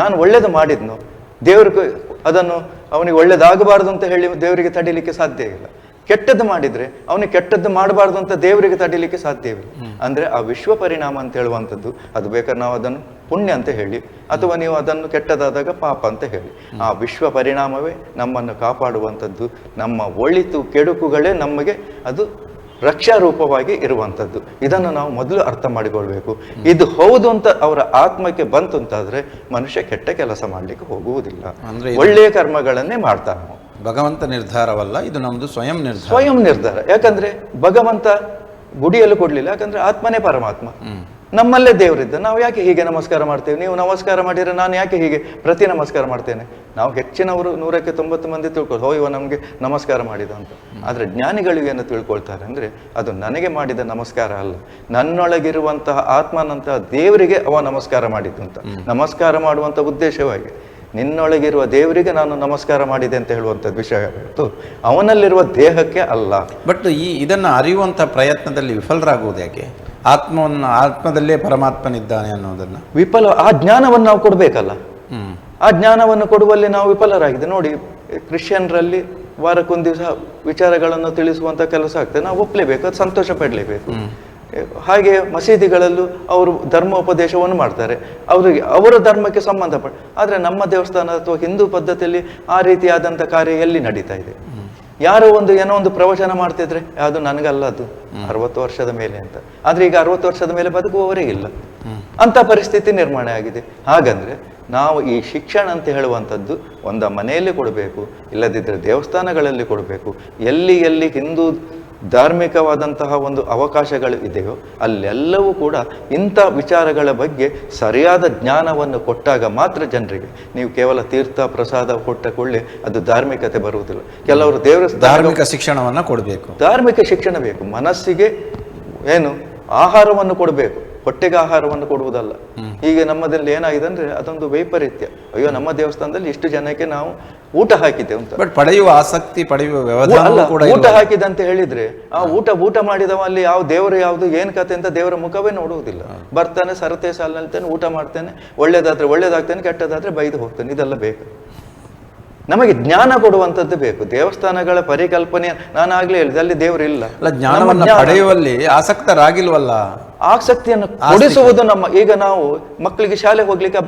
ನಾನು ಒಳ್ಳೇದು ಮಾಡಿದ್ನು, ದೇವ್ರಿಗೆ ಅದನ್ನು ಅವನಿಗೆ ಒಳ್ಳೇದಾಗಬಾರ್ದು ಅಂತ ಹೇಳಿ ದೇವರಿಗೆ ತಡಿಲಿಕ್ಕೆ ಸಾಧ್ಯ ಇಲ್ಲ. ಕೆಟ್ಟದ್ದು ಮಾಡಿದ್ರೆ ಅವನಿಗೆ ಕೆಟ್ಟದ್ದು ಮಾಡಬಾರ್ದು ಅಂತ ದೇವರಿಗೆ ತಡಿಲಿಕ್ಕೆ ಸಾಧ್ಯವಿಲ್ಲ. ಅಂದ್ರೆ ಆ ವಿಶ್ವ ಪರಿಣಾಮ ಅಂತ ಹೇಳುವಂಥದ್ದು, ಅದು ಬೇಕಾದ್ರೆ ನಾವು ಅದನ್ನು ಪುಣ್ಯ ಅಂತ ಹೇಳಿ, ಅಥವಾ ನೀವು ಅದನ್ನು ಕೆಟ್ಟದಾದಾಗ ಪಾಪ ಅಂತ ಹೇಳಿ, ಆ ವಿಶ್ವ ಪರಿಣಾಮವೇ ನಮ್ಮನ್ನು ಕಾಪಾಡುವಂಥದ್ದು. ನಮ್ಮ ಒಳಿತು ಕೆಡುಕುಗಳೇ ನಮಗೆ ಅದು ರಕ್ಷಾ ರೂಪವಾಗಿ ಇರುವಂಥದ್ದು. ಇದನ್ನು ನಾವು ಮೊದಲು ಅರ್ಥ ಮಾಡಿಕೊಳ್ಬೇಕು. ಇದು ಹೌದು ಅಂತ ಅವರ ಆತ್ಮಕ್ಕೆ ಬಂತು ಅಂತಾದ್ರೆ ಮನುಷ್ಯ ಕೆಟ್ಟ ಕೆಲಸ ಮಾಡ್ಲಿಕ್ಕೆ ಹೋಗುವುದಿಲ್ಲ, ಅಂದ್ರೆ ಒಳ್ಳೆಯ ಕರ್ಮಗಳನ್ನೇ ಮಾಡ್ತಾನೆ. ಭಗವಂತ ನಿರ್ಧಾರವಲ್ಲ, ಇದು ನಮ್ದು ಸ್ವಯಂ ನಿರ್ಧಾರ. ಸ್ವಯಂ ನಿರ್ಧಾರ. ಯಾಕಂದ್ರೆ ಭಗವಂತ ಗುಡಿಯಲ್ಲೂ ಕೊಡ್ಲಿಲ್ಲ, ಯಾಕಂದ್ರೆ ಆತ್ಮನೇ ಪರಮಾತ್ಮ, ನಮ್ಮಲ್ಲೇ ದೇವರಿದ್ದ. ನಾವು ಯಾಕೆ ಹೀಗೆ ನಮಸ್ಕಾರ ಮಾಡ್ತೇವೆ? ನೀವು ನಮಸ್ಕಾರ ಮಾಡಿದ್ರೆ ನಾನು ಯಾಕೆ ಹೀಗೆ ಪ್ರತಿ ನಮಸ್ಕಾರ ಮಾಡ್ತೇನೆ? ನಾವು ಹೆಚ್ಚಿನವರು 190 ಮಂದಿ ತಿಳ್ಕೊಳ್ತಾರೆ, ಇವ ನಮಗೆ ನಮಸ್ಕಾರ ಮಾಡಿದ ಅಂತ. ಆದ್ರೆ ಜ್ಞಾನಿಗಳಿಗೆ ಏನು ತಿಳ್ಕೊಳ್ತಾರೆ ಅಂದ್ರೆ ಅದು ನನಗೆ ಮಾಡಿದ ನಮಸ್ಕಾರ ಅಲ್ಲ, ನನ್ನೊಳಗಿರುವಂತಹ ಆತ್ಮನಂತಹ ದೇವರಿಗೆ ಅವ ನಮಸ್ಕಾರ ಮಾಡಿದ್ದು ಅಂತ. ನಮಸ್ಕಾರ ಮಾಡುವಂತ ಉದ್ದೇಶವಾಗಿ ನಿನ್ನೊಳಗಿರುವ ದೇವರಿಗೆ ನಾನು ನಮಸ್ಕಾರ ಮಾಡಿದೆ ಅಂತ ಹೇಳುವಂಥದ್ದು ವಿಷಯ ಹೊರತು ಅವನಲ್ಲಿರುವ ದೇಹಕ್ಕೆ ಅಲ್ಲ. ಬಟ್ ಇದನ್ನು ಅರಿಯುವಂಥ ಪ್ರಯತ್ನದಲ್ಲಿ ವಿಫಲರಾಗುವುದು ಯಾಕೆ? ಆತ್ಮದಲ್ಲೇ ಪರಮಾತ್ಮನಿದ್ದಾನೆ ಅನ್ನೋದನ್ನು ಆ ಜ್ಞಾನವನ್ನು ನಾವು ಕೊಡ್ಬೇಕಲ್ಲ. ಆ ಜ್ಞಾನವನ್ನು ಕೊಡುವಲ್ಲಿ ನಾವು ವಿಫಲರಾಗಿದೆ. ನೋಡಿ, ಕ್ರಿಶ್ಚಿಯನ್ರಲ್ಲಿ ವಾರಕ್ಕೊಂದು ದಿವಸ ವಿಚಾರಗಳನ್ನು ತಿಳಿಸುವಂತ ಕೆಲಸ ಆಗ್ತದೆ, ನಾವು ಒಪ್ಪಲೇಬೇಕು, ಅದು ಸಂತೋಷ ಪಡಲೇಬೇಕು. ಹಾಗೆ ಮಸೀದಿಗಳಲ್ಲೂ ಅವರು ಧರ್ಮೋಪದೇಶವನ್ನು ಮಾಡ್ತಾರೆ, ಅವರಿಗೆ ಅವರ ಧರ್ಮಕ್ಕೆ ಸಂಬಂಧಪಟ್ಟ. ಆದರೆ ನಮ್ಮ ದೇವಸ್ಥಾನ ಅಥವಾ ಹಿಂದೂ ಪದ್ಧತಿಯಲ್ಲಿ ಆ ರೀತಿಯಾದಂಥ ಕಾರ್ಯ ಎಲ್ಲಿ ನಡೀತಾ ಇದೆ? ಯಾರೋ ಏನೋ ಒಂದು ಪ್ರವಚನ ಮಾಡ್ತಿದ್ರೆ ಅದು ನನಗಲ್ಲ, ಅದು 60 ವರ್ಷದ ಮೇಲೆ ಅಂತ. ಆದ್ರೆ ಈಗ 60 ವರ್ಷದ ಮೇಲೆ ಬದುಕುವವರೇ ಇಲ್ಲ, ಅಂತ ಪರಿಸ್ಥಿತಿ ನಿರ್ಮಾಣ ಆಗಿದೆ. ಹಾಗಂದ್ರೆ ನಾವು ಈ ಶಿಕ್ಷಣ ಅಂತ ಹೇಳುವಂಥದ್ದು ಮನೆಯಲ್ಲಿ ಕೊಡಬೇಕು, ಇಲ್ಲದಿದ್ದರೆ ದೇವಸ್ಥಾನಗಳಲ್ಲಿ ಕೊಡಬೇಕು. ಎಲ್ಲಿ ಹಿಂದೂ ಧಾರ್ಮಿಕವಾದಂತಹ ಒಂದು ಅವಕಾಶಗಳು ಇದೆಯೋ ಅಲ್ಲೆಲ್ಲವೂ ಕೂಡ ಇಂಥ ವಿಚಾರಗಳ ಬಗ್ಗೆ ಸರಿಯಾದ ಜ್ಞಾನವನ್ನು ಕೊಟ್ಟಾಗ ಮಾತ್ರ ಜನರಿಗೆ. ನೀವು ಕೇವಲ ತೀರ್ಥ ಪ್ರಸಾದ ಕೊಟ್ಟ ಕೊಳ್ಳೆ ಅದು ಧಾರ್ಮಿಕತೆ ಬರುವುದಿಲ್ಲ. ಕೆಲವರು ಧಾರ್ಮಿಕ ಶಿಕ್ಷಣವನ್ನು ಕೊಡಬೇಕು, ಧಾರ್ಮಿಕ ಶಿಕ್ಷಣ ಬೇಕು. ಮನಸ್ಸಿಗೆ ಆಹಾರವನ್ನು ಕೊಡಬೇಕು, ಹೊಟ್ಟೆಗೆ ಆಹಾರವನ್ನು ಕೊಡುವುದಲ್ಲ. ಈಗ ನಮ್ಮದಲ್ಲಿ ಏನಾಗಿದೆ ಅಂದ್ರೆ ಅದೊಂದು ವೈಪರೀತ್ಯ. ಅಯ್ಯೋ, ನಮ್ಮ ದೇವಸ್ಥಾನದಲ್ಲಿ ಇಷ್ಟು ಜನಕ್ಕೆ ನಾವು ಊಟ ಹಾಕಿದ್ದೇವೆ ಅಂತ. ಬಟ್ ಪಡೆಯುವ ಆಸಕ್ತಿ, ಪಡೆಯುವ ವ್ಯವಧಾನ ಕೂಡ ಊಟ ಹಾಕಿದೆ ಅಂತ ಹೇಳಿದ್ರೆ ಆ ಊಟ ಮಾಡಿದವ ಅಲ್ಲಿ ಯಾವ ದೇವರು ಯಾವುದು ಏನ್ ಕತೆ ಅಂತ ದೇವರ ಮುಖವೇ ನೋಡುವುದಿಲ್ಲ. ಬರ್ತಾನೆ, ಸರತೆ ಸಾಲಿನಲ್ತೇನೆ, ಊಟ ಮಾಡ್ತೇನೆ, ಒಳ್ಳೇದಾದ್ರೆ ಒಳ್ಳೇದಾಗ್ತೇನೆ, ಕೆಟ್ಟದಾದ್ರೆ ಬೈದು ಹೋಗ್ತೇನೆ. ಇದೆಲ್ಲ ಬೇಕು. ನಮಗೆ ಜ್ಞಾನ ಕೊಡುವಂಥದ್ದು ಬೇಕು. ದೇವಸ್ಥಾನಗಳ ಪರಿಕಲ್ಪನೆ ನಾನಾಗ್ಲೇ ಹೇಳಿದೆ, ಅಲ್ಲಿ ದೇವರು ಇಲ್ಲ. ಜ್ಞಾನವನ್ನು ಪಡೆಯುವಲ್ಲಿ ಆಸಕ್ತರಾಗಿಲ್ವಲ್ಲ. ಆಸಕ್ತಿಯನ್ನು ಕೊಡಿಸುವುದು ಈಗ ನಾವು ಮಕ್ಕಳಿಗೆ ಶಾಲೆಗೆ ಹೋಗ್ಲಿಕ್ಕೆ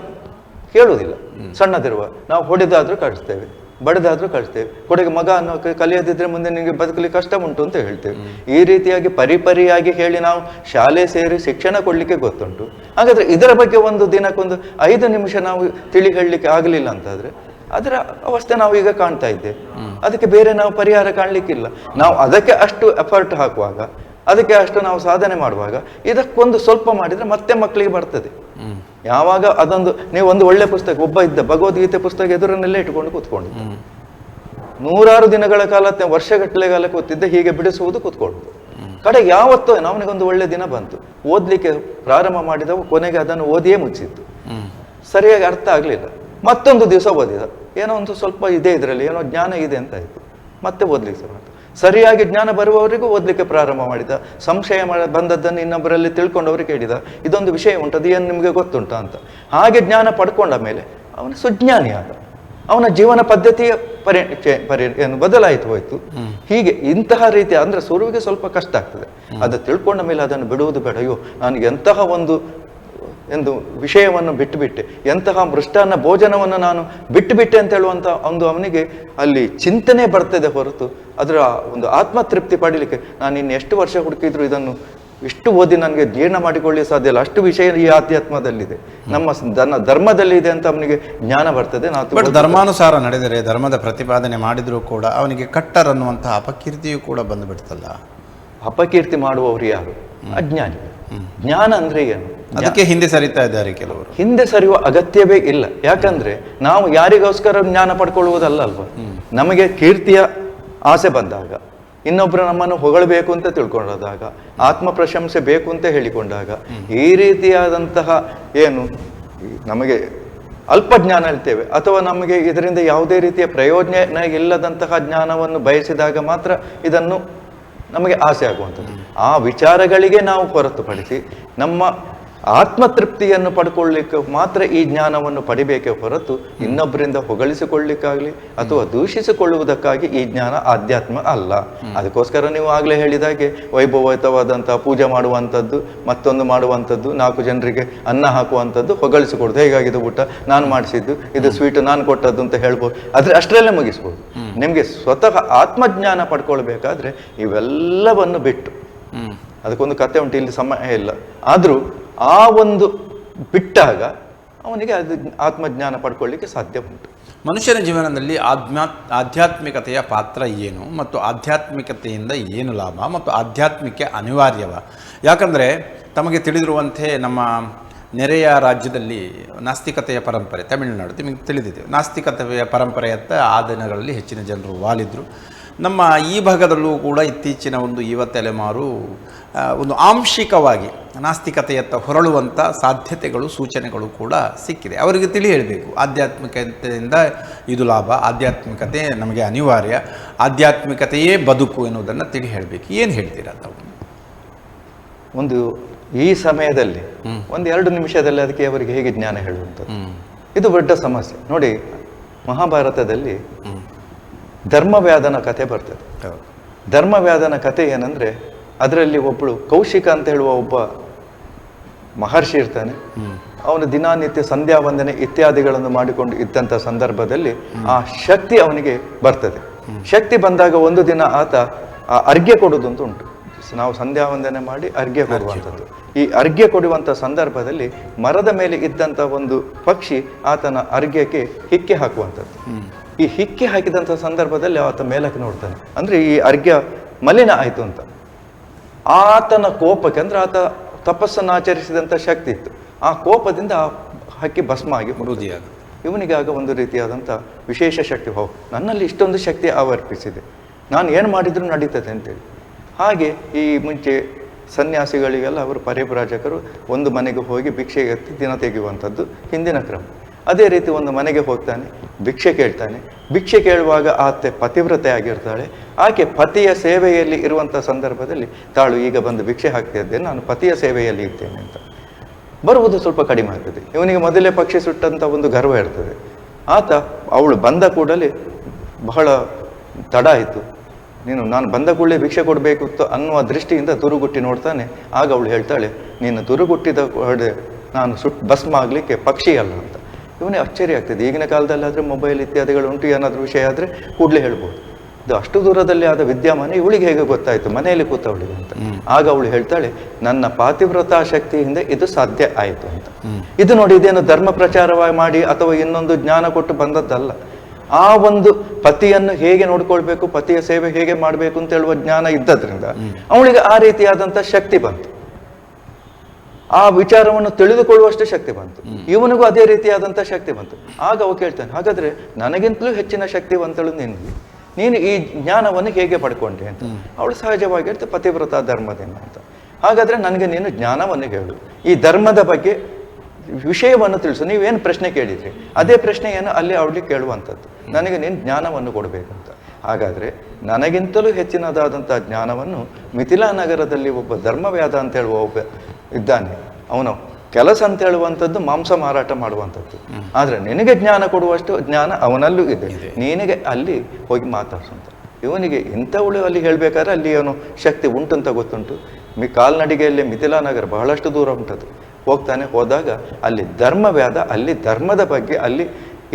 ಹೇಳುವುದಿಲ್ಲ. ಸಣ್ಣದಿರುವ ನಾವು ಹೊಡೆದಾದ್ರೂ ಕಳಿಸ್ತೇವೆ, ಬಡದಾದ್ರೂ ಕಳಿಸ್ತೇವೆ. ಕೊಡೆಗೆ ಮಗ ಅನ್ನೋ ಕಲಿಯದಿದ್ರೆ ಮುಂದೆ ನಿಮಗೆ ಬದುಕಲಿಕ್ಕೆ ಕಷ್ಟ ಉಂಟು ಅಂತ ಹೇಳ್ತೇವೆ. ಈ ರೀತಿಯಾಗಿ ಪರಿಪರಿಯಾಗಿ ಹೇಳಿ ನಾವು ಶಾಲೆ ಸೇರಿ ಶಿಕ್ಷಣ ಕೊಡ್ಲಿಕ್ಕೆ ಗೊತ್ತುಂಟು. ಹಾಗಾದ್ರೆ ಇದರ ಬಗ್ಗೆ ದಿನಕ್ಕೊಂದು 5 ನಿಮಿಷ ನಾವು ತಿಳಿ ಹೇಳಲಿಕ್ಕೆ ಆಗಲಿಲ್ಲ ಅಂತಾದ್ರೆ ಅದರ ಅವಸ್ಥೆ ನಾವು ಈಗ ಕಾಣ್ತಾ ಇದ್ದೇವೆ. ಅದಕ್ಕೆ ಬೇರೆ ನಾವು ಪರಿಹಾರ ಕಾಣ್ಲಿಕ್ಕಿಲ್ಲ. ನಾವು ಅದಕ್ಕೆ ಅಷ್ಟು ಎಫರ್ಟ್ ಹಾಕುವಾಗ, ಅದಕ್ಕೆ ಅಷ್ಟು ನಾವು ಸಾಧನೆ ಮಾಡುವಾಗ ಇದಕ್ಕೊಂದು ಸ್ವಲ್ಪ ಮಾಡಿದ್ರೆ ಮತ್ತೆ ಮಕ್ಕಳಿಗೆ ಬರ್ತದೆ. ಯಾವಾಗ ನೀವು ಒಂದು ಒಳ್ಳೆ ಪುಸ್ತಕ, ಒಬ್ಬ ಇದ್ದ ಭಗವದ್ಗೀತೆ ಪುಸ್ತಕ ಎದುರನ್ನಲ್ಲೇ ಇಟ್ಕೊಂಡು ಕೂತ್ಕೊಂಡಿದ್ದ, 100 ದಿನಗಳ ಕಾಲ, ವರ್ಷಗಟ್ಟಲೆ ಕಾಲ ಕೂತಿದ್ದ, ಹೀಗೆ ಬಿಡಿಸುವುದು ಕೂತ್ಕೊಳ್ಳುವುದು. ಕಡೆಗೆ ಯಾವತ್ತೋ ಅವನಿಗೊಂದು ಒಳ್ಳೆ ದಿನ ಬಂತು, ಓದ್ಲಿಕ್ಕೆ ಪ್ರಾರಂಭ ಮಾಡಿದವು, ಕೊನೆಗೆ ಅದನ್ನು ಓದಿಯೇ ಮುಚ್ಚಿತ್ತು. ಸರಿಯಾಗಿ ಅರ್ಥ ಆಗ್ಲಿಲ್ಲ. ಮತ್ತೊಂದು ದಿವಸ ಓದಿದ, ಏನೋ ಒಂದು ಸ್ವಲ್ಪ ಇದೆ, ಇದರಲ್ಲಿ ಏನೋ ಜ್ಞಾನ ಇದೆ ಅಂತ ಆಯ್ತು. ಮತ್ತೆ ಓದ್ಲಿಕ್ಕೆ ಸರಿಯಾಗಿ ಜ್ಞಾನ ಬರುವವರಿಗೂ ಓದ್ಲಿಕ್ಕೆ ಪ್ರಾರಂಭ ಮಾಡಿದ. ಸಂಶಯ ಬಂದದ್ದನ್ನು ಇನ್ನೊಬ್ಬರಲ್ಲಿ ತಿಳ್ಕೊಂಡವರು ಕೇಳಿದ, ಇದೊಂದು ವಿಷಯ ಉಂಟು, ಏನು ನಿಮಗೆ ಗೊತ್ತುಂಟ ಅಂತ. ಹಾಗೆ ಜ್ಞಾನ ಪಡ್ಕೊಂಡ ಮೇಲೆ ಅವನು ಸುಜ್ಞಾನಿ ಆದ. ಅವನ ಜೀವನ ಪದ್ಧತಿಯ ಬದಲಾಯಿತು ಹೋಯ್ತು. ಹೀಗೆ ಇಂತಹ ರೀತಿ ಅಂದ್ರೆ ಸುರುವಿಗೆ ಸ್ವಲ್ಪ ಕಷ್ಟ ಆಗ್ತದೆ. ಅದು ತಿಳ್ಕೊಂಡ ಮೇಲೆ ಅದನ್ನು ಬಿಡುವುದು ಬೇಡ. ಅಯ್ಯೋ, ನನಗೆ ಎಂತಹ ಒಂದು ವಿಷಯವನ್ನು ಬಿಟ್ಟುಬಿಟ್ಟೆ, ಎಂತಹ ಮೃಷ್ಟಾನ್ನ ಭೋಜನವನ್ನು ನಾನು ಬಿಟ್ಟುಬಿಟ್ಟೆ ಅಂತ ಹೇಳುವಂತ ಅವನಿಗೆ ಅಲ್ಲಿ ಚಿಂತನೆ ಬರ್ತದೆ ಹೊರತು ಅದರ ಒಂದು ಆತ್ಮತೃಪ್ತಿ ಪಡೀಲಿಕ್ಕೆ ನಾನು ಇನ್ನು ಎಷ್ಟು ವರ್ಷ ಹುಡುಕಿದ್ರು ಇಷ್ಟು ಓದಿ ನನಗೆ ಜೀರ್ಣ ಮಾಡಿಕೊಳ್ಳಿ ಸಾಧ್ಯ ಇಲ್ಲ. ಅಷ್ಟು ವಿಷಯ ಈ ಆಧ್ಯಾತ್ಮದಲ್ಲಿದೆ, ನಮ್ಮ ಧರ್ಮದಲ್ಲಿ ಇದೆ ಅಂತ ಅವನಿಗೆ ಜ್ಞಾನ ಬರ್ತದೆ. ಧರ್ಮಾನುಸಾರ ನಡೆದರೆ, ಧರ್ಮದ ಪ್ರತಿಪಾದನೆ ಮಾಡಿದ್ರೂ ಕೂಡ ಅವನಿಗೆ ಕಟ್ಟರ್ ಅನ್ನುವಂತಹ ಅಪಕೀರ್ತಿಯು ಕೂಡ ಬಂದುಬಿಡ್ತಲ್ಲ. ಅಪಕೀರ್ತಿ ಮಾಡುವವರು ಯಾರು? ಅಜ್ಞಾನಿ. ಜ್ಞಾನ ಅಂದ್ರೆ ಏನು? ಅದಕ್ಕೆ ಹಿಂದೆ ಸರಿತಾ ಇದ್ದಾರೆ ಕೆಲವರು. ಹಿಂದೆ ಸರಿಯುವ ಅಗತ್ಯವೇ ಇಲ್ಲ. ಯಾಕಂದ್ರೆ ನಾವು ಯಾರಿಗೋಸ್ಕರ ಜ್ಞಾನ ಪಡ್ಕೊಳ್ಳುವುದಲ್ಲ ಅಲ್ವಾ. ನಮಗೆ ಕೀರ್ತಿಯ ಆಸೆ ಬಂದಾಗ, ಇನ್ನೊಬ್ರು ನಮ್ಮನ್ನು ಹೊಗಳಬೇಕು ಅಂತ ತಿಳ್ಕೊಂಡಾಗ, ಆತ್ಮ ಪ್ರಶಂಸೆ ಬೇಕು ಅಂತ ಹೇಳಿಕೊಂಡಾಗ, ಈ ರೀತಿಯಾದಂತಹ ನಮಗೆ ಅಲ್ಪ ಜ್ಞಾನ ಹೇಳ್ತೇವೆ, ಅಥವಾ ನಮಗೆ ಇದರಿಂದ ಯಾವುದೇ ರೀತಿಯ ಪ್ರಯೋಜನ ಇಲ್ಲದಂತಹ ಜ್ಞಾನವನ್ನು ಬಯಸಿದಾಗ ಮಾತ್ರ ಇದನ್ನು ನಮಗೆ ಆಸೆ ಆಗುವಂಥದ್ದು. ಆ ವಿಚಾರಗಳಿಗೆ ನಾವು ಹೊರತುಪಡಿಸಿ ನಮ್ಮ ಆತ್ಮತೃಪ್ತಿಯನ್ನು ಪಡ್ಕೊಳ್ಳಿಕ್ಕೆ ಮಾತ್ರ ಈ ಜ್ಞಾನವನ್ನು ಪಡಿಬೇಕೇ ಹೊರತು ಇನ್ನೊಬ್ಬರಿಂದ ಹೊಗಳಿಸಿಕೊಳ್ಳಿಕ್ಕಾಗ್ಲಿ ಅಥವಾ ದೂಷಿಸಿಕೊಳ್ಳುವುದಕ್ಕಾಗಿ ಈ ಜ್ಞಾನ ಆಧ್ಯಾತ್ಮ ಅಲ್ಲ. ಅದಕ್ಕೋಸ್ಕರ ನೀವು ಆಗ್ಲೇ ಹೇಳಿದಾಗೆ ವೈಭವಯುತವಾದಂತಹ ಪೂಜೆ ಮಾಡುವಂಥದ್ದು, ಮತ್ತೊಂದು ಮಾಡುವಂಥದ್ದು, 4 ಜನರಿಗೆ ಅನ್ನ ಹಾಕುವಂಥದ್ದು, ಹೊಗಳಿಸಿಕೊಡುದು, ಹೇಗಾಗಿದೆ ಊಟ, ನಾನು ಮಾಡಿಸಿದ್ದು, ಇದು ಸ್ವೀಟ್ ನಾನು ಕೊಟ್ಟದ್ದು ಅಂತ ಹೇಳ್ಬೋದು. ಆದ್ರೆ ಅಷ್ಟರಲ್ಲೇ ಮುಗಿಸ್ಬೋದು. ನಿಮ್ಗೆ ಸ್ವತಃ ಆತ್ಮಜ್ಞಾನ ಪಡ್ಕೊಳ್ಬೇಕಾದ್ರೆ ಇವೆಲ್ಲವನ್ನು ಬಿಟ್ಟು ಅದಕ್ಕೊಂದು ಕತೆ ಉಂಟು, ಇಲ್ಲಿ ಸಮಯ ಇಲ್ಲ. ಆದರೂ ಆ ಒಂದು ಬಿಟ್ಟಾಗ ಅವನಿಗೆ ಅದು ಆತ್ಮಜ್ಞಾನ ಪಡ್ಕೊಳ್ಳಿಕ್ಕೆ ಸಾಧ್ಯ ಉಂಟು. ಮನುಷ್ಯನ ಜೀವನದಲ್ಲಿ ಆಧ್ಯಾತ್ಮಿಕತೆಯ ಪಾತ್ರ ಏನು ಮತ್ತು ಆಧ್ಯಾತ್ಮಿಕತೆಯಿಂದ ಏನು ಲಾಭ ಮತ್ತು ಆಧ್ಯಾತ್ಮಿಕ ಅನಿವಾರ್ಯವ? ಯಾಕಂದರೆ ತಮಗೆ ತಿಳಿದಿರುವಂತೆ ನಮ್ಮ ನೆರೆಯ ರಾಜ್ಯದಲ್ಲಿ ನಾಸ್ತಿಕತೆಯ ಪರಂಪರೆ, ತಮಿಳುನಾಡು ನಿಮಗೆ ತಿಳಿದಿದೆ. ನಾಸ್ತಿಕತೆಯ ಪರಂಪರೆಯತ್ತ ಆ ದಿನಗಳಲ್ಲಿ ಹೆಚ್ಚಿನ ಜನರು ವಾಲಿದ್ರು. ನಮ್ಮ ಈ ಭಾಗದಲ್ಲೂ ಕೂಡ ಇತ್ತೀಚಿನ ಒಂದು ಯುವ ತಲೆಮಾರು ಒಂದು ಆಂಶಿಕವಾಗಿ ನಾಸ್ತಿಕತೆಯತ್ತ ಹೊರಳುವಂಥ ಸಾಧ್ಯತೆಗಳು, ಸೂಚನೆಗಳು ಕೂಡ ಸಿಕ್ಕಿದೆ. ಅವರಿಗೆ ತಿಳಿ ಹೇಳಬೇಕು, ಆಧ್ಯಾತ್ಮಿಕತೆಯಿಂದ ಇದು ಲಾಭ, ಆಧ್ಯಾತ್ಮಿಕತೆ ನಮಗೆ ಅನಿವಾರ್ಯ, ಆಧ್ಯಾತ್ಮಿಕತೆಯೇ ಬದುಕು ಎನ್ನುವುದನ್ನು ತಿಳಿ ಹೇಳಬೇಕು. ಏನು ಹೇಳ್ತೀರಾ ತಾವು? ಒಂದು ಈ ಸಮಯದಲ್ಲಿ 1-2 ನಿಮಿಷದಲ್ಲಿ ಅದಕ್ಕೆ ಅವರಿಗೆ ಹೇಗೆ ಜ್ಞಾನ ಹೇಳುವಂಥದ್ದು, ಇದು ದೊಡ್ಡ ಸಮಸ್ಯೆ. ನೋಡಿ, ಮಹಾಭಾರತದಲ್ಲಿ ಧರ್ಮವ್ಯಾಧನ ಕಥೆ ಬರ್ತದೆ. ಧರ್ಮವ್ಯಾಧನ ಕಥೆ ಏನಂದ್ರೆ, ಅದರಲ್ಲಿ ಒಬ್ಬಳು ಕೌಶಿಕ ಅಂತ ಹೇಳುವ ಒಬ್ಬ ಮಹರ್ಷಿ ಇರ್ತಾನೆ. ಅವನು ದಿನನಿತ್ಯ ಸಂಧ್ಯಾ ವಂದನೆ ಇತ್ಯಾದಿಗಳನ್ನು ಮಾಡಿಕೊಂಡು ಇದ್ದಂಥ ಸಂದರ್ಭದಲ್ಲಿ ಆ ಶಕ್ತಿ ಅವನಿಗೆ ಬರ್ತದೆ. ಶಕ್ತಿ ಬಂದಾಗ ಒಂದು ದಿನ ಆತ ಅರ್ಘ್ಯ ಕೊಡುವುದು ಅಂತ ಉಂಟು. ನಾವು ಸಂಧ್ಯಾ ವಂದನೆ ಮಾಡಿ ಅರ್ಘ್ಯ ಕೊಡುವಂಥದ್ದು. ಈ ಅರ್ಘ್ಯ ಕೊಡುವಂಥ ಸಂದರ್ಭದಲ್ಲಿ ಮರದ ಮೇಲೆ ಇದ್ದಂಥ ಒಂದು ಪಕ್ಷಿ ಆತನ ಅರ್ಘ್ಯಕ್ಕೆ ಹಿಕ್ಕೆ ಹಾಕುವಂಥದ್ದು. ಈ ಹಿಕ್ಕೆ ಹಾಕಿದಂಥ ಸಂದರ್ಭದಲ್ಲಿ ಆತ ಮೇಲಕ್ಕೆ ನೋಡ್ತಾನೆ, ಅಂದ್ರೆ ಈ ಅರ್ಘ್ಯ ಮಲಿನ ಆಯಿತು ಅಂತ. ಆತನ ಕೋಪಕ್ಕೆ, ಅಂದ್ರೆ ಆತ ತಪಸ್ಸನ್ನು ಆಚರಿಸಿದಂಥ ಶಕ್ತಿ ಇತ್ತು, ಆ ಕೋಪದಿಂದ ಆ ಹಕ್ಕಿ ಭಸ್ಮ ಆಗಿ ಬರುವುದಿಯಾಗ. ಇವನಿಗೆ ಆಗ ಒಂದು ರೀತಿಯಾದಂಥ ವಿಶೇಷ ಶಕ್ತಿ, ನನ್ನಲ್ಲಿ ಇಷ್ಟೊಂದು ಶಕ್ತಿ ಆವರ್ಪಿಸಿದೆ, ನಾನು ಏನು ಮಾಡಿದ್ರು ನಡೀತದೆ ಅಂತೇಳಿ. ಹಾಗೆ ಈ ಮುಂಚೆ ಸನ್ಯಾಸಿಗಳಿಗೆಲ್ಲ ಅವರು ಪರಿವ್ರಾಜಕರು ಒಂದು ಮನೆಗೆ ಹೋಗಿ ಭಿಕ್ಷೆ ಎತ್ತಿ ದಿನ ತೆಗೆಯುವಂಥದ್ದು ಹಿಂದಿನ ಕ್ರಮ. ಅದೇ ರೀತಿ ಒಂದು ಮನೆಗೆ ಹೋಗ್ತಾನೆ, ಭಿಕ್ಷೆ ಕೇಳ್ತಾನೆ. ಭಿಕ್ಷೆ ಕೇಳುವಾಗ ಆಕೆ ಪತಿವ್ರತೆ ಆಗಿರ್ತಾಳೆ. ಆಕೆ ಪತಿಯ ಸೇವೆಯಲ್ಲಿ ಇರುವಂಥ ಸಂದರ್ಭದಲ್ಲಿ ತಾಳು ಈಗ ಬಂದು ಭಿಕ್ಷೆ ಹಾಕ್ತಿದ್ದೇನೆ, ನಾನು ಪತಿಯ ಸೇವೆಯಲ್ಲಿ ಇದ್ದೇನೆ ಅಂತ ಬರುವುದು ಸ್ವಲ್ಪ ಕಡಿಮೆ ಆಗ್ತದೆ. ಇವನಿಗೆ ಮೊದಲೇ ಪಕ್ಷಿ ಸುಟ್ಟಂಥ ಒಂದು ಗರ್ವ ಇರ್ತದೆ. ಆತ ಅವಳು ಬಂದ ಕೂಡಲೇ ಬಹಳ ತಡ ಆಯಿತು, ನಾನು ಬಂದ ಕೂಡಲೇ ಭಿಕ್ಷೆ ಕೊಡಬೇಕು ಅನ್ನುವ ದೃಷ್ಟಿಯಿಂದ ದುರುಗುಟ್ಟಿ ನೋಡ್ತಾನೆ. ಆಗ ಅವಳು ಹೇಳ್ತಾಳೆ, ನೀನು ದುರುಗುಟ್ಟಿದ ಹೊಡೆ ನಾನು ಭಸ್ಮ ಆಗಲಿಕ್ಕೆ ಪಕ್ಷಿ ಅಲ್ಲ ಅಂತ. ಇವನಿಗೆ ಆಶ್ಚರ್ಯ ಆಗ್ತದೆ. ಈಗಿನ ಕಾಲದಲ್ಲಿ ಆದರೆ ಮೊಬೈಲ್ ಇತ್ಯಾದಿಗಳು ಉಂಟು, ಏನಾದರೂ ವಿಷಯ ಆದರೆ ಕೂಡಲೇ ಹೇಳ್ಬೋದು. ಇದು ಅಷ್ಟು ದೂರದಲ್ಲಿ ಆದ ವಿದ್ಯಮಾನ ಇವಳಿಗೆ ಹೇಗೆ ಗೊತ್ತಾಯಿತು, ಮನೆಯಲ್ಲಿ ಕೂತವಳಿಗೆ ಅಂತ. ಆಗ ಅವಳು ಹೇಳ್ತಾಳೆ, ನನ್ನ ಪಾತಿವ್ರತಾ ಶಕ್ತಿಯಿಂದ ಇದು ಸಾಧ್ಯ ಆಯಿತು ಅಂತ. ಇದು ನೋಡಿ, ಇದೇನು ಧರ್ಮ ಪ್ರಚಾರವಾಗಿ ಮಾಡಿ ಅಥವಾ ಇನ್ನೊಂದು ಜ್ಞಾನ ಕೊಟ್ಟು ಬಂದದ್ದಲ್ಲ. ಆ ಒಂದು ಪತಿಯನ್ನು ಹೇಗೆ ನೋಡ್ಕೊಳ್ಬೇಕು, ಪತಿಯ ಸೇವೆ ಹೇಗೆ ಮಾಡಬೇಕು ಅಂತ ಹೇಳುವ ಜ್ಞಾನ ಇದ್ದದ್ರಿಂದ ಅವಳಿಗೆ ಆ ರೀತಿಯಾದಂಥ ಶಕ್ತಿ ಬಂತು, ಆ ವಿಚಾರವನ್ನು ತಿಳಿದುಕೊಳ್ಳುವಷ್ಟು ಶಕ್ತಿ ಬಂತು. ಇವನಿಗೂ ಅದೇ ರೀತಿಯಾದಂಥ ಶಕ್ತಿ ಬಂತು. ಆಗ ಅವ ಕೇಳ್ತಾನೆ, ಹಾಗಾದ್ರೆ ನನಗಿಂತಲೂ ಹೆಚ್ಚಿನ ಶಕ್ತಿವಂತಳು ನೀನು ಈ ಜ್ಞಾನವನ್ನು ಹೇಗೆ ಪಡ್ಕೊಂಡೆ ಅಂತ. ಅವಳು ಸಹಜವಾಗಿ ಹೇಳ್ತಾರೆ, ಪತಿವ್ರತ ಧರ್ಮದಿಂದ ಅಂತ. ಹಾಗಾದ್ರೆ ನನಗೆ ನೀನು ಜ್ಞಾನವನ್ನು ಹೇಳು, ಈ ಧರ್ಮದ ಬಗ್ಗೆ ವಿಷಯವನ್ನು ತಿಳಿಸು. ನೀವೇನು ಪ್ರಶ್ನೆ ಕೇಳಿದ್ರಿ ಅದೇ ಪ್ರಶ್ನೆಯನ್ನು ಅಲ್ಲಿ ಅವಳಿಗೆ ಕೇಳುವಂಥದ್ದು, ನನಗೆ ನೀನು ಜ್ಞಾನವನ್ನು ಕೊಡಬೇಕಂತ. ಹಾಗಾದರೆ ನನಗಿಂತಲೂ ಹೆಚ್ಚಿನದಾದಂಥ ಜ್ಞಾನವನ್ನು ಮಿಥಿಲಾ ನಗರದಲ್ಲಿ ಒಬ್ಬ ಧರ್ಮವ್ಯಾಧ ಅಂತ ಹೇಳುವ ಒಬ್ಬ ಇದ್ದಾನೆ. ಅವನು ಕೆಲಸ ಅಂತ ಹೇಳುವಂಥದ್ದು ಮಾಂಸ ಮಾರಾಟ ಮಾಡುವಂಥದ್ದು. ಆದರೆ ನಿನಗೆ ಜ್ಞಾನ ಕೊಡುವಷ್ಟು ಜ್ಞಾನ ಅವನಲ್ಲೂ ಇದೆ, ನಿನಗೆ ಅಲ್ಲಿ ಹೋಗಿ ಮಾತಾಡ್ಸಂತ. ಇವನಿಗೆ ಇಂಥವಳು ಅಲ್ಲಿ ಹೇಳ್ಬೇಕಾದ್ರೆ ಅಲ್ಲಿ ಅವನು ಶಕ್ತಿ ಉಂಟಂತ ಗೊತ್ತುಂಟು. ಕಾಲ್ನಡಿಗೆಯಲ್ಲಿ ಮಿಥಿಲಾ ನಗರ ಬಹಳಷ್ಟು ದೂರ ಉಂಟದು. ಹೋಗ್ತಾನೆ, ಹೋದಾಗ ಅಲ್ಲಿ ಧರ್ಮವ್ಯಾಧ, ಅಲ್ಲಿ ಧರ್ಮದ ಬಗ್ಗೆ ಅಲ್ಲಿ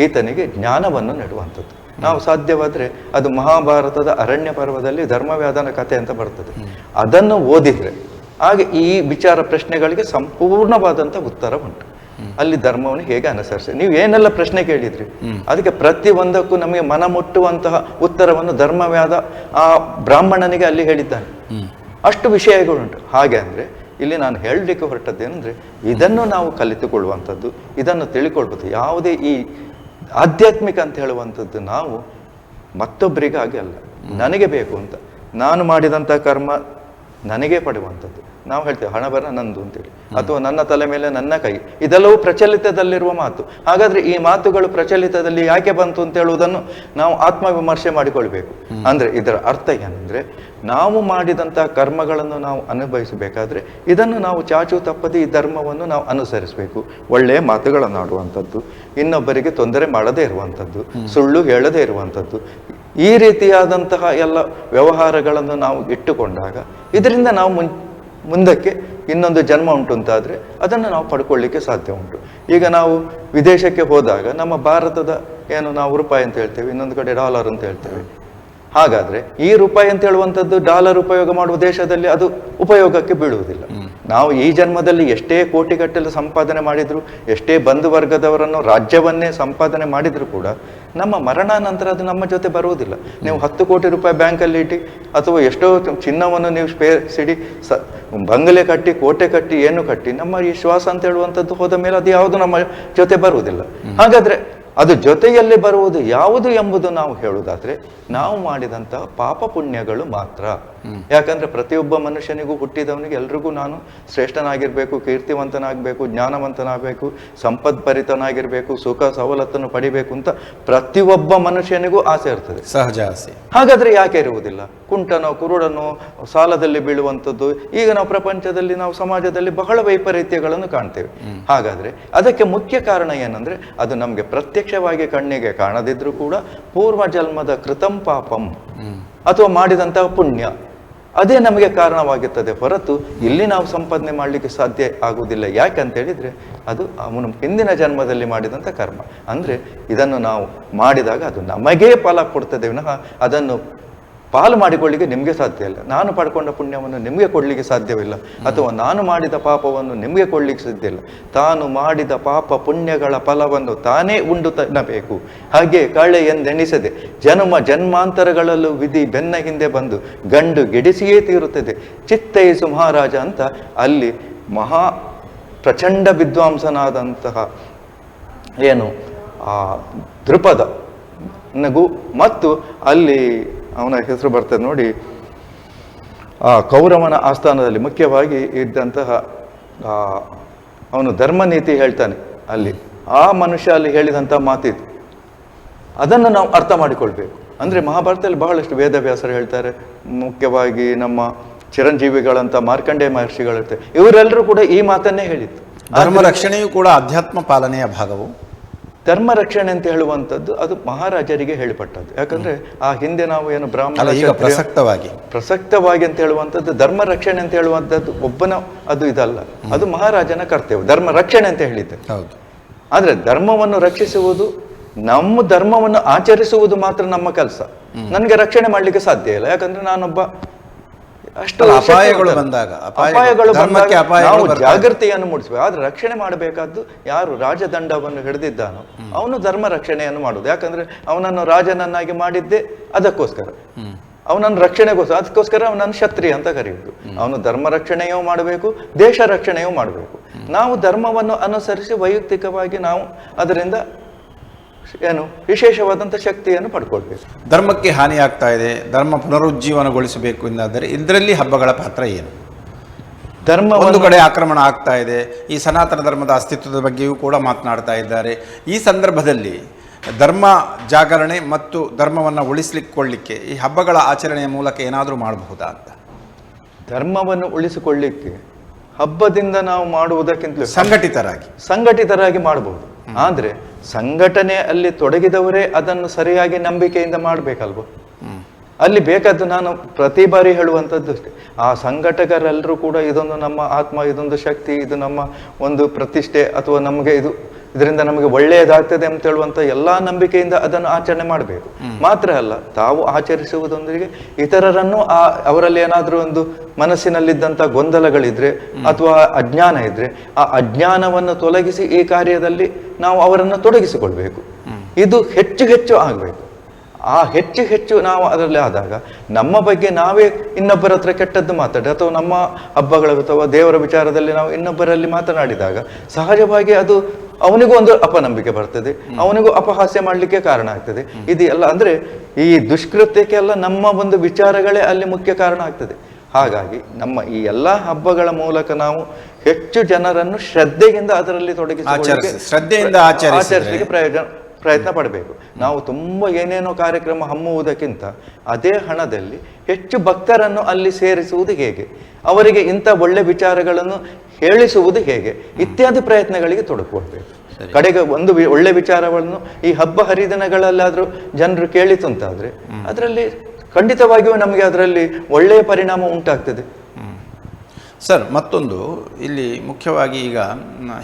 ಈತನಿಗೆ ಜ್ಞಾನವನ್ನು ನೆಡುವಂಥದ್ದು. ನಾವು ಸಾಧ್ಯವಾದರೆ ಅದು ಮಹಾಭಾರತದ ಅರಣ್ಯ ಪರ್ವದಲ್ಲಿ ಧರ್ಮವ್ಯಾಧನ ಕಥೆ ಅಂತ ಬರ್ತದೆ, ಅದನ್ನು ಓದಿದ್ರೆ ಹಾಗೆ ಈ ವಿಚಾರ ಪ್ರಶ್ನೆಗಳಿಗೆ ಸಂಪೂರ್ಣವಾದಂಥ ಉತ್ತರ ಉಂಟು. ಅಲ್ಲಿ ಧರ್ಮವನ್ನು ಹೇಗೆ ಅನುಸರಿಸಿ, ನೀವು ಏನೆಲ್ಲ ಪ್ರಶ್ನೆ ಕೇಳಿದ್ರಿ ಅದಕ್ಕೆ ಪ್ರತಿ ಒಂದಕ್ಕೂ ನಮಗೆ ಮನ ಮುಟ್ಟುವಂತಹ ಉತ್ತರವನ್ನು ಧರ್ಮವ್ಯಾಧ ಆ ಬ್ರಾಹ್ಮಣನಿಗೆ ಅಲ್ಲಿ ಹೇಳಿದ್ದಾನೆ. ಅಷ್ಟು ವಿಷಯಗಳುಂಟು. ಹಾಗೆ ಅಂದರೆ ಇಲ್ಲಿ ನಾನು ಹೇಳಲಿಕ್ಕೆ ಹೊರಟದ್ದೇನೆಂದರೆ, ಇದನ್ನು ನಾವು ಕಲಿತುಕೊಳ್ಳುವಂಥದ್ದು, ಇದನ್ನು ತಿಳ್ಕೊಳ್ಬೋದು. ಯಾವುದೇ ಈ ಆಧ್ಯಾತ್ಮಿಕ ಅಂತ ಹೇಳುವಂಥದ್ದು ನಾವು ಮತ್ತೊಬ್ಬರಿಗಾಗಿ ಅಲ್ಲ, ನನಗೆ ಬೇಕು ಅಂತ. ನಾನು ಮಾಡಿದಂಥ ಕರ್ಮ ನನಗೇ ಪಡೆಯುವಂಥದ್ದು. ನಾವು ಹೇಳ್ತೇವೆ ಹಣ ಬರ ನಂದು ಅಂತೇಳಿ, ಅಥವಾ ನನ್ನ ತಲೆ ಮೇಲೆ ನನ್ನ ಕೈ, ಇದೆಲ್ಲವೂ ಪ್ರಚಲಿತದಲ್ಲಿರುವ ಮಾತು. ಹಾಗಾದ್ರೆ ಈ ಮಾತುಗಳು ಪ್ರಚಲಿತದಲ್ಲಿ ಯಾಕೆ ಬಂತು ಅಂತ ಹೇಳುವುದನ್ನು ನಾವು ಆತ್ಮವಿಮರ್ಶೆ ಮಾಡಿಕೊಳ್ಬೇಕು. ಅಂದ್ರೆ ಇದರ ಅರ್ಥ ಏನಂದ್ರೆ, ನಾವು ಮಾಡಿದಂಥ ಕರ್ಮಗಳನ್ನು ನಾವು ಅನುಭವಿಸಬೇಕಾದ್ರೆ ಇದನ್ನು ನಾವು ಚಾಚು ತಪ್ಪದೆ ಈ ಧರ್ಮವನ್ನು ನಾವು ಅನುಸರಿಸಬೇಕು. ಒಳ್ಳೆಯ ಮಾತುಗಳನ್ನು ಆಡುವಂಥದ್ದು, ಇನ್ನೊಬ್ಬರಿಗೆ ತೊಂದರೆ ಮಾಡದೇ ಇರುವಂಥದ್ದು, ಸುಳ್ಳು ಹೇಳದೇ ಇರುವಂಥದ್ದು, ಈ ರೀತಿಯಾದಂತಹ ಎಲ್ಲ ವ್ಯವಹಾರಗಳನ್ನು ನಾವು ಇಟ್ಟುಕೊಂಡಾಗ ಇದರಿಂದ ನಾವು ಮುಂದಕ್ಕೆ ಇನ್ನೊಂದು ಜನ್ಮ ಉಂಟು ಅಂತಾದರೆ ಅದನ್ನು ನಾವು ಪಡ್ಕೊಳ್ಳಿಕ್ಕೆ ಸಾಧ್ಯ ಉಂಟು. ಈಗ ನಾವು ವಿದೇಶಕ್ಕೆ ಹೋದಾಗ ನಮ್ಮ ಭಾರತದ ಏನು ನಾವು ರೂಪಾಯಿ ಅಂತ ಹೇಳ್ತೇವೆ, ಇನ್ನೊಂದು ಕಡೆ ಡಾಲರ್ ಅಂತ ಹೇಳ್ತೇವೆ. ಹಾಗಾದ್ರೆ ಈ ರೂಪಾಯಿ ಅಂತ ಹೇಳುವಂಥದ್ದು ಡಾಲರ್ ಉಪಯೋಗ ಮಾಡುವ ದೇಶದಲ್ಲಿ ಅದು ಉಪಯೋಗಕ್ಕೆ ಬೀಳುವುದಿಲ್ಲ. ನಾವು ಈ ಜನ್ಮದಲ್ಲಿ ಎಷ್ಟೇ ಕೋಟಿಗಟ್ಟಲೆ ಸಂಪಾದನೆ ಮಾಡಿದ್ರು, ಎಷ್ಟೇ ಬಂಧು ವರ್ಗದವರನ್ನು ರಾಜ್ಯವನ್ನೇ ಸಂಪಾದನೆ ಮಾಡಿದ್ರು ಕೂಡ ನಮ್ಮ ಮರಣಾನಂತರ ಅದು ನಮ್ಮ ಜೊತೆ ಬರುವುದಿಲ್ಲ. ನೀವು 10 ಕೋಟಿ ರೂಪಾಯಿ ಬ್ಯಾಂಕಲ್ಲಿ ಇಟ್ಟು ಅಥವಾ ಎಷ್ಟೋ ಚಿನ್ನವನ್ನು ನೀವು ಸ್ಪೇರಿಸಿಡಿ, ಬಂಗಲೆ ಕಟ್ಟಿ, ಕೋಟೆ ಕಟ್ಟಿ, ಏನು ಕಟ್ಟಿ, ನಮ್ಮ ಈ ಶ್ವಾಸ ಅಂತ ಹೇಳುವಂಥದ್ದು ಹೋದ ಮೇಲೆ ಅದು ಯಾವುದು ನಮ್ಮ ಜೊತೆ ಬರುವುದಿಲ್ಲ. ಹಾಗಾದ್ರೆ ಅದು ಜೊತೆಯಲ್ಲಿ ಬರುವುದು ಯಾವುದು ಎಂಬುದು ನಾವು ಹೇಳುವುದಾದ್ರೆ ನಾವು ಮಾಡಿದಂತಹ ಪಾಪ ಪುಣ್ಯಗಳು ಮಾತ್ರ. ಯಾಕಂದ್ರೆ ಪ್ರತಿಯೊಬ್ಬ ಮನುಷ್ಯನಿಗೂ, ಹುಟ್ಟಿದವನಿಗೆ ಎಲ್ರಿಗೂ ನಾನು ಶ್ರೇಷ್ಠನಾಗಿರ್ಬೇಕು, ಕೀರ್ತಿವಂತನಾಗಬೇಕು, ಜ್ಞಾನವಂತನಾಗಬೇಕು, ಸಂಪದ್ಭರಿತನಾಗಿರ್ಬೇಕು, ಸುಖ ಸವಲತ್ತನ್ನು ಪಡಿಬೇಕು ಅಂತ ಪ್ರತಿಯೊಬ್ಬ ಮನುಷ್ಯನಿಗೂ ಆಸೆ ಇರ್ತದೆ, ಸಹಜ ಆಸೆ. ಹಾಗಾದ್ರೆ ಯಾಕೆ ಇರುವುದಿಲ್ಲ? ಕುಂಟನೋ ಕುರುಡನೋ ಸಾಲದಲ್ಲಿ ಬೀಳುವಂಥದ್ದು ಈಗ ನಾವು ಪ್ರಪಂಚದಲ್ಲಿ, ನಾವು ಸಮಾಜದಲ್ಲಿ ಬಹಳ ವೈಪರೀತ್ಯಗಳನ್ನು ಕಾಣ್ತೇವೆ. ಹಾಗಾದ್ರೆ ಅದಕ್ಕೆ ಮುಖ್ಯ ಕಾರಣ ಏನಂದ್ರೆ ಅದು ನಮ್ಗೆ ಪ್ರತ್ಯಕ್ಷವಾಗಿ ಕಣ್ಣಿಗೆ ಕಾಣದಿದ್ರು ಕೂಡ ಪೂರ್ವ ಜನ್ಮದ ಕೃತಂ ಪಾಪಂ ಅಥವಾ ಮಾಡಿದಂತಹ ಪುಣ್ಯ ಅದೇ ನಮಗೆ ಕಾರಣವಾಗುತ್ತದೆ ಹೊರತು ಇಲ್ಲಿ ನಾವು ಸಂಪಾದನೆ ಮಾಡಲಿಕ್ಕೆ ಸಾಧ್ಯ ಆಗುವುದಿಲ್ಲ. ಯಾಕಂತ ಹೇಳಿದ್ರೆ ಅದು ಅವನು ಹಿಂದಿನ ಜನ್ಮದಲ್ಲಿ ಮಾಡಿದಂಥ ಕರ್ಮ. ಅಂದ್ರೆ ಇದನ್ನು ನಾವು ಮಾಡಿದಾಗ ಅದು ನಮಗೇ ಫಲ ಕೊಡ್ತದೆ ವಿನಃ ಅದನ್ನು ಪಾಲು ಮಾಡಿಕೊಳ್ಳಿಕ್ಕೆ ನಿಮಗೆ ಸಾಧ್ಯ ಇಲ್ಲ. ನಾನು ಪಡ್ಕೊಂಡ ಪುಣ್ಯವನ್ನು ನಿಮಗೆ ಕೊಡ್ಲಿಕ್ಕೆ ಸಾಧ್ಯವಿಲ್ಲ, ಅಥವಾ ನಾನು ಮಾಡಿದ ಪಾಪವನ್ನು ನಿಮಗೆ ಕೊಡ್ಲಿಕ್ಕೆ ಸಾಧ್ಯ ಇಲ್ಲ. ತಾನು ಮಾಡಿದ ಪಾಪ ಪುಣ್ಯಗಳ ಫಲವನ್ನು ತಾನೇ ಉಂಡು ತನ್ನಬೇಕು. ಹಾಗೆ ಕಳೆ ಎಂದೆಣಿಸದೆ ಜನ್ಮ ಜನ್ಮಾಂತರಗಳಲ್ಲೂ ವಿಧಿ ಬೆನ್ನ ಹಿಂದೆ ಬಂದು ಗಂಡು ಗೆಡಿಸಿಯೇ ತೀರುತ್ತದೆ ಚಿತ್ತೈಸು ಮಹಾರಾಜ ಅಂತ ಅಲ್ಲಿ ಮಹಾ ಪ್ರಚಂಡ ವಿದ್ವಾಂಸನಾದಂತಹ ಏನು ಆ ದೃಪದ ನಗು ಮತ್ತು ಅಲ್ಲಿ ಅವನ ಹೆಸರು ಬರ್ತದೆ ನೋಡಿ, ಆ ಕೌರವನ ಆಸ್ಥಾನದಲ್ಲಿ ಮುಖ್ಯವಾಗಿ ಇದ್ದಂತಹ ಅವನು ಧರ್ಮನೀತಿ ಹೇಳ್ತಾನೆ ಅಲ್ಲಿ. ಆ ಮನುಷ್ಯ ಅಲ್ಲಿ ಹೇಳಿದಂತಹ ಮಾತಿತ್ತು, ಅದನ್ನು ನಾವು ಅರ್ಥ ಮಾಡಿಕೊಳ್ಬೇಕು. ಅಂದ್ರೆ ಮಹಾಭಾರತದಲ್ಲಿ ಬಹಳಷ್ಟು ವೇದವ್ಯಾಸರು ಹೇಳ್ತಾರೆ, ಮುಖ್ಯವಾಗಿ ನಮ್ಮ ಚಿರಂಜೀವಿಗಳಂತ ಮಾರ್ಕಂಡೇಯ ಮಹರ್ಷಿಗಳು ಇರ್ತಾರೆ, ಇವರೆಲ್ಲರೂ ಕೂಡ ಈ ಮಾತನ್ನೇ ಹೇಳಿತ್ತು. ಧರ್ಮ ರಕ್ಷಣೆಯೂ ಕೂಡ ಅಧ್ಯಾತ್ಮ ಪಾಲನೆಯ ಭಾಗವು. ಧರ್ಮ ರಕ್ಷಣೆ ಅಂತ ಹೇಳುವಂಥದ್ದು ಅದು ಮಹಾರಾಜರಿಗೆ ಹೇಳಿಪಟ್ಟದ್ದು. ಯಾಕಂದ್ರೆ ಆ ಹಿಂದೆ ನಾವು ಏನು ಬ್ರಾಹ್ಮಣ ಪ್ರಸಕ್ತವಾಗಿ ಅಂತ ಹೇಳುವಂಥದ್ದು ಧರ್ಮ ರಕ್ಷಣೆ ಅಂತ ಹೇಳುವಂಥದ್ದು ಒಬ್ಬನ ಅದು ಇದಲ್ಲ, ಅದು ಮಹಾರಾಜನ ಕರ್ತವ್ಯ. ಧರ್ಮ ರಕ್ಷಣೆ ಅಂತ ಹೇಳಿದ್ದೆ. ಆದ್ರೆ ಧರ್ಮವನ್ನು ರಕ್ಷಿಸುವುದು, ನಮ್ಮ ಧರ್ಮವನ್ನು ಆಚರಿಸುವುದು ಮಾತ್ರ ನಮ್ಮ ಕೆಲಸ. ನನಗೆ ರಕ್ಷಣೆ ಮಾಡ್ಲಿಕ್ಕೆ ಸಾಧ್ಯ ಇಲ್ಲ, ಯಾಕಂದ್ರೆ ನಾನೊಬ್ಬ ಅಷ್ಟು ಅಪಾಯಗಳು ಬಂದಾಗ ನಾವು ಜಾಗೃತಿಯನ್ನು ಮೂಡಿಸ್ಬೇಕು. ಆದ್ರೆ ರಕ್ಷಣೆ ಮಾಡಬೇಕಾದ್ದು ಯಾರು ರಾಜದಂಡವನ್ನು ಹಿಡಿದಿದ್ದಾನೋ ಅವನು ಧರ್ಮ ರಕ್ಷಣೆಯನ್ನು ಮಾಡುದು. ಯಾಕಂದ್ರೆ ಅವನನ್ನು ರಾಜನನ್ನಾಗಿ ಮಾಡಿದ್ದೇ ಅದಕ್ಕೋಸ್ಕರ, ಅವನನ್ನು ರಕ್ಷಣೆಗೋಸ್ಕರ. ಅದಕ್ಕೋಸ್ಕರ ಅವನನ್ನು ಕ್ಷತ್ರಿಯ ಅಂತ ಕರೆಯುವುದು. ಅವನು ಧರ್ಮ ರಕ್ಷಣೆಯೂ ಮಾಡಬೇಕು, ದೇಶ ರಕ್ಷಣೆಯೂ ಮಾಡಬೇಕು. ನಾವು ಧರ್ಮವನ್ನು ಅನುಸರಿಸಿ ವೈಯಕ್ತಿಕವಾಗಿ ನಾವು ಅದರಿಂದ ಏನು ವಿಶೇಷವಾದಂಥ ಶಕ್ತಿಯನ್ನು ಪಡ್ಕೊಳ್ಬೇಕು. ಧರ್ಮಕ್ಕೆ ಹಾನಿ ಆಗ್ತಾ ಇದೆ, ಧರ್ಮ ಪುನರುಜ್ಜೀವನಗೊಳಿಸಬೇಕು ಎಂದಾದರೆ ಇದರಲ್ಲಿ ಹಬ್ಬಗಳ ಪಾತ್ರ ಏನು? ಧರ್ಮ ಒಂದು ಕಡೆ ಆಕ್ರಮಣ ಆಗ್ತಾ ಇದೆ, ಈ ಸನಾತನ ಧರ್ಮದ ಅಸ್ತಿತ್ವದ ಬಗ್ಗೆಯೂ ಕೂಡ ಮಾತನಾಡ್ತಾ ಇದ್ದಾರೆ. ಈ ಸಂದರ್ಭದಲ್ಲಿ ಧರ್ಮ ಜಾಗರಣೆ ಮತ್ತು ಧರ್ಮವನ್ನು ಉಳಿಸಿಕೊಳ್ಳಿಕ್ಕೆ ಈ ಹಬ್ಬಗಳ ಆಚರಣೆಯ ಮೂಲಕ ಏನಾದರೂ ಮಾಡಬಹುದಾ ಅಂತ? ಧರ್ಮವನ್ನು ಉಳಿಸಿಕೊಳ್ಳಿಕ್ಕೆ ಹಬ್ಬದಿಂದ ನಾವು ಮಾಡುವುದಕ್ಕಿಂತಲೂ ಸಂಘಟಿತರಾಗಿ ಮಾಡಬಹುದು. ಆದ್ರೆ ಸಂಘಟನೆ ಅಲ್ಲಿ ತೊಡಗಿದವರೇ ಅದನ್ನು ಸರಿಯಾಗಿ ನಂಬಿಕೆಯಿಂದ ಮಾಡಬೇಕಲ್ವ? ಅಲ್ಲಿ ಬೇಕಾದ್ದು ನಾನು ಪ್ರತಿ ಬಾರಿ ಹೇಳುವಂಥದ್ದು ಅಷ್ಟೇ, ಆ ಸಂಘಟಕರೆಲ್ಲರೂ ಕೂಡ ಇದೊಂದು ನಮ್ಮ ಆತ್ಮ, ಇದೊಂದು ಶಕ್ತಿ, ಇದು ನಮ್ಮ ಒಂದು ಪ್ರತಿಷ್ಠೆ, ಅಥವಾ ನಮಗೆ ಇದರಿಂದ ನಮಗೆ ಒಳ್ಳೆಯದಾಗ್ತದೆ ಅಂತ ಹೇಳುವಂಥ ಎಲ್ಲಾ ನಂಬಿಕೆಯಿಂದ ಅದನ್ನು ಆಚರಣೆ ಮಾಡಬೇಕು. ಮಾತ್ರ ಅಲ್ಲ, ತಾವು ಆಚರಿಸುವುದೊಂದಿಗೆ ಇತರರನ್ನು ಅವರಲ್ಲಿ ಏನಾದ್ರೂ ಒಂದು ಮನಸ್ಸಿನಲ್ಲಿದ್ದಂಥ ಗೊಂದಲಗಳಿದ್ರೆ ಅಥವಾ ಅಜ್ಞಾನ ಇದ್ರೆ ಆ ಅಜ್ಞಾನವನ್ನು ತೊಲಗಿಸಿ ಈ ಕಾರ್ಯದಲ್ಲಿ ನಾವು ಅವರನ್ನು ತೊಡಗಿಸಿಕೊಳ್ಬೇಕು. ಇದು ಹೆಚ್ಚು ಹೆಚ್ಚು ಆಗಬೇಕು. ಆ ಹೆಚ್ಚು ಹೆಚ್ಚು ನಾವು ಅದರಲ್ಲಿ ಆದಾಗ ನಮ್ಮ ಬಗ್ಗೆ ನಾವೇ ಇನ್ನೊಬ್ಬರ ಹತ್ರ ಕೆಟ್ಟದ್ದು ಮಾತಾಡಿ, ಅಥವಾ ನಮ್ಮ ಹಬ್ಬಗಳ ಅಥವಾ ದೇವರ ವಿಚಾರದಲ್ಲಿ ನಾವು ಇನ್ನೊಬ್ಬರಲ್ಲಿ ಮಾತನಾಡಿದಾಗ ಸಹಜವಾಗಿ ಅದು ಅವನಿಗೂ ಒಂದು ಅಪನಂಬಿಕೆ ಬರ್ತದೆ, ಅವನಿಗೂ ಅಪಹಾಸ್ಯ ಮಾಡಲಿಕ್ಕೆ ಕಾರಣ ಆಗ್ತದೆ. ಇದು ಎಲ್ಲ ಅಂದ್ರೆ ಈ ದುಷ್ಕೃತ್ಯಕ್ಕೆಲ್ಲ ನಮ್ಮ ಒಂದು ವಿಚಾರಗಳೇ ಅಲ್ಲಿ ಮುಖ್ಯ ಕಾರಣ ಆಗ್ತದೆ. ಹಾಗಾಗಿ ನಮ್ಮ ಈ ಎಲ್ಲಾ ಹಬ್ಬಗಳ ಮೂಲಕ ನಾವು ಹೆಚ್ಚು ಜನರನ್ನು ಶ್ರದ್ಧೆಯಿಂದ ಅದರಲ್ಲಿ ಆಚರಿಸಲಿಕ್ಕೆ ಪ್ರಯತ್ನ ಪಡಬೇಕು. ನಾವು ತುಂಬಾ ಏನೇನೋ ಕಾರ್ಯಕ್ರಮ ಹಮ್ಮುವುದಕ್ಕಿಂತ ಅದೇ ಹಣದಲ್ಲಿ ಹೆಚ್ಚು ಭಕ್ತರನ್ನು ಅಲ್ಲಿ ಸೇರಿಸುವುದು ಹೇಗೆ, ಅವರಿಗೆ ಇಂಥ ಒಳ್ಳೆ ವಿಚಾರಗಳನ್ನು ಹೇಳಿಸುವುದು ಹೇಗೆ ಇತ್ಯಾದಿ ಪ್ರಯತ್ನಗಳಿಗೆ ತೊಡಕೊಳ್ಬೇಕು. ಕಡೆಗೆ ಒಂದು ಒಳ್ಳೆ ವಿಚಾರಗಳನ್ನು ಈ ಹಬ್ಬ ಹರಿದಿನಗಳಲ್ಲಾದ್ರೂ ಜನರು ಕೇಳಿತು ಅಂತಾದ್ರೆ ಅದರಲ್ಲಿ ಖಂಡಿತವಾಗಿಯೂ ನಮಗೆ ಅದರಲ್ಲಿ ಒಳ್ಳೆಯ ಪರಿಣಾಮ ಉಂಟಾಗ್ತದೆ. ಸರ್, ಮತ್ತೊಂದು ಇಲ್ಲಿ ಮುಖ್ಯವಾಗಿ ಈಗ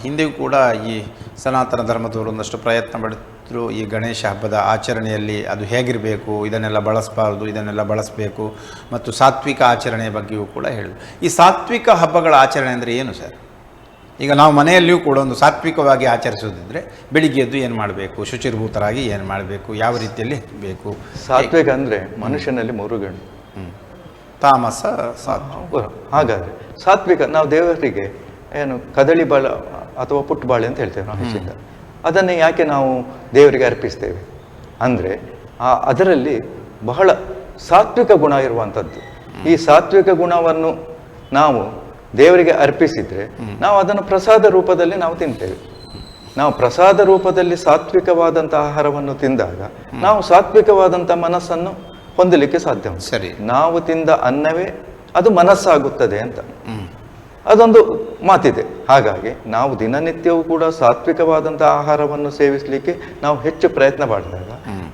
ಹಿಂದೆಯೂ ಕೂಡ ಈ ಸನಾತನ ಧರ್ಮದವರು ಒಂದಷ್ಟು ಪ್ರಯತ್ನ ಇದ್ರು ಈ ಗಣೇಶ ಹಬ್ಬದ ಆಚರಣೆಯಲ್ಲಿ ಅದು ಹೇಗಿರಬೇಕು, ಇದನ್ನೆಲ್ಲ ಬಳಸಬಾರ್ದು, ಇದನ್ನೆಲ್ಲ ಬಳಸಬೇಕು, ಮತ್ತು ಸಾತ್ವಿಕ ಆಚರಣೆಯ ಬಗ್ಗೆಯೂ ಕೂಡ ಹೇಳಿದ್ರು. ಈ ಸಾತ್ವಿಕ ಹಬ್ಬಗಳ ಆಚರಣೆ ಅಂದರೆ ಏನು ಸರ್? ಈಗ ನಾವು ಮನೆಯಲ್ಲಿಯೂ ಕೂಡ ಒಂದು ಸಾತ್ವಿಕವಾಗಿ ಆಚರಿಸೋದಿದ್ರೆ ಬೆಳಿಗ್ಗೆ ಎದ್ದು ಏನು ಮಾಡಬೇಕು, ಶುಚಿರ್ಭೂತರಾಗಿ ಏನು ಮಾಡಬೇಕು, ಯಾವ ರೀತಿಯಲ್ಲಿ ಬೇಕು? ಸಾತ್ವಿಕ ಅಂದರೆ ಮನುಷ್ಯನಲ್ಲಿ 3 ಗಂಡು, ತಾಮಸ, ಸಾತ್ವಿಕ. ಹಾಗಾದರೆ ಸಾತ್ವಿಕ, ನಾವು ದೇವರಿಗೆ ಏನು ಕದಳಿ ಬಾಳ ಅಥವಾ ಪುಟ್ಟ ಬಾಳೆ ಅಂತ ಹೇಳ್ತೇವೆ ನಾವು ಹೆಚ್ಚಿಂದ, ಅದನ್ನೇ ಯಾಕೆ ನಾವು ದೇವರಿಗೆ ಅರ್ಪಿಸ್ತೇವೆ ಅಂದರೆ ಅದರಲ್ಲಿ ಬಹಳ ಸಾತ್ವಿಕ ಗುಣ ಇರುವಂಥದ್ದು. ಈ ಸಾತ್ವಿಕ ಗುಣವನ್ನು ನಾವು ದೇವರಿಗೆ ಅರ್ಪಿಸಿದರೆ ನಾವು ಅದನ್ನು ಪ್ರಸಾದ ರೂಪದಲ್ಲಿ ನಾವು ತಿಂತೇವೆ. ನಾವು ಪ್ರಸಾದ ರೂಪದಲ್ಲಿ ಸಾತ್ವಿಕವಾದಂಥ ಆಹಾರವನ್ನು ತಿಂದಾಗ ನಾವು ಸಾತ್ವಿಕವಾದಂಥ ಮನಸ್ಸನ್ನು ಹೊಂದಲಿಕ್ಕೆ ಸಾಧ್ಯ. ಸರಿ, ನಾವು ತಿಂದ ಅನ್ನವೇ ಅದು ಮನಸ್ಸಾಗುತ್ತದೆ ಅಂತ ಅದೊಂದು ಮಾತಿದೆ. ಹಾಗಾಗಿ ನಾವು ದಿನನಿತ್ಯವೂ ಕೂಡ ಸಾತ್ವಿಕವಾದಂಥ ಆಹಾರವನ್ನು ಸೇವಿಸಲಿಕ್ಕೆ ನಾವು ಹೆಚ್ಚು ಪ್ರಯತ್ನ ಮಾಡಿದಾಗ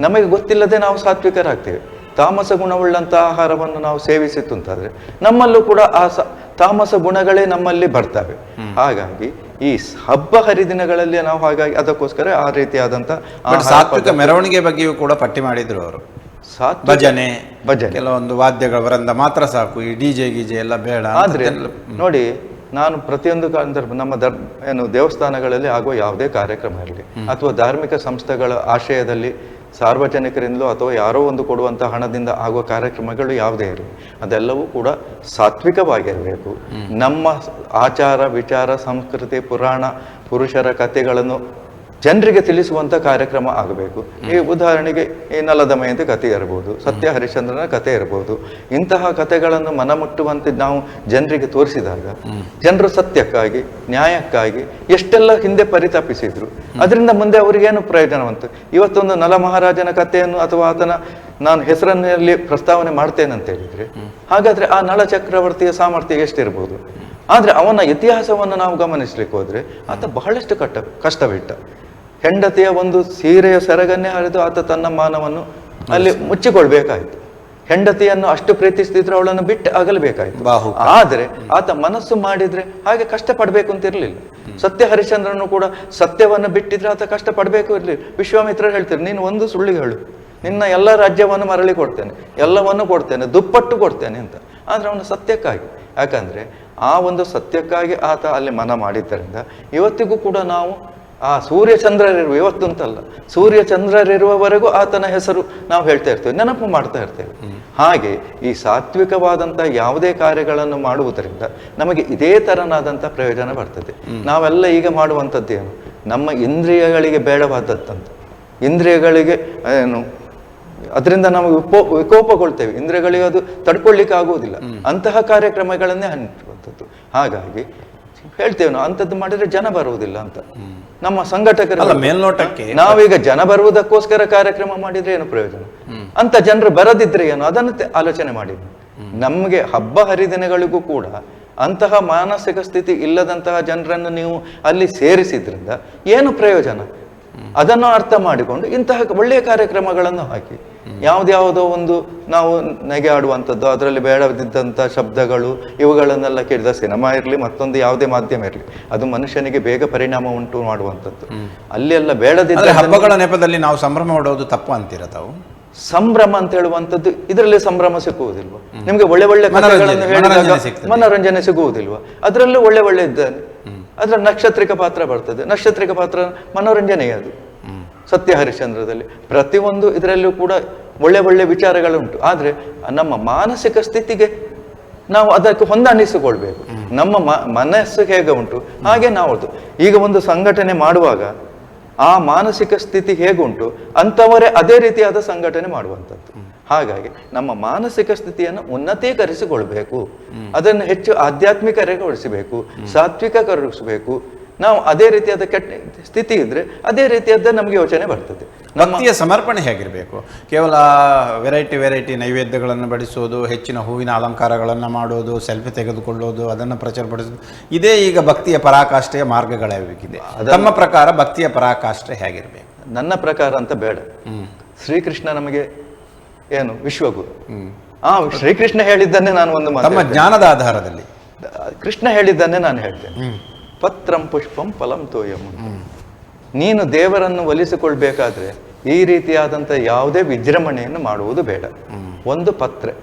ನಮಗೆ ಗೊತ್ತಿಲ್ಲದೆ ನಾವು ಸಾತ್ವಿಕರಾಗ್ತೇವೆ. ತಾಮಸ ಗುಣವುಳ್ಳಂಥ ಆಹಾರವನ್ನು ನಾವು ಸೇವಿಸಿತ್ತು ಅಂತಾದರೆ ನಮ್ಮಲ್ಲೂ ಕೂಡ ತಾಮಸ ಗುಣಗಳೇ ನಮ್ಮಲ್ಲಿ ಬರ್ತವೆ. ಹಾಗಾಗಿ ಈ ಹಬ್ಬ ಹರಿದಿನಗಳಲ್ಲಿ ನಾವು ಹಾಗಾಗಿ ಅದಕ್ಕೋಸ್ಕರ ಆ ರೀತಿಯಾದಂಥ ಸಾತ್ವಿಕ ಮೆರವಣಿಗೆ ಬಗ್ಗೆಯೂ ಕೂಡ ಪಟ್ಟಿ ಮಾಡಿದ್ರು ಅವರು. ಭಜನೆ ಕೆಲವೊಂದು ವಾದ್ಯಗಳ ವೃಂದ ಮಾತ್ರ ಸಾಕು, ಈ ಡಿಜೆ ಗೀಜೆ ಎಲ್ಲ ಬೇಡ. ಆದ್ರೆ ನೋಡಿ, ನಾನು ಪ್ರತಿಯೊಂದು ನಮ್ಮ ಏನು ದೇವಸ್ಥಾನಗಳಲ್ಲಿ ಆಗುವ ಯಾವುದೇ ಕಾರ್ಯಕ್ರಮ ಇರಲಿ ಅಥವಾ ಧಾರ್ಮಿಕ ಸಂಸ್ಥೆಗಳ ಆಶಯದಲ್ಲಿ ಸಾರ್ವಜನಿಕರಿಂದಲೋ ಅಥವಾ ಯಾರೋ ಒಂದು ಕೊಡುವಂಥ ಹಣದಿಂದ ಆಗುವ ಕಾರ್ಯಕ್ರಮಗಳು ಯಾವುದೇ ಇರಲಿ, ಅದೆಲ್ಲವೂ ಕೂಡ ಸಾತ್ವಿಕವಾಗಿರಬೇಕು. ನಮ್ಮ ಆಚಾರ ವಿಚಾರ ಸಂಸ್ಕೃತಿ ಪುರಾಣ ಪುರುಷರ ಕಥೆಗಳನ್ನು ಜನರಿಗೆ ತಿಳಿಸುವಂಥ ಕಾರ್ಯಕ್ರಮ ಆಗಬೇಕು. ಈ ಉದಾಹರಣೆಗೆ ಈ ನಲದಮಯಂತಿ ಕಥೆ ಇರ್ಬೋದು, ಸತ್ಯ ಹರಿಶ್ಚಂದ್ರನ ಕಥೆ ಇರ್ಬೋದು. ಇಂತಹ ಕಥೆಗಳನ್ನು ಮನಮುಟ್ಟುವಂತೆ ನಾವು ಜನರಿಗೆ ತೋರಿಸಿದಾಗ ಜನರು ಸತ್ಯಕ್ಕಾಗಿ ನ್ಯಾಯಕ್ಕಾಗಿ ಎಷ್ಟೆಲ್ಲ ಹಿಂದೆ ಪರಿತಪಿಸಿದ್ರು, ಅದರಿಂದ ಮುಂದೆ ಅವರಿಗೇನು ಪ್ರಯೋಜನವಂತು. ಇವತ್ತೊಂದು ನಲ ಮಹಾರಾಜನ ಕಥೆಯನ್ನು ಅಥವಾ ಆತನ ನಾನು ಹೆಸರನ್ನಲ್ಲಿ ಪ್ರಸ್ತಾವನೆ ಮಾಡ್ತೇನೆ ಅಂತ ಹೇಳಿದ್ರೆ, ಹಾಗಾದ್ರೆ ಆ ನಳ ಚಕ್ರವರ್ತಿಯ ಸಾಮರ್ಥ್ಯ ಎಷ್ಟಿರ್ಬೋದು. ಆದರೆ ಅವನ ಇತಿಹಾಸವನ್ನು ನಾವು ಗಮನಿಸ್ಲಿಕ್ಕೆ ಹೋದ್ರೆ ಆತ ಬಹಳಷ್ಟು ಕಷ್ಟವಿಟ್ಟ. ಹೆಂಡತಿಯ ಒಂದು ಸೀರೆಯ ಸೆರಗನ್ನೇ ಹರಿದು ಆತ ತನ್ನ ಮಾನವನ್ನು ಅಲ್ಲಿ ಮುಚ್ಚಿಕೊಳ್ಬೇಕಾಯ್ತು. ಹೆಂಡತಿಯನ್ನು ಅಷ್ಟು ಪ್ರೀತಿಸ್ತಿದ್ರೆ ಅವಳನ್ನು ಬಿಟ್ಟು ಅಗಲಬೇಕಾಯ್ತು. ಆದರೆ ಆತ ಮನಸ್ಸು ಮಾಡಿದ್ರೆ ಹಾಗೆ ಕಷ್ಟಪಡ್ಬೇಕು ಅಂತ ಇರಲಿಲ್ಲ. ಸತ್ಯ ಹರಿಶ್ಚಂದ್ರನು ಕೂಡ ಸತ್ಯವನ್ನು ಬಿಟ್ಟಿದ್ರೆ ಆತ ಕಷ್ಟಪಡ್ಬೇಕು ಇರಲಿಲ್ಲ. ವಿಶ್ವಾಮಿತ್ರರು ಹೇಳ್ತಾರೆ, ನೀನು ಒಂದು ಸುಳ್ಳಿಗೆ ಹೇಳು, ನಿನ್ನ ಎಲ್ಲ ರಾಜ್ಯವನ್ನು ಮರಳಿ ಕೊಡ್ತೇನೆ, ಎಲ್ಲವನ್ನು ಕೊಡ್ತೇನೆ, ದುಪ್ಪಟ್ಟು ಕೊಡ್ತೇನೆ ಅಂತ. ಆದ್ರೆ ಅವನು ಸತ್ಯಕ್ಕಾಗಿ, ಯಾಕಂದ್ರೆ ಆ ಒಂದು ಸತ್ಯಕ್ಕಾಗಿ ಆತ ಅಲ್ಲಿ ಮನ ಮಾಡಿದ್ದರಿಂದ ಇವತ್ತಿಗೂ ಕೂಡ ನಾವು ಆ ಸೂರ್ಯಚಂದ್ರರಿರುವ, ಇವತ್ತು ಅಂತಲ್ಲ, ಸೂರ್ಯಚಂದ್ರರಿರುವವರೆಗೂ ಆತನ ಹೆಸರು ನಾವು ಹೇಳ್ತಾ ಇರ್ತೇವೆ, ನೆನಪು ಮಾಡ್ತಾ ಇರ್ತೇವೆ. ಹಾಗೆ ಈ ಸಾತ್ವಿಕವಾದಂಥ ಯಾವುದೇ ಕಾರ್ಯಗಳನ್ನು ಮಾಡುವುದರಿಂದ ನಮಗೆ ಇದೇ ತರನಾದಂಥ ಪ್ರಯೋಜನ ಬರ್ತದೆ. ನಾವೆಲ್ಲ ಈಗ ಮಾಡುವಂಥದ್ದೇನು, ನಮ್ಮ ಇಂದ್ರಿಯಗಳಿಗೆ ಬೇಡವಾದದ್ದಂತ, ಇಂದ್ರಿಯಗಳಿಗೆ ಏನು ಅದರಿಂದ ನಾವು ವಿಕೋಪಗೊಳ್ತೇವೆ, ಇಂದ್ರಿಯಗಳಿಗೆ ಅದು ತಡ್ಕೊಳ್ಳಿಕ್ಕೆ ಆಗುವುದಿಲ್ಲ. ಅಂತಹ ಕಾರ್ಯಕ್ರಮಗಳನ್ನೇ ಹಂಚುವಂಥದ್ದು. ಹಾಗಾಗಿ ಹೇಳ್ತೇವೆ ನಾವು ಅಂಥದ್ದು ಮಾಡಿದ್ರೆ ಜನ ಬರುವುದಿಲ್ಲ ಅಂತ. ನಮ್ಮ ಸಂಘಟಕರ ಮೇಲ್ನೋಟಕ್ಕೆ ನಾವೀಗ ಜನ ಬರುವುದಕ್ಕೋಸ್ಕರ ಕಾರ್ಯಕ್ರಮ ಮಾಡಿದ್ರೆ ಏನು ಪ್ರಯೋಜನ, ಅಂತ ಜನರು ಬರದಿದ್ರೆ ಏನು, ಅದನ್ನು ಆಲೋಚನೆ ಮಾಡಿದ್ವಿ. ನಮಗೆ ಹಬ್ಬ ಹರಿದಿನಗಳಿಗೂ ಕೂಡ ಅಂತಹ ಮಾನಸಿಕ ಸ್ಥಿತಿ ಇಲ್ಲದಂತಹ ಜನರನ್ನು ನೀವು ಅಲ್ಲಿ ಸೇರಿಸಿದ್ರಿಂದ ಏನು ಪ್ರಯೋಜನ, ಅದನ್ನು ಅರ್ಥ ಮಾಡಿಕೊಂಡು ಇಂತಹ ಒಳ್ಳೆಯ ಕಾರ್ಯಕ್ರಮಗಳನ್ನು ಹಾಕಿ. ಯಾವುದ್ಯಾವುದೋ ಒಂದು ನಾವು ನೆಗೆ ಆಡುವಂಥದ್ದು, ಅದರಲ್ಲಿ ಬೇಡದಿದ್ದಂಥ ಶಬ್ದಗಳು ಇವುಗಳನ್ನೆಲ್ಲ ಕೇಳಿದ ಸಿನಿಮಾ ಇರಲಿ ಮತ್ತೊಂದು ಯಾವುದೇ ಮಾಧ್ಯಮ ಇರಲಿ, ಅದು ಮನುಷ್ಯನಿಗೆ ಬೇಗ ಪರಿಣಾಮ ಉಂಟು ಮಾಡುವಂಥದ್ದು. ಅಲ್ಲೆಲ್ಲ ಬೇಡದಿದ್ದ ಹಬ್ಬಗಳ ನೆಪದಲ್ಲಿ ನಾವು ಸಂಭ್ರಮ ಮಾಡೋದು ತಪ್ಪು ಅಂತೀರ ತಾವು? ಸಂಭ್ರಮ ಅಂತ ಹೇಳುವಂಥದ್ದು ಇದರಲ್ಲಿ ಸಂಭ್ರಮ ಸಿಗುವುದಿಲ್ವಾ? ನಿಮ್ಗೆ ಒಳ್ಳೆ ಒಳ್ಳೆ ಕಥೆಗಳನ್ನು ಹೇಳಿದಾಗ ಮನೋರಂಜನೆ ಸಿಗುವುದಿಲ್ವಾ? ಅದರಲ್ಲೂ ಒಳ್ಳೆ ಒಳ್ಳೆ ಇದ್ದಾನೆ, ಅದರ ನಕ್ಷತ್ರಿಕ ಪಾತ್ರ ಬರ್ತದೆ, ನಕ್ಷತ್ರಿಕ ಪಾತ್ರ ಮನೋರಂಜನೆಯೇ ಅದು. ಸತ್ಯ ಹರಿಶ್ಚಂದ್ರದಲ್ಲಿ ಪ್ರತಿಯೊಂದು ಇದರಲ್ಲೂ ಕೂಡ ಒಳ್ಳೆ ಒಳ್ಳೆ ವಿಚಾರಗಳುಂಟು. ಆದರೆ ನಮ್ಮ ಮಾನಸಿಕ ಸ್ಥಿತಿಗೆ ನಾವು ಅದಕ್ಕೆ ಹೊಂದಾಣಿಸಿಕೊಳ್ಬೇಕು. ನಮ್ಮ ಮನಸ್ಸು ಹೇಗೆ ಉಂಟು ಹಾಗೆ ನಾವು ಈಗ ಒಂದು ಸಂಘಟನೆ ಮಾಡುವಾಗ ಆ ಮಾನಸಿಕ ಸ್ಥಿತಿ ಹೇಗುಂಟು ಅಂಥವರೇ ಅದೇ ರೀತಿಯಾದ ಸಂಘಟನೆ ಮಾಡುವಂಥದ್ದು. ಹಾಗಾಗಿ ನಮ್ಮ ಮಾನಸಿಕ ಸ್ಥಿತಿಯನ್ನು ಉನ್ನತೀಕರಿಸಿಕೊಳ್ಬೇಕು, ಅದನ್ನು ಹೆಚ್ಚು ಆಧ್ಯಾತ್ಮಿಕಗೊಳಿಸಬೇಕು, ಸಾತ್ವಿಕಗೊಳಿಸಬೇಕು. ನಾವು ಅದೇ ರೀತಿಯಾದ ಕೆಟ್ಟ ಸ್ಥಿತಿ ಇದ್ರೆ ಅದೇ ರೀತಿಯಾದ ನಮಗೆ ಯೋಚನೆ ಬರ್ತದೆ. ಭಕ್ತಿಯ ಸಮರ್ಪಣೆ ಹೇಗಿರಬೇಕು? ಕೇವಲ ವೆರೈಟಿ ನೈವೇದ್ಯಗಳನ್ನು ಬಡಿಸೋದು, ಹೆಚ್ಚಿನ ಹೂವಿನ ಅಲಂಕಾರಗಳನ್ನು ಮಾಡೋದು, ಸೆಲ್ಫಿ ತೆಗೆದುಕೊಳ್ಳೋದು, ಅದನ್ನು ಪ್ರಚುರಪಡಿಸೋದು, ಇದೇ ಈಗ ಭಕ್ತಿಯ ಪರಾಕಾಷ್ಠೆಯ ಮಾರ್ಗಗಳಾಗಬೇಕಿದೆ. ತಮ್ಮ ಪ್ರಕಾರ ಭಕ್ತಿಯ ಪರಾಕಾಷ್ಠೆ ಹೇಗಿರಬೇಕು? ನನ್ನ ಪ್ರಕಾರ ಅಂತ ಬೇಡ. ಶ್ರೀಕೃಷ್ಣ ನಮಗೆ ಏನು ವಿಶ್ವಗುರು. ಶ್ರೀಕೃಷ್ಣ ಹೇಳಿದ್ದನ್ನೇ ನಾನು ಒಂದು ತಮ್ಮ ಜ್ಞಾನದ ಆಧಾರದಲ್ಲಿ ಕೃಷ್ಣ ಹೇಳಿದ್ದನ್ನೇ ನಾನು ಹೇಳ್ತೇನೆ. ಪತ್ರಂ ಪುಷ್ಪಂ ಫಲಂ ತೋಯಂ. ನೀನು ದೇವರನ್ನು ಒಲಿಸಿಕೊಳ್ಬೇಕಾದ್ರೆ ಈ ರೀತಿಯಾದಂಥ ಯಾವುದೇ ವಿಜೃಂಭಣೆಯನ್ನು ಮಾಡುವುದು ಬೇಡ. ಒಂದು ಪತ್ರೆ,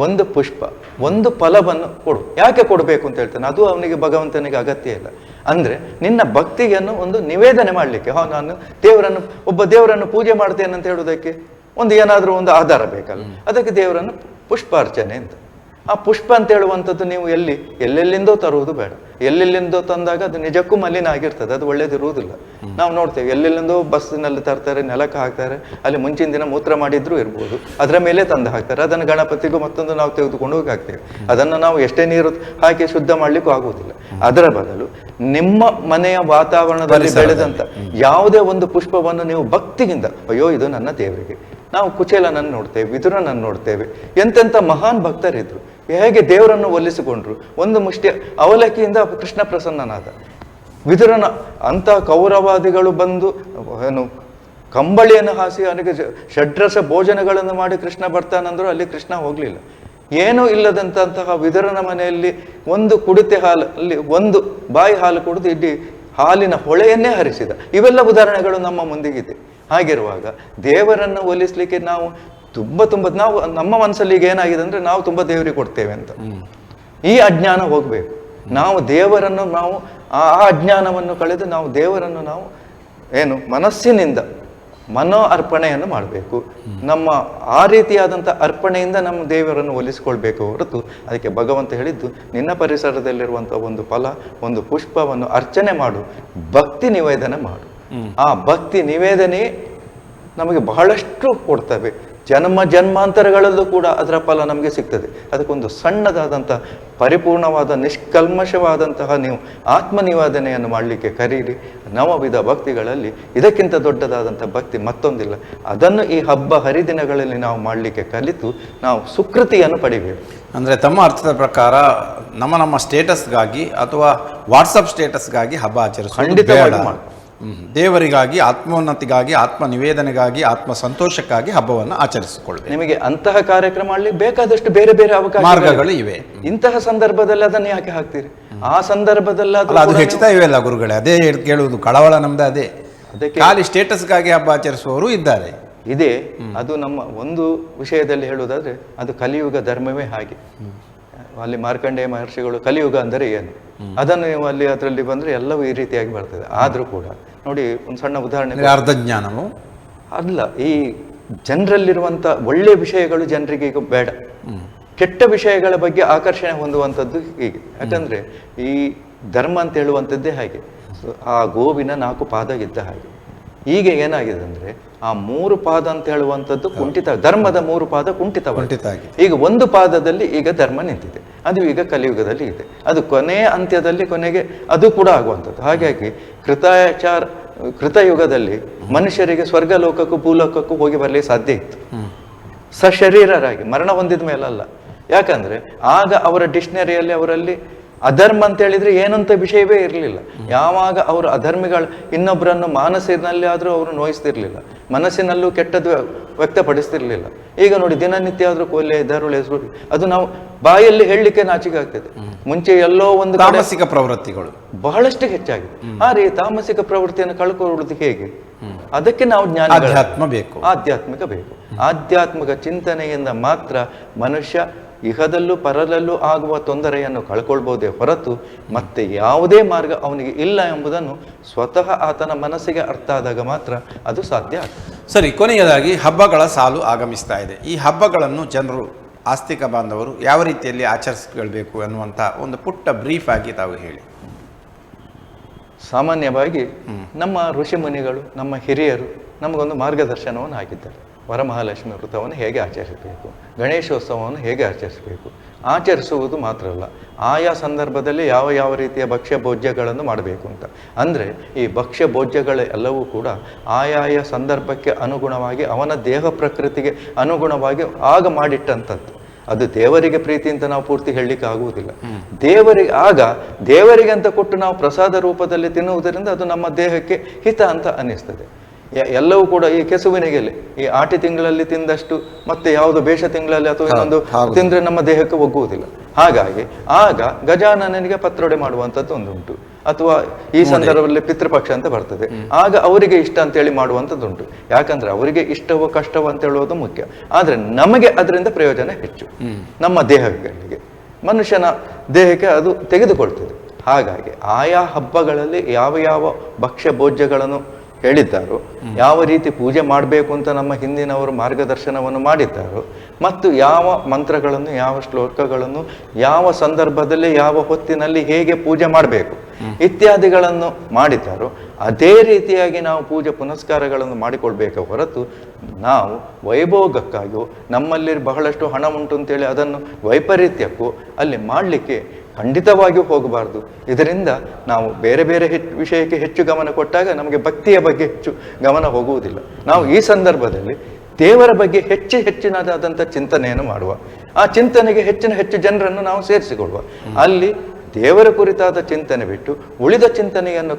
ಒಂದು ಪುಷ್ಪ, ಒಂದು ಫಲವನ್ನು ಕೊಡು. ಯಾಕೆ ಕೊಡಬೇಕು ಅಂತ ಹೇಳ್ತಾನೆ? ಅದು ಅವನಿಗೆ ಭಗವಂತನಿಗೆ ಅಗತ್ಯ ಇಲ್ಲ. ಅಂದರೆ ನಿನ್ನ ಭಕ್ತಿಯನ್ನು ಒಂದು ನಿವೇದನೆ ಮಾಡಲಿಕ್ಕೆ, ನಾನು ಒಬ್ಬ ದೇವರನ್ನು ಪೂಜೆ ಮಾಡ್ತೇನೆ ಅಂತ ಹೇಳೋದಕ್ಕೆ ಒಂದು ಏನಾದರೂ ಒಂದು ಆಧಾರ ಬೇಕಲ್ಲ. ಅದಕ್ಕೆ ದೇವರನ್ನು ಪುಷ್ಪಾರ್ಚನೆ ಅಂತ. ಆ ಪುಷ್ಪ ಅಂತ ಹೇಳುವಂಥದ್ದು ನೀವು ಎಲ್ಲೆಲ್ಲಿಂದೋ ತರುವುದು ಬೇಡ. ಎಲ್ಲೆಲ್ಲಿಂದೋ ತಂದಾಗ ಅದು ನಿಜಕ್ಕೂ ಮಲಿನ ಆಗಿರ್ತದೆ, ಅದು ಒಳ್ಳೇದಿರುವುದಿಲ್ಲ. ನಾವು ನೋಡ್ತೇವೆ ಎಲ್ಲೆಲ್ಲಿಂದೋ ಬಸ್ಸಿನಲ್ಲಿ ತರ್ತಾರೆ, ನೆಲಕ್ಕೆ ಹಾಕ್ತಾರೆ, ಅಲ್ಲಿ ಮುಂಚಿನ ದಿನ ಮೂತ್ರ ಮಾಡಿದ್ರೂ ಇರ್ಬೋದು, ಅದರ ಮೇಲೆ ತಂದು ಹಾಕ್ತಾರೆ. ಅದನ್ನು ಗಣಪತಿಗೂ ಮತ್ತೊಂದು ನಾವು ತೆಗೆದುಕೊಂಡು ಹೋಗಿ ಹಾಕ್ತೇವೆ. ಅದನ್ನು ನಾವು ಎಷ್ಟೇ ನೀರು ಹಾಕಿ ಶುದ್ಧ ಮಾಡ್ಲಿಕ್ಕೂ ಆಗುವುದಿಲ್ಲ. ಅದರ ಬದಲು ನಿಮ್ಮ ಮನೆಯ ವಾತಾವರಣದಲ್ಲಿ ಬೆಳೆದಂತ ಯಾವುದೇ ಒಂದು ಪುಷ್ಪವನ್ನು ನೀವು ಭಕ್ತಿಯಿಂದ, ಅಯ್ಯೋ ಇದು ನನ್ನ ದೇವರಿಗೆ. ನಾವು ಕುಚೇಲನನ್ನು ನೋಡ್ತೇವೆ, ವಿದುರನನ್ನು ನೋಡ್ತೇವೆ, ಎಂತೆಂಥ ಮಹಾನ್ ಭಕ್ತರಿದ್ರು, ಹೇಗೆ ದೇವರನ್ನು ಒಲಿಸಿಕೊಂಡ್ರು. ಒಂದು ಮುಷ್ಟಿ ಅವಲಕ್ಕಿಯಿಂದ ಕೃಷ್ಣ ಪ್ರಸನ್ನನಾದ. ವಿದುರನ ಅಂತ ಕೌರವಾದಿಗಳು ಬಂದು ಕಂಬಳಿಯನ್ನು ಹಾಸಿ ಅವನಿಗೆ ಷಡ್ರಸ ಭೋಜನಗಳನ್ನು ಮಾಡಿ ಕೃಷ್ಣ ಬರ್ತಾನಂದ್ರು, ಅಲ್ಲಿ ಕೃಷ್ಣ ಹೋಗ್ಲಿಲ್ಲ. ಏನೂ ಇಲ್ಲದಂತಹ ವಿದುರನ ಮನೆಯಲ್ಲಿ ಒಂದು ಕುಡಿತೆ ಅಲ್ಲಿ ಒಂದು ಬಾಯಿ ಹಾಲು ಕುಡಿದು ಇಡೀ ಹಾಲಿನ ಹೊಳೆಯನ್ನೇ ಹರಿಸಿದ. ಇವೆಲ್ಲ ಉದಾಹರಣೆಗಳು ನಮ್ಮ ಮುಂದಿಗಿದೆ. ಹಾಗಿರುವಾಗ ದೇವರನ್ನು ಒಲಿಸ್ಲಿಕ್ಕೆ ನಾವು ನಾವು ನಮ್ಮ ಮನಸ್ಸಲ್ಲಿ ಈಗ ಏನಾಗಿದೆ ಅಂದ್ರೆ ನಾವು ತುಂಬಾ ದೇವರಿಗೆ ಕೊಡ್ತೇವೆ ಅಂತ. ಈ ಅಜ್ಞಾನ ಹೋಗ್ಬೇಕು. ನಾವು ದೇವರನ್ನು ಆ ಅಜ್ಞಾನವನ್ನು ಕಳೆದು ನಾವು ದೇವರನ್ನು ಮನಸ್ಸಿನಿಂದ ಮನೋ ಅರ್ಪಣೆಯನ್ನು ಮಾಡಬೇಕು. ನಮ್ಮ ಆ ರೀತಿಯಾದಂಥ ಅರ್ಪಣೆಯಿಂದ ನಮ್ಮ ದೇವರನ್ನು ಒಲಿಸಿಕೊಳ್ಬೇಕು ಹೊರತು ಅದಕ್ಕೆ ಭಗವಂತ ಹೇಳಿದ್ದು ನಿನ್ನ ಪರಿಸರದಲ್ಲಿರುವಂಥ ಒಂದು ಫಲ, ಒಂದು ಪುಷ್ಪವನ್ನು ಅರ್ಚನೆ ಮಾಡು, ಭಕ್ತಿ ನಿವೇದನೆ ಮಾಡು. ಆ ಭಕ್ತಿ ನಿವೇದನೆ ನಮಗೆ ಬಹಳಷ್ಟು ಕೊಡ್ತವೆ. ಜನ್ಮ ಜನ್ಮಾಂತರಗಳಲ್ಲೂ ಕೂಡ ಅದರ ಫಲ ನಮಗೆ ಸಿಗ್ತದೆ. ಅದಕ್ಕೊಂದು ಸಣ್ಣದಾದಂಥ ಪರಿಪೂರ್ಣವಾದ ನಿಷ್ಕಲ್ಮಶವಾದಂತಹ ನೀವು ಆತ್ಮನಿವೇದನೆಯನ್ನು ಮಾಡಲಿಕ್ಕೆ ಕರೀರಿ. ನವವಿಧ ಭಕ್ತಿಗಳಲ್ಲಿ ಇದಕ್ಕಿಂತ ದೊಡ್ಡದಾದಂಥ ಭಕ್ತಿ ಮತ್ತೊಂದಿಲ್ಲ. ಅದನ್ನು ಈ ಹಬ್ಬ ಹರಿದಿನಗಳಲ್ಲಿ ನಾವು ಮಾಡಲಿಕ್ಕೆ ಕಲಿತು ನಾವು ಸುಕೃತಿಯನ್ನು ಪಡಿಬೇಕು. ಅಂದರೆ ತಮ್ಮ ಅರ್ಥದ ಪ್ರಕಾರ ನಮ್ಮ ಸ್ಟೇಟಸ್ಗಾಗಿ ಅಥವಾ ವಾಟ್ಸಪ್ ಸ್ಟೇಟಸ್ಗಾಗಿ ಹಬ್ಬ ಆಚರಿಸೋದು ಖಂಡಿತವಾಗಿ ಬೇಡ. ದೇವರಿಗಾಗಿ, ಆತ್ಮೋನ್ನತಿಗಾಗಿ, ಆತ್ಮ ನಿವೇದನೆಗಾಗಿ, ಆತ್ಮ ಸಂತೋಷಕ್ಕಾಗಿ ಹಬ್ಬವನ್ನು ಆಚರಿಸಿಕೊಳ್ಳಬೇಕು. ನಿಮಗೆ ಅಂತಹ ಕಾರ್ಯಕ್ರಮ ಮಾಡಲಿಕ್ಕೆ ಬೇಕಾದಷ್ಟು ಬೇರೆ ಬೇರೆ ಅವಕಾಶ ಮಾರ್ಗಗಳು ಇವೆ. ಇಂತಹ ಸಂದರ್ಭದಲ್ಲಿ ಅದನ್ನು ಯಾಕೆ ಹಾಕ್ತೀರಿ? ಆ ಸಂದರ್ಭದಲ್ಲಿ ಅದು ಹೆಚ್ಚುತ್ತಾ ಇವೆಲ್ಲ ಗುರುಗಳೇ. ಅದೇ ಕೇಳುವುದು, ಕಳವಳ ನಮ್ದು ಅದೇ. ಅದಕ್ಕೆ ಖಾಲಿ ಸ್ಟೇಟಸ್ಗಾಗಿ ಹಬ್ಬ ಆಚರಿಸುವವರು ಇದ್ದಾರೆ. ಇದೆ. ಅದು ನಮ್ಮ ಒಂದು ವಿಷಯದಲ್ಲಿ ಹೇಳುವುದಾದ್ರೆ ಅದು ಕಲಿಯುಗ ಧರ್ಮವೇ ಹಾಗೆ. ಅಲ್ಲಿ ಮಾರ್ಕಂಡೇಯ ಮಹರ್ಷಿಗಳು ಕಲಿಯುಗ ಅಂದರೆ ಏನು ಅದನ್ನು ನೀವು ಅದರಲ್ಲಿ ಬಂದ್ರೆ ಎಲ್ಲವೂ ಈ ರೀತಿಯಾಗಿ ಬರ್ತದೆ. ಆದ್ರೂ ಕೂಡ ನೋಡಿ, ಒಂದು ಸಣ್ಣ ಉದಾಹರಣೆ. ಅರ್ಧ ಜ್ಞಾನವು ಅಲ್ಲ, ಈ ಜನರಲ್ಲಿರುವಂತ ಒಳ್ಳೆ ವಿಷಯಗಳು ಜನರಿಗೆ ಈಗ ಬೇಡ. ಕೆಟ್ಟ ವಿಷಯಗಳ ಬಗ್ಗೆ ಆಕರ್ಷಣೆ ಹೊಂದುವಂಥದ್ದು ಹೀಗೆ. ಯಾಕಂದ್ರೆ ಈ ಧರ್ಮ ಅಂತ ಹೇಳುವಂಥದ್ದೇ ಹಾಗೆ. ಆ ಗೋವಿನ 4 ಪಾದ ಇದ್ದ ಹಾಗೆ. ಈಗ ಏನಾಗಿದೆ ಅಂದ್ರೆ ಆ 3 ಪಾದ ಅಂತ ಹೇಳುವಂಥದ್ದು ಕುಂಠಿತ, ಧರ್ಮದ 3 ಪಾದ ಕುಂಠಿತವಾಗಿದೆ. ಈಗ ಒಂದು ಪಾದದಲ್ಲಿ ಈಗ ಧರ್ಮ ನಿಂತಿದೆ, ಅದು ಈಗ ಕಲಿಯುಗದಲ್ಲಿ ಇದೆ. ಅದು ಕೊನೆಯ ಅಂತ್ಯದಲ್ಲಿ ಕೊನೆಗೆ ಅದು ಕೂಡ ಆಗುವಂಥದ್ದು. ಹಾಗಾಗಿ ಕೃತಯುಗದಲ್ಲಿ ಮನುಷ್ಯರಿಗೆ ಸ್ವರ್ಗಲೋಕಕ್ಕೂ ಭೂಲೋಕಕ್ಕೂ ಹೋಗಿ ಬರಲಿಕ್ಕೆ ಸಾಧ್ಯ ಇತ್ತು, ಸಶರೀರರಾಗಿ, ಮರಣ ಹೊಂದಿದ ಮೇಲಲ್ಲ. ಯಾಕಂದ್ರೆ ಆಗ ಅವರ ಡಿಕ್ಷನರಿಯಲ್ಲಿ ಅವರಲ್ಲಿ ಅಧರ್ಮ ಅಂತ ಹೇಳಿದ್ರೆ ಏನಂತ ವಿಷಯವೇ ಇರಲಿಲ್ಲ. ಯಾವಾಗ ಅವರು ಅಧರ್ಮಿಗಳು ಇನ್ನೊಬ್ಬರನ್ನು ಮಾನಸಿನಲ್ಲಿ ಆದ್ರೂ ಅವರು ನೋಯಿಸ್ತಿರ್ಲಿಲ್ಲ, ಮನಸ್ಸಿನಲ್ಲೂ ಕೆಟ್ಟದ್ದು ವ್ಯಕ್ತಪಡಿಸ್ತಿರ್ಲಿಲ್ಲ. ಈಗ ನೋಡಿ, ದಿನನಿತ್ಯ ಆದ್ರೂ ಕೊಲೆ, ದರೋಡೆ, ಸುಳ್ಳು, ಅದು ನಾವು ಬಾಯಲ್ಲಿ ಹೇಳಲಿಕ್ಕೆ ನಾಚಿಕೆ ಆಗ್ತದೆ. ಮುಂಚೆ ಎಲ್ಲೋ ಒಂದು ತಾಮಸಿಕ ಪ್ರವೃತ್ತಿಗಳು ಬಹಳಷ್ಟು ಹೆಚ್ಚಾಗಿದೆ. ಈ ತಾಮಸಿಕ ಪ್ರವೃತ್ತಿಯನ್ನು ಕಳ್ಕೊಳ್ಳುವುದು ಹೇಗೆ? ಅದಕ್ಕೆ ನಾವು ಅಧ್ಯಾತ್ಮ ಬೇಕು, ಆಧ್ಯಾತ್ಮಿಕ ಬೇಕು. ಆಧ್ಯಾತ್ಮಿಕ ಚಿಂತನೆಯಿಂದ ಮಾತ್ರ ಮನುಷ್ಯ ಇಹದಲ್ಲೂ ಪರದಲ್ಲೂ ಆಗುವ ತೊಂದರೆಯನ್ನು ಕಳ್ಕೊಳ್ಬಹುದೇ ಹೊರತು ಮತ್ತೆ ಯಾವುದೇ ಮಾರ್ಗ ಅವನಿಗೆ ಇಲ್ಲ ಎಂಬುದನ್ನು ಸ್ವತಃ ಆತನ ಮನಸ್ಸಿಗೆ ಅರ್ಥ ಆದಾಗ ಮಾತ್ರ ಅದು ಸಾಧ್ಯ ಆಗ್ತದೆ. ಸರಿ, ಕೊನೆಯದಾಗಿ ಹಬ್ಬಗಳ ಸಾಲು ಆಗಮಿಸ್ತಾ ಇದೆ. ಈ ಹಬ್ಬಗಳನ್ನು ಜನರು, ಆಸ್ತಿಕ ಬಾಂಧವರು ಯಾವ ರೀತಿಯಲ್ಲಿ ಆಚರಿಸಿಕೊಳ್ಬೇಕು ಅನ್ನುವಂಥ ಒಂದು ಪುಟ್ಟ ಬ್ರೀಫ್ ಆಗಿ ತಾವು ಹೇಳಿ. ಸಾಮಾನ್ಯವಾಗಿ ನಮ್ಮ ಋಷಿ ಮುನಿಗಳು, ನಮ್ಮ ಹಿರಿಯರು ನಮಗೊಂದು ಮಾರ್ಗದರ್ಶನವನ್ನು ಹಾಕಿದ್ದಾರೆ. ವರಮಹಾಲಕ್ಷ್ಮಿ ವ್ರತವನ್ನು ಹೇಗೆ ಆಚರಿಸಬೇಕು, ಗಣೇಶೋತ್ಸವವನ್ನು ಹೇಗೆ ಆಚರಿಸಬೇಕು. ಆಚರಿಸುವುದು ಮಾತ್ರ ಅಲ್ಲ, ಆಯಾ ಸಂದರ್ಭದಲ್ಲಿ ಯಾವ ಯಾವ ರೀತಿಯ ಭಕ್ಷ್ಯ ಭೋಜ್ಯಗಳನ್ನು ಮಾಡಬೇಕು ಅಂತ. ಅಂದರೆ ಈ ಭಕ್ಷ್ಯ ಭೋಜ್ಯಗಳ ಎಲ್ಲವೂ ಕೂಡ ಆಯಾಯ ಸಂದರ್ಭಕ್ಕೆ ಅನುಗುಣವಾಗಿ, ಅವನ ದೇಹ ಪ್ರಕೃತಿಗೆ ಅನುಗುಣವಾಗಿ ಆಗ ಮಾಡಿಟ್ಟಂಥದ್ದು. ಅದು ದೇವರಿಗೆ ಪ್ರೀತಿ ಅಂತ ನಾವು ಪೂರ್ತಿ ಹೇಳಲಿಕ್ಕೆ ಆಗುವುದಿಲ್ಲ. ದೇವರಿಗೆ ಅಂತ ಕೊಟ್ಟು ನಾವು ಪ್ರಸಾದ ರೂಪದಲ್ಲಿ ತಿನ್ನುವುದರಿಂದ ಅದು ನಮ್ಮ ದೇಹಕ್ಕೆ ಹಿತ ಅಂತ ಅನ್ನಿಸ್ತದೆ. ಎಲ್ಲವೂ ಕೂಡ ಈ ಕೆಸುವಿನಿಗೆಲೆ, ಈ ಆಟಿ ತಿಂಗಳಲ್ಲಿ ತಿಂದಷ್ಟು ಮತ್ತೆ ಯಾವುದು ಬೇಷ ತಿಂಗಳಲ್ಲಿ ಅಥವಾ ಇನ್ನೊಂದು ತಿಂದ್ರೆ ನಮ್ಮ ದೇಹಕ್ಕೆ ಒಗ್ಗುವುದಿಲ್ಲ. ಹಾಗಾಗಿ ಆಗ ಗಜಾನನಿಗೆ ಪತ್ರೊಡೆ ಮಾಡುವಂಥದ್ದು ಒಂದುಂಟು. ಅಥವಾ ಈ ಸಂದರ್ಭದಲ್ಲಿ ಪಿತೃಪಕ್ಷ ಅಂತ ಬರ್ತದೆ. ಆಗ ಅವರಿಗೆ ಇಷ್ಟ ಅಂತೇಳಿ ಮಾಡುವಂಥದ್ದುಂಟು. ಯಾಕಂದ್ರೆ ಅವರಿಗೆ ಇಷ್ಟವೋ ಕಷ್ಟವೋ ಅಂತ ಹೇಳುವುದು ಮುಖ್ಯ. ಆದ್ರೆ ನಮಗೆ ಅದರಿಂದ ಪ್ರಯೋಜನ ಹೆಚ್ಚು. ನಮ್ಮ ದೇಹಗಳಿಗೆ, ಮನುಷ್ಯನ ದೇಹಕ್ಕೆ ಅದು ತೆಗೆದುಕೊಳ್ತದೆ. ಹಾಗಾಗಿ ಆಯಾ ಹಬ್ಬಗಳಲ್ಲಿ ಯಾವ ಯಾವ ಭಕ್ಷ್ಯ ಭೋಜ್ಯಗಳನ್ನು ಹೇಳಿದ್ದಾರೋ, ಯಾವ ರೀತಿ ಪೂಜೆ ಮಾಡಬೇಕು ಅಂತ ನಮ್ಮ ಹಿಂದಿನವರು ಮಾರ್ಗದರ್ಶನವನ್ನು ಮಾಡಿದ್ದಾರೋ, ಮತ್ತು ಯಾವ ಮಂತ್ರಗಳನ್ನು, ಯಾವ ಶ್ಲೋಕಗಳನ್ನು, ಯಾವ ಸಂದರ್ಭದಲ್ಲಿ, ಯಾವ ಹೊತ್ತಿನಲ್ಲಿ ಹೇಗೆ ಪೂಜೆ ಮಾಡಬೇಕು ಇತ್ಯಾದಿಗಳನ್ನು ಮಾಡಿದ್ದಾರೋ, ಅದೇ ರೀತಿಯಾಗಿ ನಾವು ಪೂಜೆ ಪುನಸ್ಕಾರಗಳನ್ನು ಮಾಡಿಕೊಳ್ಬೇಕೆ ಹೊರತು ನಾವು ವೈಭೋಗಕ್ಕಾಗಿಯೋ, ನಮ್ಮಲ್ಲಿ ಬಹಳಷ್ಟು ಹಣ ಉಂಟು ಅಂತೇಳಿ ಅದನ್ನು ವೈಪರೀತ್ಯಕ್ಕೂ ಅಲ್ಲಿ ಮಾಡಲಿಕ್ಕೆ ಖಂಡಿತವಾಗಿಯೂ ಹೋಗಬಾರ್ದು. ಇದರಿಂದ ನಾವು ಬೇರೆ ಬೇರೆ ವಿಷಯಕ್ಕೆ ಹೆಚ್ಚು ಗಮನ ಕೊಟ್ಟಾಗ ನಮಗೆ ಭಕ್ತಿಯ ಬಗ್ಗೆ ಹೆಚ್ಚು ಗಮನ ಹೋಗುವುದಿಲ್ಲ. ನಾವು ಈ ಸಂದರ್ಭದಲ್ಲಿ ದೇವರ ಬಗ್ಗೆ ಹೆಚ್ಚಿನದಾದಂಥ ಚಿಂತನೆಯನ್ನು ಮಾಡುವ, ಆ ಚಿಂತನೆಗೆ ಹೆಚ್ಚು ಜನರನ್ನು ನಾವು ಸೇರಿಸಿಕೊಳ್ಳುವ. ಅಲ್ಲಿ ದೇವರ ಕುರಿತಾದ ಚಿಂತನೆ ಬಿಟ್ಟು ಉಳಿದ ಚಿಂತನೆಯನ್ನು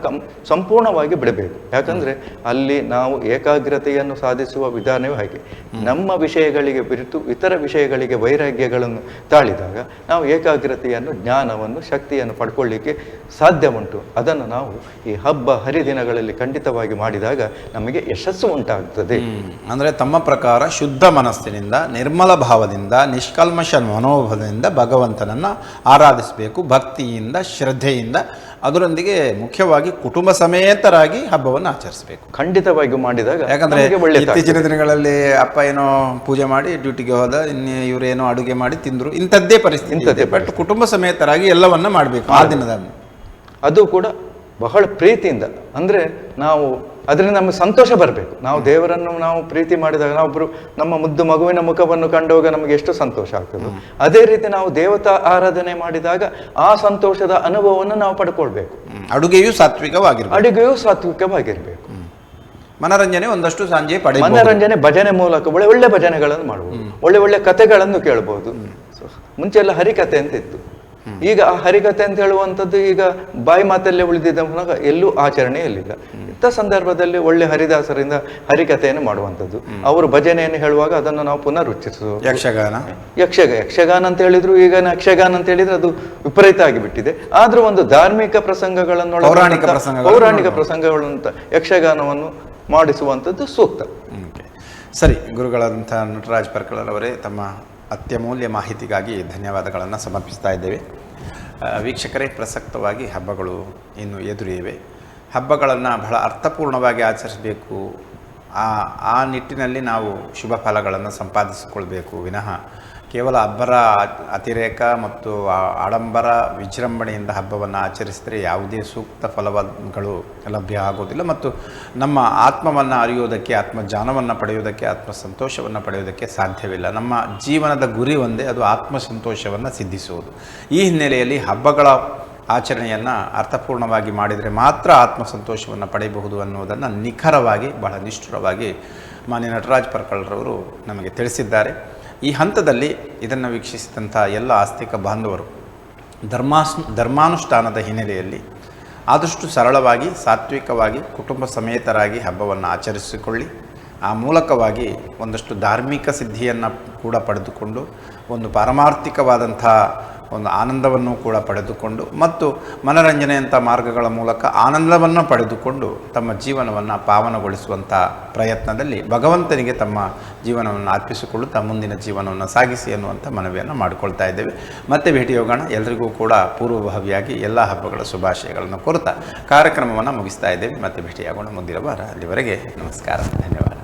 ಸಂಪೂರ್ಣವಾಗಿ ಬಿಡಬೇಕು. ಯಾಕಂದ್ರೆ ಅಲ್ಲಿ ನಾವು ಏಕಾಗ್ರತೆಯನ್ನು ಸಾಧಿಸುವ ವಿಧಾನವೇ ಹಾಗೆ. ನಮ್ಮ ವಿಷಯಗಳಿಗೆ ಬಿರಿತು ಇತರ ವಿಷಯಗಳಿಗೆ ವೈರಾಗ್ಯಗಳನ್ನು ತಾಳಿದಾಗ ನಾವು ಏಕಾಗ್ರತೆಯನ್ನು, ಜ್ಞಾನವನ್ನು, ಶಕ್ತಿಯನ್ನು ಪಡ್ಕೊಳ್ಳಿಕ್ಕೆ ಸಾಧ್ಯ ಉಂಟು. ಅದನ್ನು ನಾವು ಈ ಹಬ್ಬ ಹರಿದಿನಗಳಲ್ಲಿ ಖಂಡಿತವಾಗಿ ಮಾಡಿದಾಗ ನಮಗೆ ಯಶಸ್ಸು ಉಂಟಾಗ್ತದೆ. ಅಂದರೆ ತಮ್ಮ ಪ್ರಕಾರ ಶುದ್ಧ ಮನಸ್ಸಿನಿಂದ, ನಿರ್ಮಲ ಭಾವದಿಂದ, ನಿಷ್ಕಲ್ಮಶ ಮನೋಭಾವದಿಂದ ಭಗವಂತನನ್ನು ಆರಾಧಿಸಬೇಕು. ಭಕ್ತಿಯಿಂದ, ಶ್ರದ್ಧೆಯಿಂದ, ಅದರೊಂದಿಗೆ ಮುಖ್ಯವಾಗಿ ಕುಟುಂಬ ಸಮೇತರಾಗಿ ಹಬ್ಬವನ್ನು ಆಚರಿಸಬೇಕು. ಖಂಡಿತವಾಗಿಯೂ ಮಾಡಿದಾಗ, ಯಾಕಂದ್ರೆ ಇತ್ತೀಚಿನ ದಿನಗಳಲ್ಲಿ ಅಪ್ಪ ಏನೋ ಪೂಜೆ ಮಾಡಿ ಡ್ಯೂಟಿಗೆ ಹೋದ, ಇವರೇನೋ ಅಡುಗೆ ಮಾಡಿ ತಿಂದ್ರು, ಇಂಥದ್ದೇ ಪರಿಸ್ಥಿತಿ. ಬಟ್ ಕುಟುಂಬ ಸಮೇತರಾಗಿ ಎಲ್ಲವನ್ನ ಮಾಡಬೇಕು ಆ ದಿನದ. ಅದು ಕೂಡ ಬಹಳ ಪ್ರೀತಿಯಿಂದ, ಅಂದ್ರೆ ನಾವು ಅದರಿಂದ ನಮಗೆ ಸಂತೋಷ ಬರಬೇಕು. ನಾವು ದೇವರನ್ನು ನಾವು ಪ್ರೀತಿ ಮಾಡಿದಾಗ, ನಾವೊಬ್ಬರು ನಮ್ಮ ಮುದ್ದು ಮಗುವಿನ ಮುಖವನ್ನು ಕಂಡಾಗ ನಮಗೆ ಎಷ್ಟು ಸಂತೋಷ ಆಗ್ತದೆ, ಅದೇ ರೀತಿ ನಾವು ದೇವತಾ ಆರಾಧನೆ ಮಾಡಿದಾಗ ಆ ಸಂತೋಷದ ಅನುಭವವನ್ನು ನಾವು ಪಡ್ಕೊಳ್ಬೇಕು. ಅಡುಗೆಯೂ ಸಾತ್ವಿಕವಾಗಿರ್ಬೇಕು. ಮನರಂಜನೆ ಒಂದಷ್ಟು ಸಂಜೆ ಮನರಂಜನೆ ಭಜನೆ ಮೂಲಕ ಒಳ್ಳೆ ಭಜನೆಗಳನ್ನು ಮಾಡುವುದು, ಒಳ್ಳೆ ಕಥೆಗಳನ್ನು ಕೇಳಬಹುದು. ಮುಂಚೆ ಎಲ್ಲ ಹರಿಕಥೆ ಅಂತ ಇತ್ತು. ಈಗ ಆ ಹರಿಕಥೆ ಅಂತ ಹೇಳುವಂಥದ್ದು ಈಗ ಬಾಯಿ ಮಾತಲ್ಲೇ ಉಳಿದಿದ್ದ ಎಲ್ಲೂ ಆಚರಣೆಯಲ್ಲಿಲ್ಲ. ಇಂಥ ಸಂದರ್ಭದಲ್ಲಿ ಒಳ್ಳೆ ಹರಿದಾಸರಿಂದ ಹರಿಕಥೆಯನ್ನು ಮಾಡುವಂಥದ್ದು, ಅವರು ಭಜನೆಯನ್ನು ಹೇಳುವಾಗ ಅದನ್ನು ನಾವು ಪುನರುಚ್ಚರಿಸುವುದು. ಯಕ್ಷಗಾನ ಅಂತ ಹೇಳಿದ್ರು, ಈಗ ಯಕ್ಷಗಾನ ಅಂತ ಹೇಳಿದ್ರೆ ಅದು ವಿಪರೀತ ಆಗಿಬಿಟ್ಟಿದೆ. ಆದ್ರೂ ಒಂದು ಧಾರ್ಮಿಕ ಪ್ರಸಂಗಗಳನ್ನು, ಪೌರಾಣಿಕ ಪ್ರಸಂಗಗಳಂತ ಯಕ್ಷಗಾನವನ್ನು ಮಾಡಿಸುವಂಥದ್ದು ಸೂಕ್ತ. ಸರಿ, ಗುರುಗಳಂಥ ನಟರಾಜ್ ಪರ್ಕಳರವರೇ, ತಮ್ಮ ಅತ್ಯಮೂಲ್ಯ ಮಾಹಿತಿಗಾಗಿ ಧನ್ಯವಾದಗಳನ್ನು ಸಮರ್ಪಿಸ್ತಾ ಇದ್ದೇವೆ. ವೀಕ್ಷಕರೇ, ಪ್ರಸಕ್ತವಾಗಿ ಹಬ್ಬಗಳು ಇನ್ನು ಎದುರಿವೆ. ಹಬ್ಬಗಳನ್ನು ಬಹಳ ಅರ್ಥಪೂರ್ಣವಾಗಿ ಆಚರಿಸಬೇಕು. ಆ ನಿಟ್ಟಿನಲ್ಲಿ ನಾವು ಶುಭ ಫಲಗಳನ್ನು ಸಂಪಾದಿಸಿಕೊಳ್ಬೇಕು ವಿನಃ ಕೇವಲ ಹಬ್ಬರ ಅತಿರೇಕ ಮತ್ತು ಆಡಂಬರ ವಿಜೃಂಭಣೆಯಿಂದ ಹಬ್ಬವನ್ನು ಆಚರಿಸಿದರೆ ಯಾವುದೇ ಸೂಕ್ತ ಫಲಗಳು ಲಭ್ಯ ಆಗೋದಿಲ್ಲ. ಮತ್ತು ನಮ್ಮ ಆತ್ಮವನ್ನು ಅರಿಯೋದಕ್ಕೆ, ಆತ್ಮಜ್ಞಾನವನ್ನು ಪಡೆಯೋದಕ್ಕೆ, ಆತ್ಮ ಸಂತೋಷವನ್ನು ಪಡೆಯೋದಕ್ಕೆ ಸಾಧ್ಯವಿಲ್ಲ. ನಮ್ಮ ಜೀವನದ ಗುರಿ ಒಂದೇ, ಅದು ಆತ್ಮ ಸಂತೋಷವನ್ನು ಸಿದ್ಧಿಸುವುದು. ಈ ಹಿನ್ನೆಲೆಯಲ್ಲಿ ಹಬ್ಬಗಳ ಆಚರಣೆಯನ್ನು ಅರ್ಥಪೂರ್ಣವಾಗಿ ಮಾಡಿದರೆ ಮಾತ್ರ ಆತ್ಮ ಸಂತೋಷವನ್ನು ಪಡೆಯಬಹುದು ಅನ್ನೋದನ್ನು ನಿಖರವಾಗಿ, ಬಹಳ ನಿಷ್ಠುರವಾಗಿ ಮಾನ್ಯ ನಟರಾಜ್ ಪರ್ಕಳರವರು ನಮಗೆ ತಿಳಿಸಿದ್ದಾರೆ. ಈ ಹಂತದಲ್ಲಿ ಇದನ್ನು ವೀಕ್ಷಿಸಿದಂಥ ಎಲ್ಲ ಆಸ್ತಿಕ ಬಾಂಧವರು ಧರ್ಮಾನುಷ್ಠಾನದ ಹಿನ್ನೆಲೆಯಲ್ಲಿ ಆದಷ್ಟು ಸರಳವಾಗಿ, ಸಾತ್ವಿಕವಾಗಿ, ಕುಟುಂಬ ಸಮೇತರಾಗಿ ಹಬ್ಬವನ್ನು ಆಚರಿಸಿಕೊಳ್ಳಿ. ಆ ಮೂಲಕವಾಗಿ ಒಂದಷ್ಟು ಧಾರ್ಮಿಕ ಸಿದ್ಧಿಯನ್ನು ಕೂಡ ಪಡೆದುಕೊಂಡು, ಒಂದು ಪಾರಮಾರ್ಥಿಕವಾದಂಥ ಒಂದು ಆನಂದವನ್ನು ಕೂಡ ಪಡೆದುಕೊಂಡು, ಮತ್ತು ಮನರಂಜನೆಯಂಥ ಮಾರ್ಗಗಳ ಮೂಲಕ ಆನಂದವನ್ನು ಪಡೆದುಕೊಂಡು ತಮ್ಮ ಜೀವನವನ್ನು ಪಾವನಗೊಳಿಸುವಂಥ ಪ್ರಯತ್ನದಲ್ಲಿ ಭಗವಂತನಿಗೆ ತಮ್ಮ ಜೀವನವನ್ನು ಅರ್ಪಿಸಿಕೊಳ್ಳುತ್ತಾ ಮುಂದಿನ ಜೀವನವನ್ನು ಸಾಗಿಸಿ ಅನ್ನುವಂಥ ಮನವಿಯನ್ನು ಮಾಡಿಕೊಳ್ತಾ ಇದ್ದೇವೆ. ಮತ್ತೆ ಭೇಟಿಯಾಗೋಣ. ಎಲ್ಲರಿಗೂ ಕೂಡ ಪೂರ್ವಭಾವಿಯಾಗಿ ಎಲ್ಲ ಹಬ್ಬಗಳ ಶುಭಾಶಯಗಳನ್ನು ಕೋರುತ್ತಾ ಕಾರ್ಯಕ್ರಮವನ್ನು ಮುಗಿಸ್ತಾ ಇದ್ದೇವೆ. ಮತ್ತೆ ಭೇಟಿಯಾಗೋಣ ಮುಂದಿನ ವಾರ. ಅಲ್ಲಿವರೆಗೆ ನಮಸ್ಕಾರ, ಧನ್ಯವಾದ.